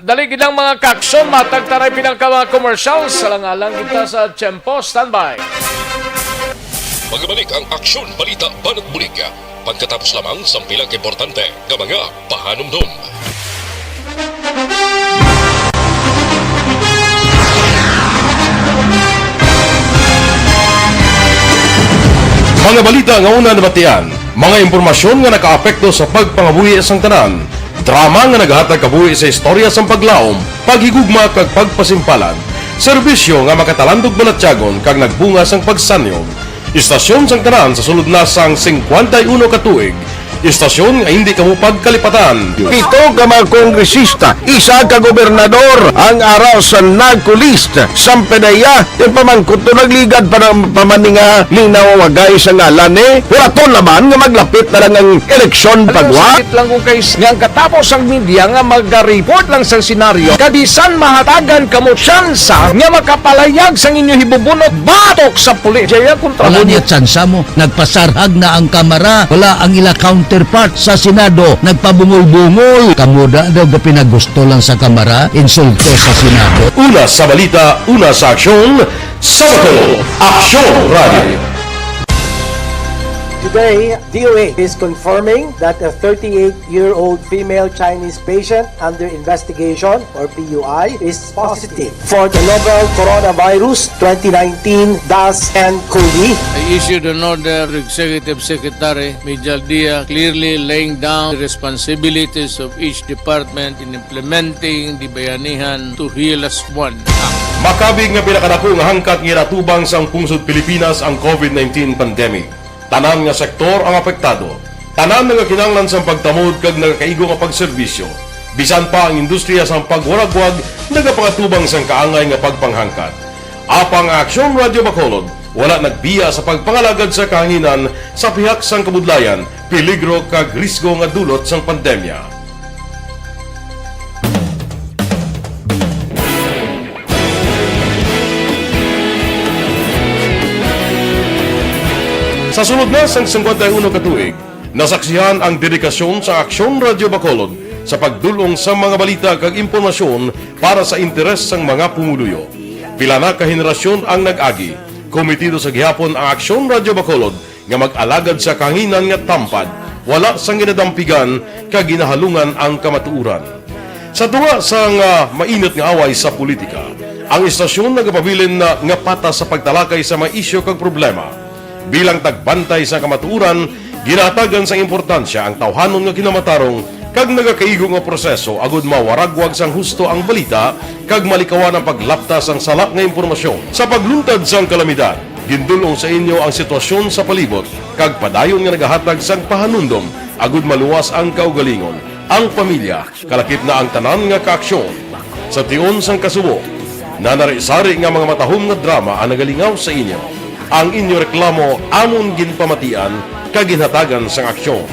dalig ilang mga kaksyon, matagtaray pinangka mga commercials. Salangalang kita sa Tiyempo. Standby. Magbalik ang aksyon, balita, banat bulig. Pagkatapos lamang sa pilang importante ng mga pahanumdum. Mga balita nga una nabatian, mga impormasyon nga nakaapekto sa pagpangabuhi sang tanan, drama nga naghatag kabuhi sa istorya sang paglaom, paghigugma kag pagpasimpalan, serbisyo nga makatalandog balatyagon kag nagbunga sang pagsanyog, istasyon sang tanan sa sulod na sang 51 ka tuig, istasyon nga hindi kamo pagkalipatan. Pito ka mga kongresista, isa ka gobernador ang araw sa nagkulist sa pedaya yung pamangkot to nagligad para pamaninga linaw wagay sa ngalan wala to naman nga maglapit na lang ang eleksyon pagwa. Sakit lang kung kayo nga katapos ang media nga mag-report lang sa senaryo kadisan mahatagan kamo tsansa nga makapalayag sa inyo hibubunot batok sa pulis. Jaya kontra wala niya tsansa mo, nagpasarhag na ang kamara, wala ang ila counterpart sa Senado, nagpabungol-bungol. Kamuda daw pinagusto lang sa kamara, insulto sa Senado. Una sa balita, una sa aksyon, Sabado, Aksyon Radio. Today, DOA is confirming that a 38-year-old female Chinese patient under investigation, or PUI, is positive for the novel coronavirus 2019-10-CoV. I issued an order to Executive Secretary Major Dia clearly laying down the responsibilities of each department in implementing the Bayanihan to Heal as One Act. Makabig nga pinakadako nga hangkat nga natubang sa pungsod Pilipinas ang COVID-19 pandemic. Tanan nga sektor ang apektado. Tanan nga kinahanglan sa pagtamod kag nagakaigo nga pagserbisyo. Bisan pa ang industriya sa pagwaragwag nagapangatubang sang kaangay nga pagpanghangkat. Apang Aksyon Radio Bacolod wala nagbiya sa pagpangalagad sa kahanginan sa pihak sang kabudlayan, peligro kag risgo nga dulot sang pandemya. Sa sunod na sang 51 katuig, nasaksihan ang dedikasyon sa Aksyon Radio Bacolod sa pagdulong sa mga balita kag impormasyon para sa interes sang mga pumuluyo. Pila na ka henerasyon ang nag-agi, komitido sa gihapon ang Aksyon Radio Bacolod nga mag-alagad sa kahanginan nga tampad, wala sang ginadampigan kag ginahalungan ang kamatuuran. Sa tunga sang mainit nga away sa politika, ang istasyon nagapabilin na nga patas sa pagtalakay sa mga isyu kag problema. Bilang tagbantay sa kamatuuran, ginatagan sa importansya ang tawhanon nga kinamatarong kag nagakaigo nga proseso agud mawaragwag sang husto ang balita kag malikawan ang paglaptas ang salak nga impormasyon. Sa pagluntad sang kalamidad, gindulong sa inyo ang sitwasyon sa palibot kag padayon nga nagahatag sang pahanundom agud maluwas ang kaugalingon, ang pamilya, kalakip na ang tanan nga kaaksyon. Sa tion sang kasubo, nanari-sari nga mga matahom nga drama ang nagalingaw sa inyo. Ang inyo reklamo amon ginpamatian kag ginhatagan sang aksyon.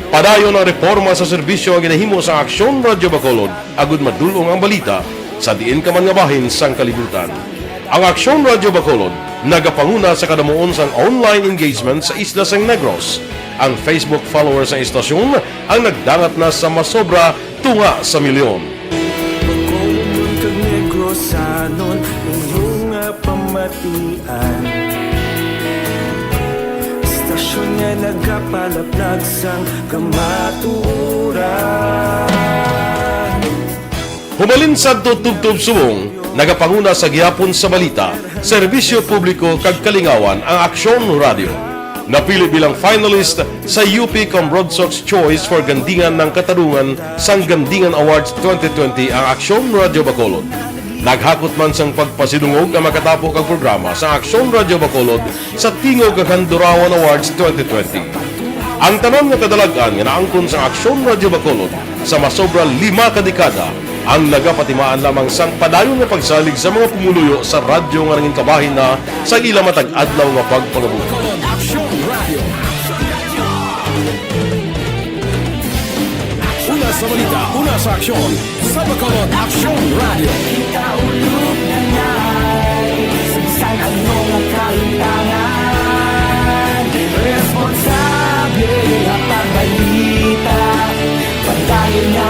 Padayon ang reforma sa serbisyo ang ginahimo sa Aksyon Radio Bacolod agud madulong ang balita sa diin ka man nga bahin sang kalibutan. Ang Aksyon Radio Bacolod nagapanguna sa kadamuon sang online engagement sa Isla San Negros. Ang Facebook followers sa istasyon ang nagdangat na sa masobra tunga sa milyon. Nga nagapalaplag sang kamatuuran. Humalin sa tutubtub subong, nagapanguna sa gihapon sa balita, serbisyo publiko kag kalingawan ang Aksyon Radio. Napili bilang finalist sa UP Broad Sox Choice for Gandingan ng Katarungan sang Gandingan Awards 2020 ang Aksyon Radio Bacolod. Naghakot man sang pagpasidungog ang makatapok ang programa sa Aksyon Radio Bacolod sa Tingog kag Handurawan Awards 2020. Ang tanan nga kadalagan nga naangkon sa Aksyon Radio Bacolod sa masobra 5 ka dekada ang nagapatimaan lamang sang padayon nga pagsalig sa mga pumuluyo sa radyo nga nangin kabahin na sa ila matag adlaw nga pagpangabuhi. Una sa balita, una sa aksyon, sa Bacolod Aksyon Radio. Ikaulog na na'y sa anong kalintangan. Responsable at pagbalita, pagdayo niya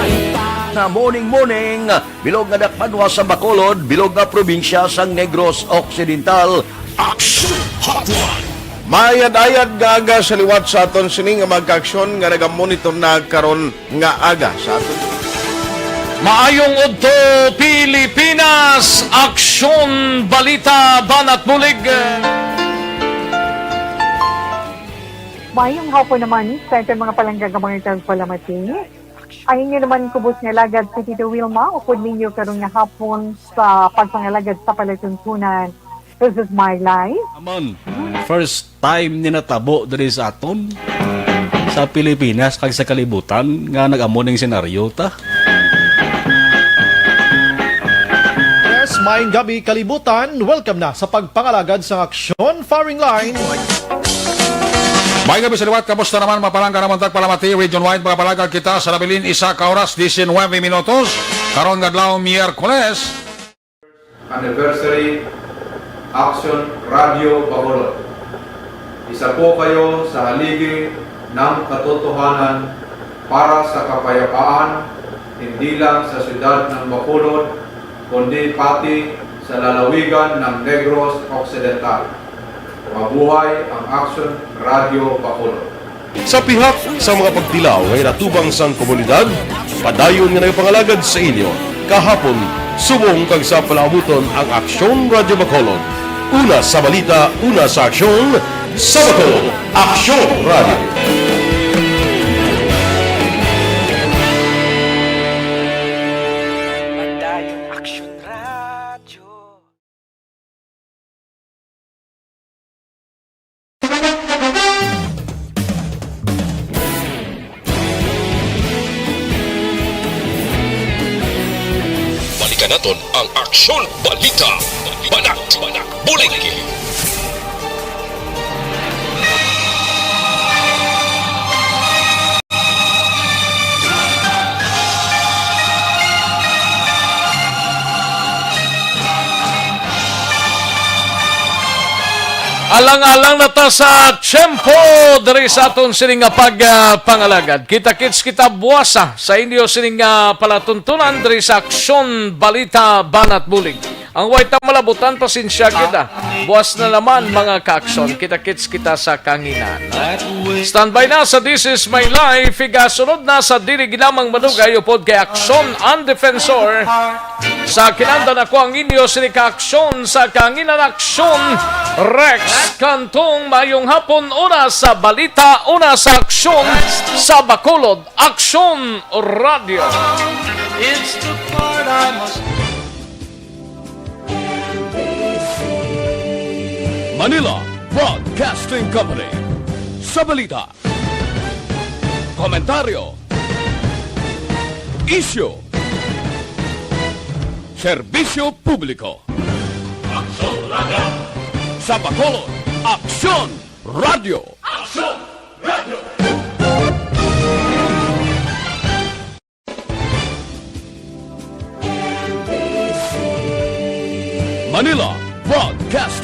nga morning, bilog nga dakmadwa sa Bacolod, bilog nga probinsya sang Negros Occidental. Action Hotline! Mayad-ayad nga aga sa liwat sa aton sini nga magka-aksyon nga nagamonitor na karon nga aga sa aton. Maayong udto Pilipinas, aksyon balita banat bulig. Mayong hapon naman sa ating mga palanggagamang palamati. Ayun nyo naman kubos nga lagad sa Tito Wilma, upod ninyo karong nga hapon sa pagpangalagad sa palatuntunan. This is my life. Amon, first time ni natabo diri sa aton sa Pilipinas kag sa kalibutan nga nag-amo ning senaryo ta. Yes, maayong gabi kalibutan. Welcome na sa pagpangalagad sa aksyon firing line. May gabi sa liwat, kamusta naman mapalangga naman tagpalamati, region-wide mga palagag kita sa Nabilin, isa ka oras, 19 minutos, karon nga adlaw Miyerkules. Anniversary Action Radio Bacolod. Isa po kayo sa haligi ng katotohanan para sa kapayapaan, hindi lang sa siyudad ng Bacolod, kundi pati sa lalawigan ng Negros Occidental. Mabuhay ang Action Radio Bacolod. Sa pihak sa mga pagtilaw ngay natubang sang komunidad, padayon nga nagpangalagad sa inyo. Kahapon, subong kag sa palaabuton ang Aksyon Radio Bacolod. Una sa balita, una sa aksyon, sa Bacolod, Aksyon Radio. Balikan naton ang Aksyon Balita. Banak Bulig. Alang-alang na ta sa tiyempo dari sa aton sining nga pagpangalagad. Kita-kits kita buwasa sa inyo sining nga palatuntunan dari sa Aksyon Balita Banat Bulig. Ang white malabutan, pasensya kita. Buwas na naman mga ka-aksyon. Kita-kits kita sa kanginan. Standby na sa This Is My Life. Igasunod na sa dili ginamang manugay upod kay Aksyon ang Defensor. Sa kinandan ako ang inyo sining ka-aksyon sa kanginan aksyon. Rex Kantong, mayong hapon, una sa balita, una sa aksyon sa Bacolod, Aksyon Radio. It's the part I must Manila Broadcasting Company. Sa balita, komentaryo, isyu, serbisyo publiko. Aksyon Radio. Sa Bacolod, Aksyon Radio. Aksyon Radio. Manila Broadcasting